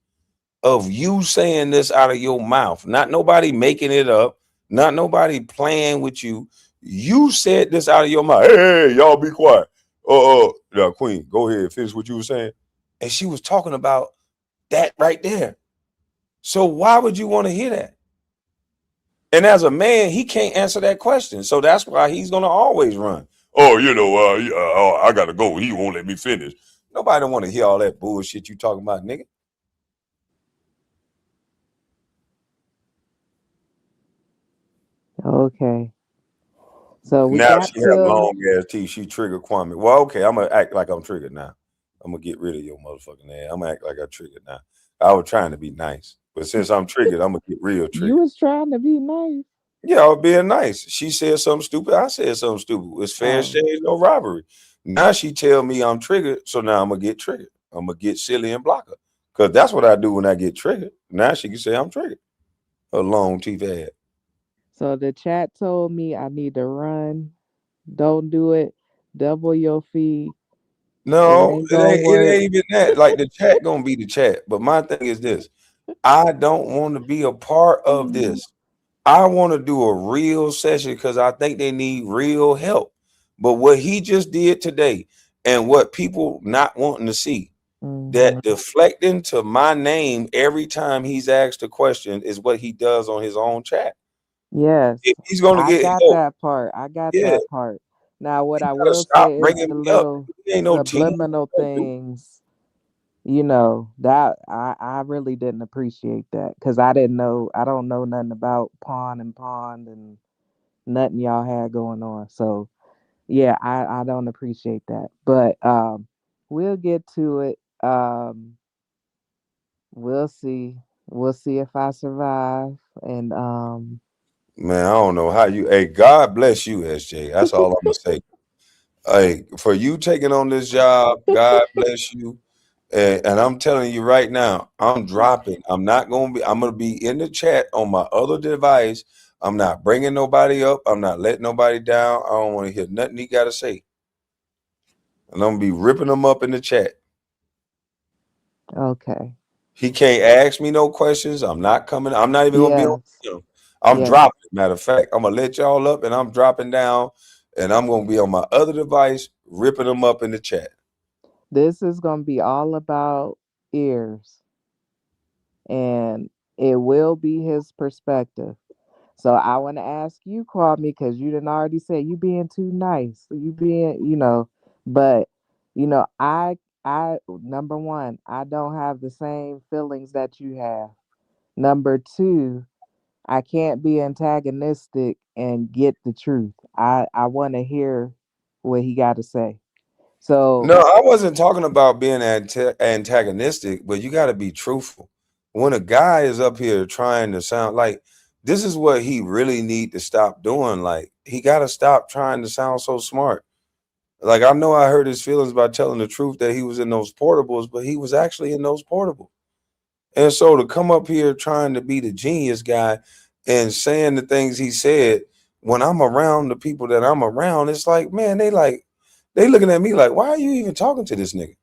Speaker 4: of you saying this out of your mouth, not nobody making it up, not nobody playing with you. You said this out of your mouth. Hey, y'all be quiet. Now, Queen, go ahead, finish what you were saying. And she was talking about that right there. So why would you want to hear that? And as a man, he can't answer that question. So that's why he's gonna always run. Oh, I gotta go. He won't let me finish. Nobody don't want to hear all that bullshit you talking about, nigga.
Speaker 2: Okay. So we
Speaker 4: Now
Speaker 2: got
Speaker 4: she have
Speaker 2: till
Speaker 4: long ass teeth. She triggered Kwame. Well, okay, I'm gonna act like I'm triggered now. I'm gonna get rid of your motherfucking ass. I'm gonna act like I triggered now. I was trying to be nice, but since I'm triggered, I'm gonna get real
Speaker 2: you
Speaker 4: triggered.
Speaker 2: was trying to be nice.
Speaker 4: Yeah, I was being nice. She said something stupid. I said something stupid. It's fair
Speaker 2: Oh.
Speaker 4: exchange, no robbery. Now she tell me I'm triggered, so now I'm gonna get triggered. I'm gonna get silly and block her, cause that's what I do when I get triggered. Now she can say I'm triggered. Her long teeth ass.
Speaker 2: So the chat told me I need to run. Don't do it. Double your fee. It
Speaker 4: No,
Speaker 2: ain't
Speaker 4: it
Speaker 2: gonna
Speaker 4: ain't. It
Speaker 2: work.
Speaker 4: ain't even that. Like the chat gonna be the chat. But my thing is this: I don't want to be a part of this. I want to do a real session because I think they need real help. But what he just did today, and what people not wanting to see,
Speaker 2: Hmm.
Speaker 4: that deflecting to my name every time he's asked a question is what he does on his own chat. If
Speaker 2: Yes,
Speaker 4: he's gonna
Speaker 2: I
Speaker 4: get
Speaker 2: got
Speaker 4: help,
Speaker 2: that part. I got
Speaker 4: yeah,
Speaker 2: that part. Now, what
Speaker 4: he
Speaker 2: I
Speaker 4: gotta
Speaker 2: will
Speaker 4: stop
Speaker 2: say is
Speaker 4: bringing
Speaker 2: the
Speaker 4: me up.
Speaker 2: little
Speaker 4: He ain't no team.
Speaker 2: subliminal things, that I really didn't appreciate that, because I don't know nothing about pawn and pond and nothing y'all had going on. So yeah, I don't appreciate that. But we'll get to it. We'll see. We'll see if I survive. And
Speaker 4: Man, I don't know how you. Hey, God bless you, SJ. That's all I'm gonna say. Hey, for you taking on this job, God bless you. And I'm telling you right now, I'm dropping. I'm not gonna be. I'm gonna be in the chat on my other device. I'm not bringing nobody up. I'm not letting nobody down. I don't want to hear nothing he got to say. And I'm gonna be ripping them up in the chat.
Speaker 2: okay.
Speaker 4: He can't ask me no questions. I'm not coming. I'm not even gonna be on
Speaker 2: Yes.
Speaker 4: him. I'm
Speaker 2: Yes,
Speaker 4: dropping. Matter of fact, I'm gonna let y'all up, and I'm dropping down, and I'm gonna be on my other device, ripping them up in the chat.
Speaker 2: this is gonna be all about ears, and it will be his perspective. So I want to ask you, Kwame, because you didn't already say you being too nice. You being, but I number one, I don't have the same feelings that you have. Number two, I can't be antagonistic and get the truth. I want to hear what he got to say. So
Speaker 4: No, I wasn't talking about being antagonistic, but you got to be truthful. When a guy is up here trying to sound like this is what he really need to stop doing. Like he got to stop trying to sound so smart. Like I know I hurt his feelings by telling the truth that he was in those portables, but he was actually in those portables. And so to come up here trying to be the genius guy and saying the things he said when I'm around the people that I'm around, it's like, man, they looking at me like, why are you even talking to this nigga?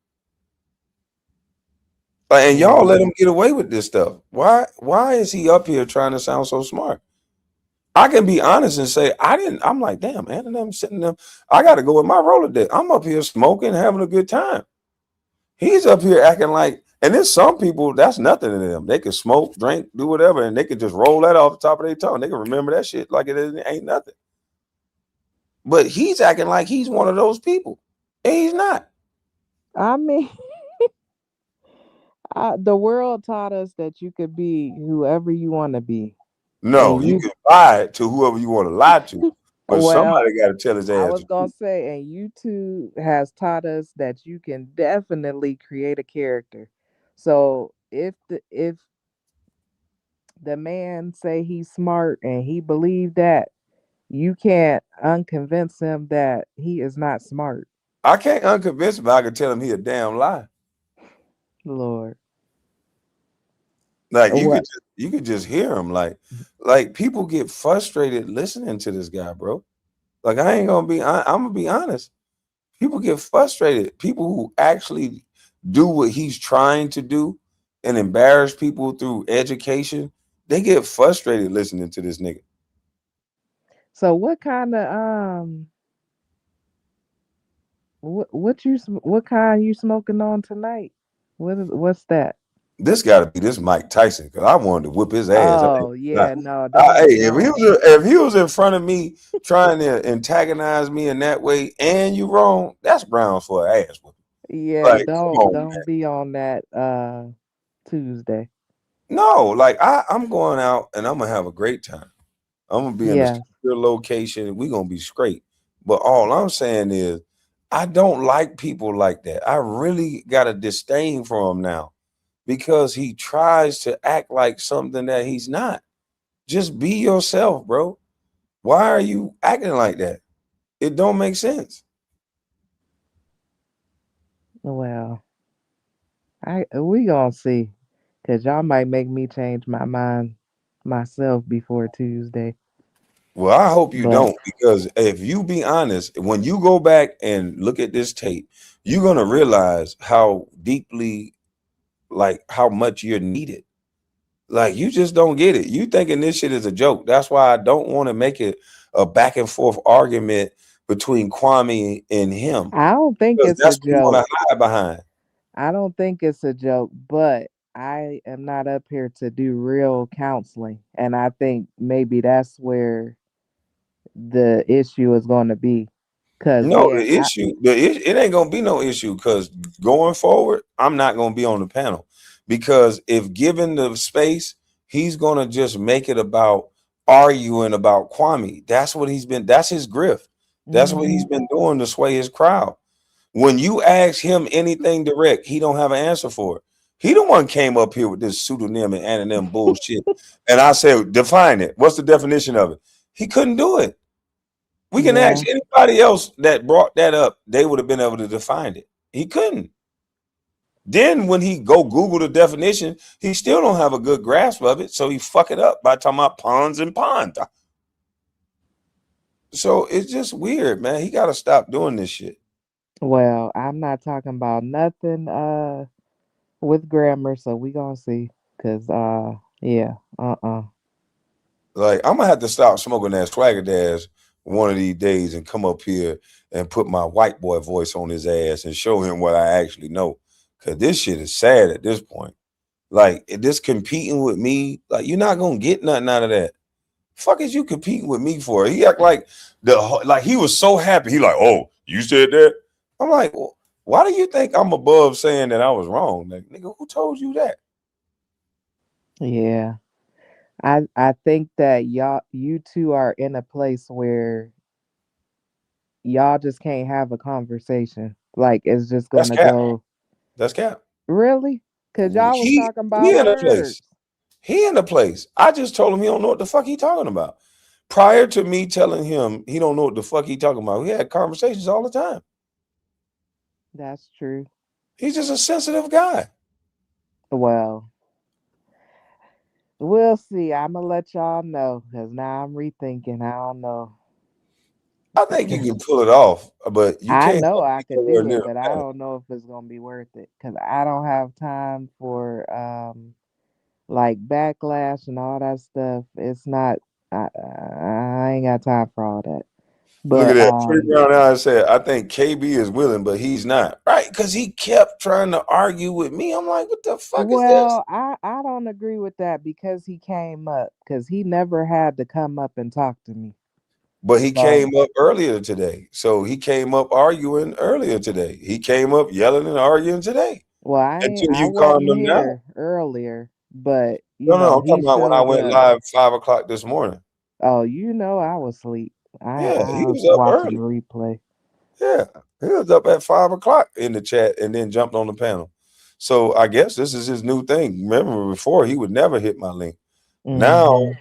Speaker 4: Like, and y'all let
Speaker 2: wow.
Speaker 4: him get away with this stuff. Why is he up here trying to sound so smart? I can be honest and say I didn't. I'm like, damn, man, and I'm sitting there. I got to go with my Rolodex. I'm up here smoking, having a good time. He's up here acting like, and there's some people that's nothing to them. They can smoke, drink, do whatever, and they can just roll that off the top of their tongue. They can remember that shit like ain't nothing. But he's acting like he's one of those people, and he's not.
Speaker 2: I mean, the world taught us that you could be whoever you want to be,
Speaker 4: No,
Speaker 2: and
Speaker 4: you
Speaker 2: you
Speaker 4: can lie to whoever you want to lie to, but
Speaker 2: well,
Speaker 4: somebody got to tell his
Speaker 2: I
Speaker 4: ass
Speaker 2: was
Speaker 4: the
Speaker 2: gonna
Speaker 4: truth.
Speaker 2: say, and YouTube has taught us that you can definitely create a character. So if the man say he's smart and he believe that, you can't unconvince him that he is not smart.
Speaker 4: I can't unconvince him. I can tell him he a damn lie.
Speaker 2: Lord,
Speaker 4: Like
Speaker 2: what?
Speaker 4: you could just hear him. Like people get frustrated listening to this guy, bro. Like I ain't gonna be. I'm gonna be honest. People get frustrated. People who actually do what he's trying to do and embarrass people through education, they get frustrated listening to this nigga.
Speaker 2: So what kind of what kind you smoking on tonight? What's that?
Speaker 4: This got to be this Mike Tyson because I wanted to whip his ass.
Speaker 2: Oh yeah, no,
Speaker 4: Hey,
Speaker 2: don't.
Speaker 4: if he was in front of me trying to antagonize me in that way, and you wrong, that's grounds for an ass whooping.
Speaker 2: Yeah,
Speaker 4: Like, come on,
Speaker 2: don't be on that Tuesday.
Speaker 4: no, like I'm going out and I'm gonna have a great time. I'm gonna be in a
Speaker 2: Yes.
Speaker 4: secure location. We gonna be straight. But all I'm saying is, I don't like people like that. I really got a disdain for him now because he tries to act like something that he's not. Just be yourself, bro. Why are you acting like that? It don't make sense.
Speaker 2: Well, I we gonna see, cause y'all might make me change my mind myself before Tuesday.
Speaker 4: Well, I hope you
Speaker 2: But
Speaker 4: don't, because if you be honest, when you go back and look at this tape, you're gonna realize how deeply, like how much you're needed. Like you just don't get it. You thinking this shit is a joke. That's why I don't want to make it a back and forth argument between Kwame and him,
Speaker 2: I don't think
Speaker 4: because
Speaker 2: it's a
Speaker 4: that's what you want
Speaker 2: joke.
Speaker 4: to hide behind.
Speaker 2: I don't think it's a joke, but I am not up here to do real counseling, and I think maybe that's where the issue is going to be. Cause
Speaker 4: No,
Speaker 2: yeah,
Speaker 4: it ain't gonna be no issue because going forward, I'm not gonna be on the panel because if given the space, he's gonna just make it about arguing about Kwame. That's what he's been. That's his grift. That's what he's
Speaker 2: hmm
Speaker 4: been doing to sway his crowd. When you ask him anything direct, he don't have an answer for it. He the one came up here with this pseudonym and anonym bullshit, and I said, define it. What's the definition of it? He couldn't do it. We can
Speaker 2: yeah,
Speaker 4: ask anybody else that brought that up; they would have been able to define it. He couldn't. Then when he go Google the definition, he still don't have a good grasp of it, so he fuck it up by talking about ponds and pond. So it's just weird, man. He got to stop doing this shit.
Speaker 2: well, I'm not talking about nothing with grammar, so we gonna see. Cause yeah,
Speaker 4: Like I'm gonna have to stop smoking that swagger dash one of these days and come up here and put my white boy voice on his ass and show him what I actually know. Cause this shit is sad at this point. Like this competing with me, like you're not gonna get nothing out of that. Fuck is you competing with me for? He act like like he was so happy. He like, oh, you said that. I'm like, well, why do you think I'm above saying that I was wrong? Like, nigga, who told you that?
Speaker 2: Yeah. I think that you two are in a place where y'all just can't have a conversation. Like it's just
Speaker 4: That's
Speaker 2: gonna
Speaker 4: cap.
Speaker 2: go
Speaker 4: That's cap.
Speaker 2: really? Cause y'all was
Speaker 4: He
Speaker 2: talking
Speaker 4: he
Speaker 2: about
Speaker 4: in a place.
Speaker 2: words.
Speaker 4: He in a place. I just told him he don't know what the fuck he talking about. Prior to me telling him he don't know what the fuck he talking about, we had conversations all the time.
Speaker 2: That's true.
Speaker 4: He's just a sensitive guy.
Speaker 2: Well, we'll see. I'ma let y'all know because now I'm rethinking. I don't know.
Speaker 4: I think you can pull it off, but you
Speaker 2: I
Speaker 4: can't
Speaker 2: know
Speaker 4: have
Speaker 2: I
Speaker 4: me
Speaker 2: could
Speaker 4: nowhere
Speaker 2: do
Speaker 4: near
Speaker 2: it,
Speaker 4: the
Speaker 2: but I
Speaker 4: panel.
Speaker 2: don't know if it's gonna be worth it because I don't have time for like backlash and all that stuff. It's not. I ain't got time for all that.
Speaker 4: Look at
Speaker 2: But
Speaker 4: that. Pretty Brown Eyes said, I think KB is willing, but he's not. Right? Because he kept trying to argue with me. I'm like, what the fuck is this?
Speaker 2: well, I don't agree with that because he came up because he never had to come up and talk to me.
Speaker 4: But he
Speaker 2: So
Speaker 4: came up earlier today. So he came up arguing earlier today. He came up yelling and arguing today
Speaker 2: well,
Speaker 4: until
Speaker 2: I
Speaker 4: you calmed
Speaker 2: wasn't
Speaker 4: him down.
Speaker 2: here earlier, but
Speaker 4: No, no, I'm
Speaker 2: he
Speaker 4: talking about when I
Speaker 2: showed
Speaker 4: went
Speaker 2: up.
Speaker 4: live 5 o'clock this morning.
Speaker 2: Oh, I was asleep.
Speaker 4: Yeah,
Speaker 2: I
Speaker 4: he
Speaker 2: was
Speaker 4: was up
Speaker 2: watching the
Speaker 4: early.
Speaker 2: replay.
Speaker 4: Yeah, he was up at 5 o'clock in the chat and then jumped on the panel. So I guess this is his new thing. Remember, before he would never hit my link. Now
Speaker 2: Hmm.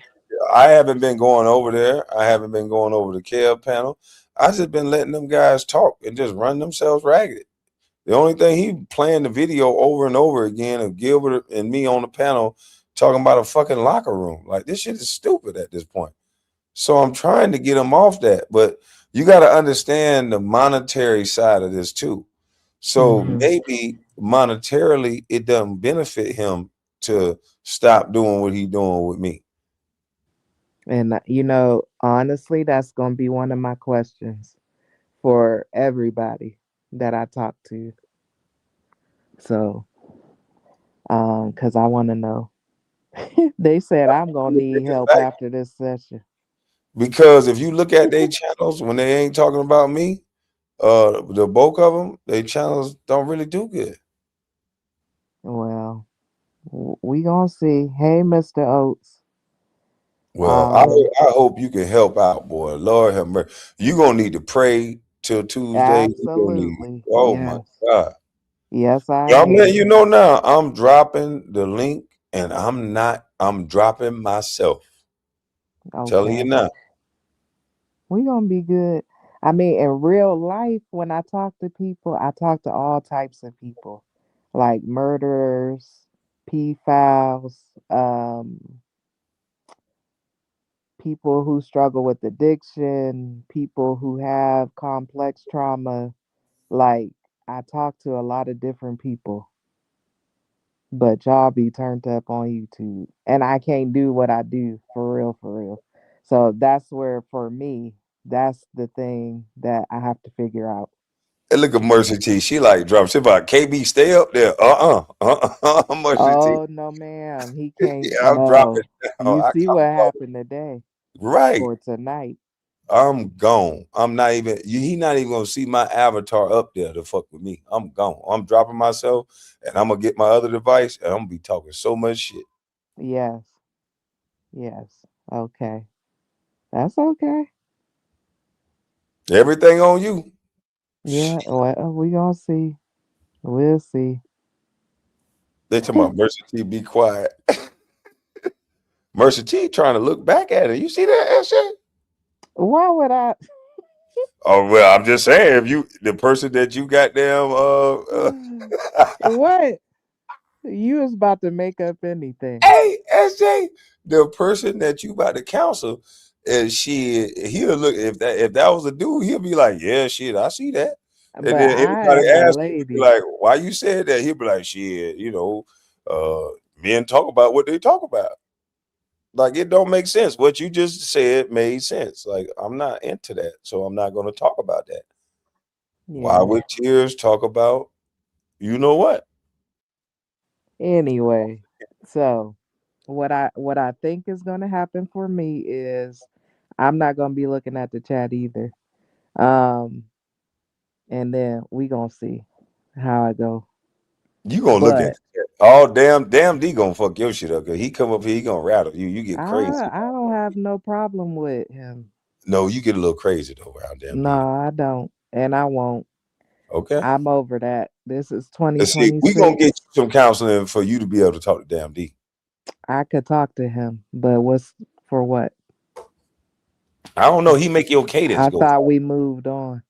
Speaker 4: I haven't been going over there. I haven't been going over the Kev panel. I just been letting them guys talk and just run themselves ragged. The only thing he playing the video over and over again of Gilbert and me on the panel talking about a fucking locker room. Like this shit is stupid at this point. So I'm trying to get him off that, but you got to understand the monetary side of this too. So
Speaker 2: Hmm.
Speaker 4: maybe monetarily it doesn't benefit him to stop doing what he's doing with me.
Speaker 2: And honestly, that's gonna be one of my questions for everybody that I talk to. So, because I want to know. They said I'm gonna need help after this session.
Speaker 4: Because if you look at their channels when they ain't talking about me, the bulk of them, their channels don't really do good.
Speaker 2: Well, we gonna see. Hey, Mr. Oates.
Speaker 4: Well,
Speaker 2: Um,
Speaker 4: I hope you can help out, boy. Lord have mercy. You gonna need to pray till Tuesday. You gonna need.
Speaker 2: absolutely.
Speaker 4: Oh my
Speaker 2: Yes.
Speaker 4: God.
Speaker 2: Yes, I
Speaker 4: But I'm letting
Speaker 2: am.
Speaker 4: you know now. I'm dropping the link, and I'm not. I'm dropping myself. Telling you
Speaker 2: Okay.
Speaker 4: now.
Speaker 2: We gonna be good. I mean, in real life, when I talk to people, I talk to all types of people, like murderers, pedophiles, people who struggle with addiction, people who have complex trauma. Like, I talk to a lot of different people, but y'all be turned up on YouTube, and I can't do what I do for real, for real. So that's where, for me, that's the thing that I have to figure out.
Speaker 4: And look at Mercy T. She like drops. She about KB. Stay up there. Mercy T.
Speaker 2: Oh no, ma'am. He can't.
Speaker 4: Yeah, I'm dropping
Speaker 2: No.
Speaker 4: now.
Speaker 2: You see what happened today
Speaker 4: Right.
Speaker 2: or tonight?
Speaker 4: I'm gone. I'm not even. He not even gonna see my avatar up there to fuck with me. I'm gone. I'm dropping myself, and I'm gonna get my other device, and I'm gonna be talking so much shit.
Speaker 2: Yes. Yes. Okay. That's okay.
Speaker 4: Everything on you.
Speaker 2: Yeah. Well, we gonna see. We'll see.
Speaker 4: They talking about Mercy T. Be quiet. Mercy T. Trying to look back at it. You see that shit?
Speaker 2: Why would I?
Speaker 4: Oh well, I'm just saying. If you the person that you got damn
Speaker 2: What? You was about to make up anything.
Speaker 4: hey, SJ, the person that you about to counsel, and he'll look if that was a dude, he'll be like, yeah, shit, I see that. And
Speaker 2: But
Speaker 4: then
Speaker 2: I
Speaker 4: anybody
Speaker 2: am a
Speaker 4: asks him, be
Speaker 2: lady.
Speaker 4: like, why you said that? He'll be like, shit, men talk about what they talk about. Like it don't make sense. What you just said made sense. Like I'm not into that, so I'm not going to talk about that. Why
Speaker 2: Yeah.
Speaker 4: would tears talk about you know what?
Speaker 2: Anyway, so what I think is gonna happen for me is I'm not gonna be looking at the chat either. Um, and then we gonna see how I go.
Speaker 4: You gonna look at
Speaker 2: But
Speaker 4: it. Oh damn D gonna fuck your shit up because he come up here, he gonna rattle you. You get crazy.
Speaker 2: I don't have no problem with him.
Speaker 4: No, you get a little crazy though around damn
Speaker 2: No,
Speaker 4: D.
Speaker 2: I don't, and I won't.
Speaker 4: Okay.
Speaker 2: I'm over that. This is
Speaker 4: And see, we gonna get
Speaker 2: 2026.
Speaker 4: you some counseling for you to be able to talk to damn D.
Speaker 2: I could talk to him, but what's for what?
Speaker 4: I don't know. He make your cadence
Speaker 2: I
Speaker 4: go.
Speaker 2: thought we moved on.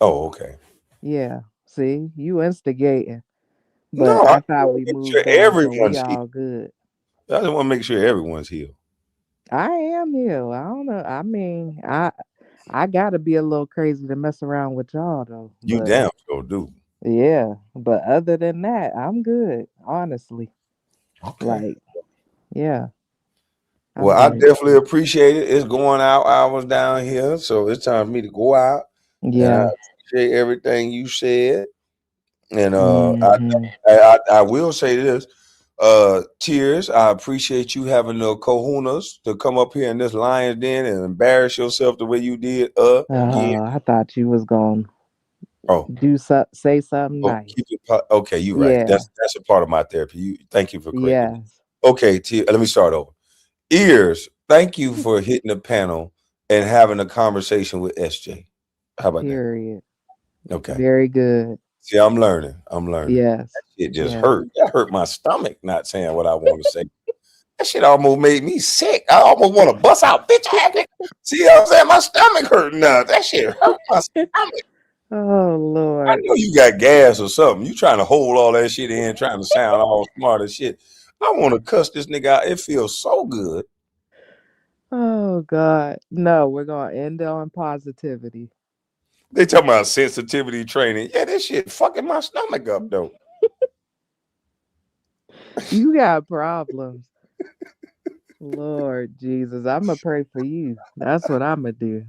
Speaker 4: Oh, okay.
Speaker 2: Yeah. See, you instigating,
Speaker 4: No,
Speaker 2: but
Speaker 4: I
Speaker 2: I
Speaker 4: just
Speaker 2: thought
Speaker 4: want
Speaker 2: we
Speaker 4: to make sure
Speaker 2: moved on, so we
Speaker 4: everyone's healed.
Speaker 2: all good.
Speaker 4: I just want to make sure everyone's healed.
Speaker 2: I am healed. I don't know. I mean, I gotta be a little crazy to mess around with y'all though.
Speaker 4: You
Speaker 2: But
Speaker 4: damn sure do.
Speaker 2: yeah, but other than that, I'm good. Honestly,
Speaker 4: Okay.
Speaker 2: like, yeah, I'm
Speaker 4: Well, I
Speaker 2: good.
Speaker 4: definitely appreciate it. It's going out hours down here, so it's time for me to go out. And I
Speaker 2: Yeah.
Speaker 4: appreciate everything you said. And
Speaker 2: Hmm.
Speaker 4: I will say this, Tears. I appreciate you having the cojones to come up here in this lion's den and embarrass yourself the way you did again.
Speaker 2: I thought you was gonna
Speaker 4: Oh,
Speaker 2: say something
Speaker 4: oh,
Speaker 2: nice.
Speaker 4: keep it. Okay, you're right.
Speaker 2: Yeah.
Speaker 4: That's a part of my therapy. Thank you for correcting me.
Speaker 2: Yes.
Speaker 4: Okay, let me start over. Ears, thank you for hitting the panel and having a conversation with SJ. How about that?
Speaker 2: Period.
Speaker 4: Okay.
Speaker 2: Very good.
Speaker 4: See, I'm learning. I'm learning.
Speaker 2: Yes.
Speaker 4: It just
Speaker 2: Yes.
Speaker 4: hurt. That hurt my stomach not saying what I want to say. That shit almost made me sick. I almost want to bust out, bitch ass nigga. See what I'm saying? My stomach hurting now. That shit hurt my stomach.
Speaker 2: Oh
Speaker 4: I
Speaker 2: Lord.
Speaker 4: know you got gas or something. You trying to hold all that shit in, trying to sound all smart as shit. I want to cuss this nigga out. It feels so good.
Speaker 2: Oh God. No, we're gonna end on positivity.
Speaker 4: They talking about sensitivity training. Yeah, this shit fucking my stomach up though.
Speaker 2: You got problems. Lord Jesus. I'ma pray for you. That's what I'ma do.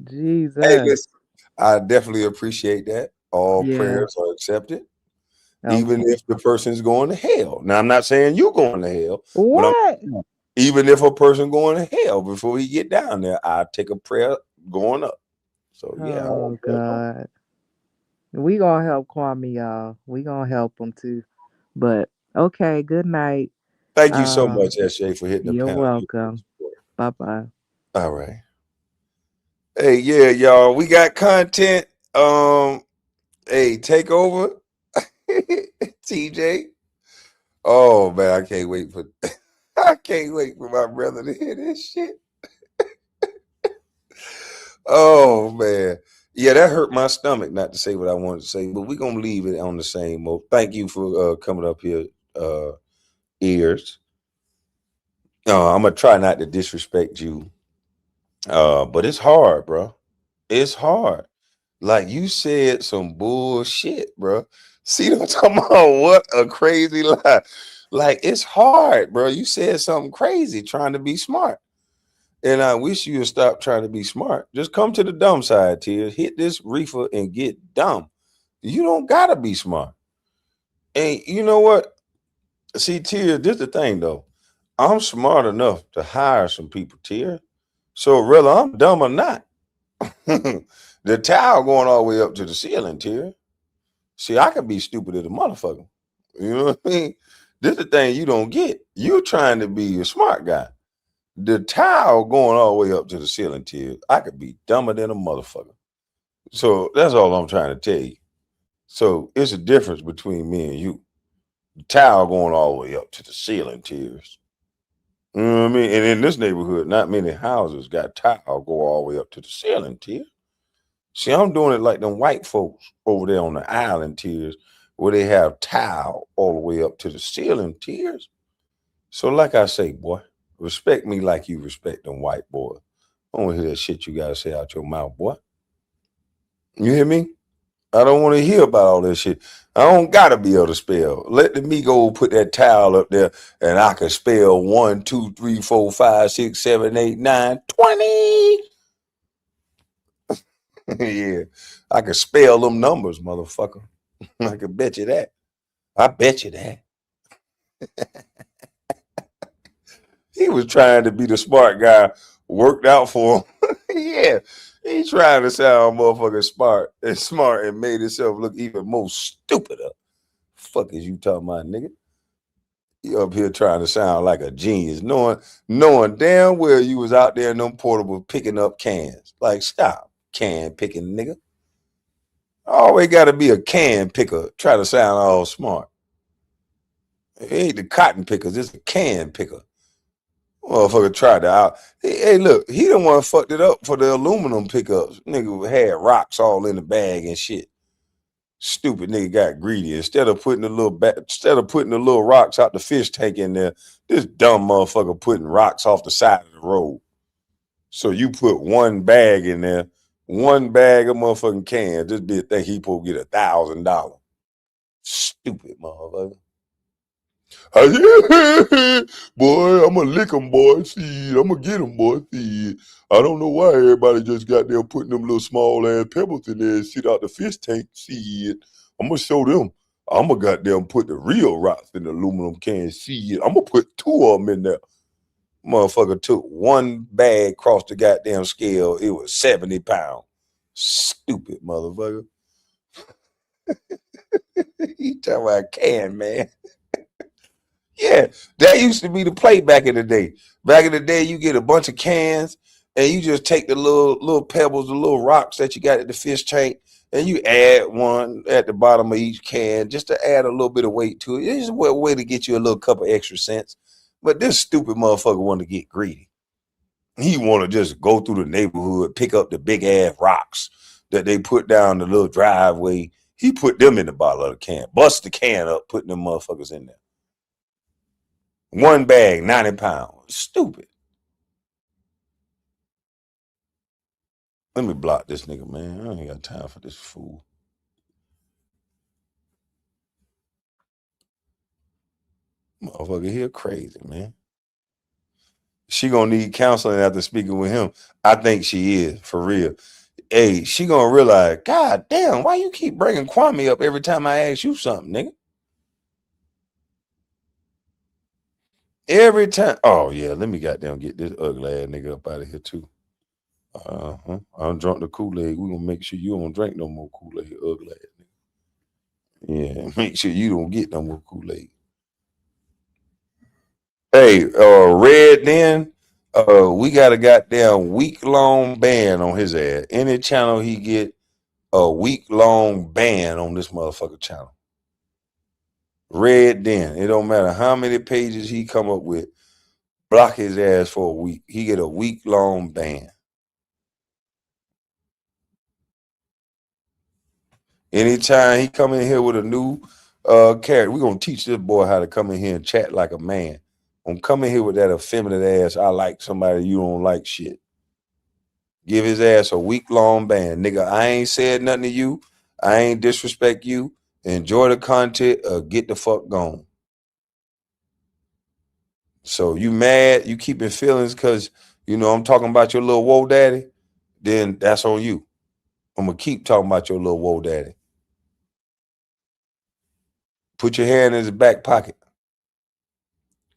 Speaker 4: Hey,
Speaker 2: Jesus.
Speaker 4: listen, I definitely appreciate that. All
Speaker 2: Yeah.
Speaker 4: prayers are accepted, even
Speaker 2: Okay.
Speaker 4: if the person's going to hell. Now, I'm not saying you going to hell, but I'm
Speaker 2: What?
Speaker 4: even if a person going to hell before he get down there, I take a prayer going up. So yeah, I
Speaker 2: Oh
Speaker 4: don't care.
Speaker 2: God. We gonna help Kwame, y'all. We gonna help him too. But okay, good night.
Speaker 4: Thank you so
Speaker 2: Um,
Speaker 4: much, SJ, for hitting the
Speaker 2: you're
Speaker 4: panel.
Speaker 2: welcome. Bye bye.
Speaker 4: All right. Hey, yeah, y'all. We got content. Hey, take over. TJ. Oh man, I can't wait for I can't wait for my brother to hear this shit. Oh man. Yeah, that hurt my stomach not to say what I wanted to say, but we're gonna leave it on the same mode. Thank you for coming up here, uh ears. I'm gonna try not to disrespect you. But it's hard, bro. It's hard. Like you said some bullshit, bro. See what I'm talking about? What a crazy lie. Like it's hard, bro. You said something crazy trying to be smart. And I wish you would stop trying to be smart. Just come to the dumb side, Tears. Hit this reefer and get dumb. You don't gotta be smart. And you know what? See, Tears, this is the thing though. I'm smart enough to hire some people, Tears. So whether I'm dumb or not, the towel going all the way up to the ceiling, Tears. See, I could be stupid as a motherfucker. You know what I mean? This is the thing you don't get. You're trying to be a smart guy. The towel going all the way up to the ceiling, Tears. I could be dumber than a motherfucker. So that's all I'm trying to tell you. So it's a difference between me and you. The towel going all the way up to the ceiling, Tears. You know what I mean? And in this neighborhood, not many houses got tile go all the way up to the ceiling, Tears. See, I'm doing it like them white folks over there on the island, Tears, where they have tile all the way up to the ceiling, Tears. So, like I say, boy, respect me like you respect them white boys. I don't want to hear that shit you gotta say out your mouth, boy. You hear me? I don't want to hear about all that shit. I don't gotta be able to spell. Let the me go put that towel up there and I can spell 1, 2, 3, 4, 5, 6, 7, 8, 9, 20. Yeah. I can spell them numbers, motherfucker. I can bet you that. I bet you that. He was trying to be the smart guy, worked out for him. Yeah. He trying to sound motherfucking smart and made himself look even more stupider. Fuck is you talking about, nigga? You up here trying to sound like a genius, knowing damn well you was out there in them portables picking up cans. Like, stop can picking, nigga. Always got to be a can picker. Try to sound all smart. It ain't the cotton pickers. It's a can picker. Motherfucker tried to out. Hey, look, he the one fucked it up for the aluminum pickups. Nigga had rocks all in the bag and shit. Stupid nigga got greedy. Instead of putting the little rocks out the fish tank in there, this dumb motherfucker putting rocks off the side of the road. So you put one bag in there, one bag of motherfucking cans. This bitch think he supposed to get $1,000. Stupid motherfucker. Boy, I'm gonna lick them, boy. See, I'm gonna get them, boy. See, I don't know why everybody just got there putting them little small ass pebbles in there and shit out the fish tank. See, I'm gonna show them. I'm gonna goddamn put the real rocks in the aluminum can. See, I'm gonna put 2 of them in there. Motherfucker took one bag across the goddamn scale. It was 70 pounds. Stupid motherfucker. He talking about can, man. Yeah, that used to be the play back in the day. Back in the day, you get a bunch of cans and you just take the little pebbles, the little rocks that you got at the fish tank, and you add one at the bottom of each can just to add a little bit of weight to it. It's just a way to get you a little couple extra cents. But this stupid motherfucker wanted to get greedy. He want to just go through the neighborhood, pick up the big ass rocks that they put down the little driveway. He put them in the bottom of the can, bust the can up, putting them motherfuckers in there. One bag, 90 pounds. Stupid. Let me block this nigga, man. I ain't got time for this fool. Motherfucker here crazy, man. She gonna need counseling after speaking with him. I think she is, for real. Hey, she gonna realize, God damn, why you keep bringing Kwame up every time I ask you something, nigga? Every time. Oh, yeah, let me goddamn get this ugly ass nigga up out of here, too. I drunk the Kool-Aid. We gonna make sure you don't drink no more Kool-Aid, ugly ass nigga. Yeah, make sure you don't get no more Kool-Aid. Hey, Red then, we got a goddamn week-long ban on his ass. Any channel he get a week-long ban on this motherfucker channel. Red then. It don't matter how many pages he come up with, block his ass for a week. He get a week-long ban. Anytime he come in here with a new character, we're gonna teach this boy how to come in here and chat like a man. Don't come in here with that effeminate ass, I like somebody you don't like shit. Give his ass a week-long ban. Nigga, I ain't said nothing to you. I ain't disrespect you. Enjoy the content or get the fuck gone. So you mad, you keeping feelings because, I'm talking about your little whoa daddy, then that's on you. I'm going to keep talking about your little whoa daddy. Put your hand in his back pocket.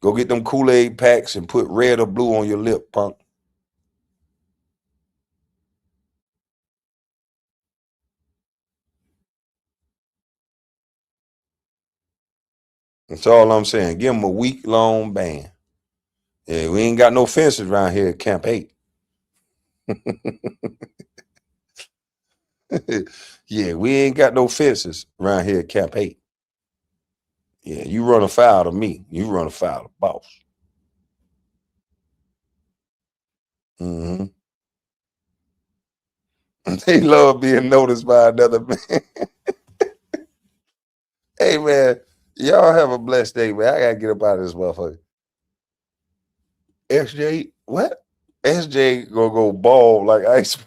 Speaker 4: Go get them Kool-Aid packs and put red or blue on your lip, punk. That's all I'm saying. Give him a week-long ban. Yeah, we ain't got no fences around here at Camp 8. Yeah, we ain't got no fences around here at Camp 8. Yeah, you run afoul of me. You run afoul of boss. Mm-hmm. They love being noticed by another man. Hey, man, y'all have a blessed day, man. I got to get up out of this motherfucker. SJ, what? SJ gonna go bald like ice.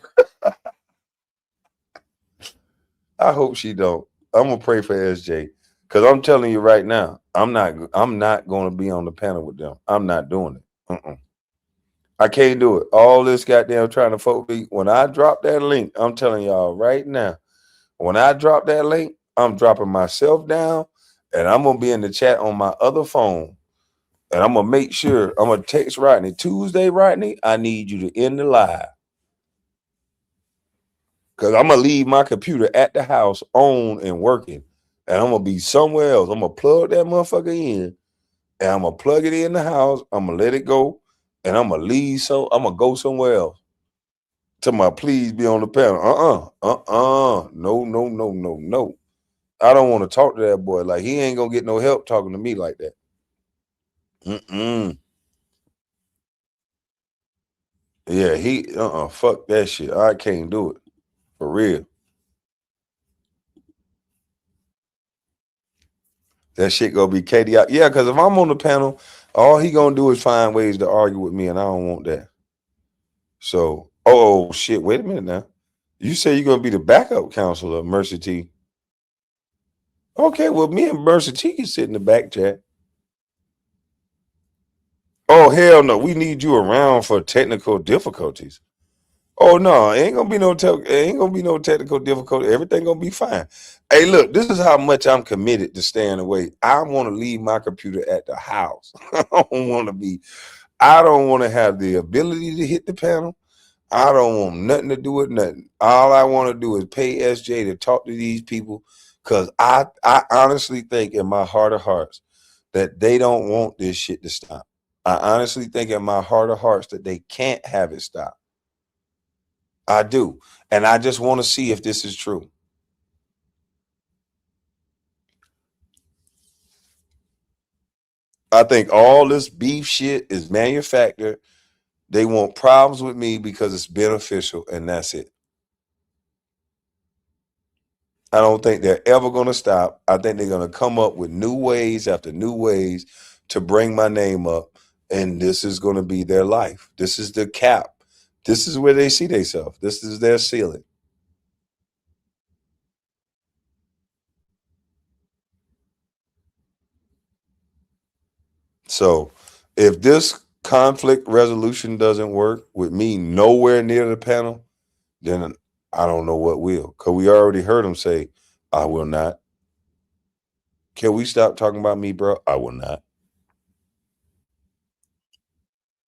Speaker 4: I hope she don't. I'm gonna pray for SJ. Cause I'm telling you right now, I'm not gonna be on the panel with them. I'm not doing it. I can't do it. All this goddamn trying to vote me. When I drop that link, I'm telling y'all right now. When I drop that link, I'm dropping myself down, and I'm gonna be in the chat on my other phone, and I'm gonna make sure I'm gonna text Rodney Tuesday. Rodney, I need you to end the live because I'm gonna leave my computer at the house on and working, and I'm gonna be somewhere else. I'm gonna plug that motherfucker in, and I'm gonna plug it in the house. I'm gonna let it go, and I'm gonna leave. So I'm gonna go somewhere else. To my please be on the panel. No, no, no, no, no. I don't want to talk to that boy. Like he ain't gonna get no help talking to me like that. Yeah, fuck that shit. I can't do it. For real. That shit gonna be KD. Yeah, because if I'm on the panel, all he gonna do is find ways to argue with me, and I don't want that. So, oh shit, wait a minute now. You say you're gonna be the backup counselor of Mercy T. Okay, well, me and Mercy T can sit in the back chat. Oh hell no, we need you around for technical difficulties. Oh no, ain't gonna be no technical difficulty. Everything gonna be fine. Hey, look, this is how much I'm committed to staying away. I want to leave my computer at the house. I don't want to have the ability to hit the panel. I don't want nothing to do with nothing. All I want to do is pay SJ to talk to these people because I honestly think in my heart of hearts that they don't want this shit to stop. I honestly think in my heart of hearts that they can't have it stop. I do. And I just want to see if this is true. I think all this beef shit is manufactured. They want problems with me because it's beneficial, and that's it. I don't think they're ever going to stop. I think they're going to come up with new ways after new ways to bring my name up, and this is going to be their life. This is the cap. This is where they see themselves. This is their ceiling. So if this conflict resolution doesn't work with me nowhere near the panel, then I don't know what will. Because we already heard him say, I will not. Can we stop talking about me, bro? I will not.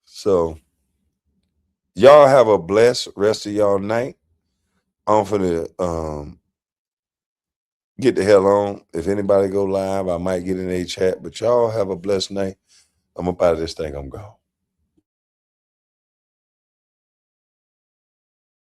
Speaker 4: So y'all have a blessed rest of y'all night. I'm finna get the hell on. If anybody go live, I might get in a chat. But y'all have a blessed night. I'm up out of this thing. I'm gone.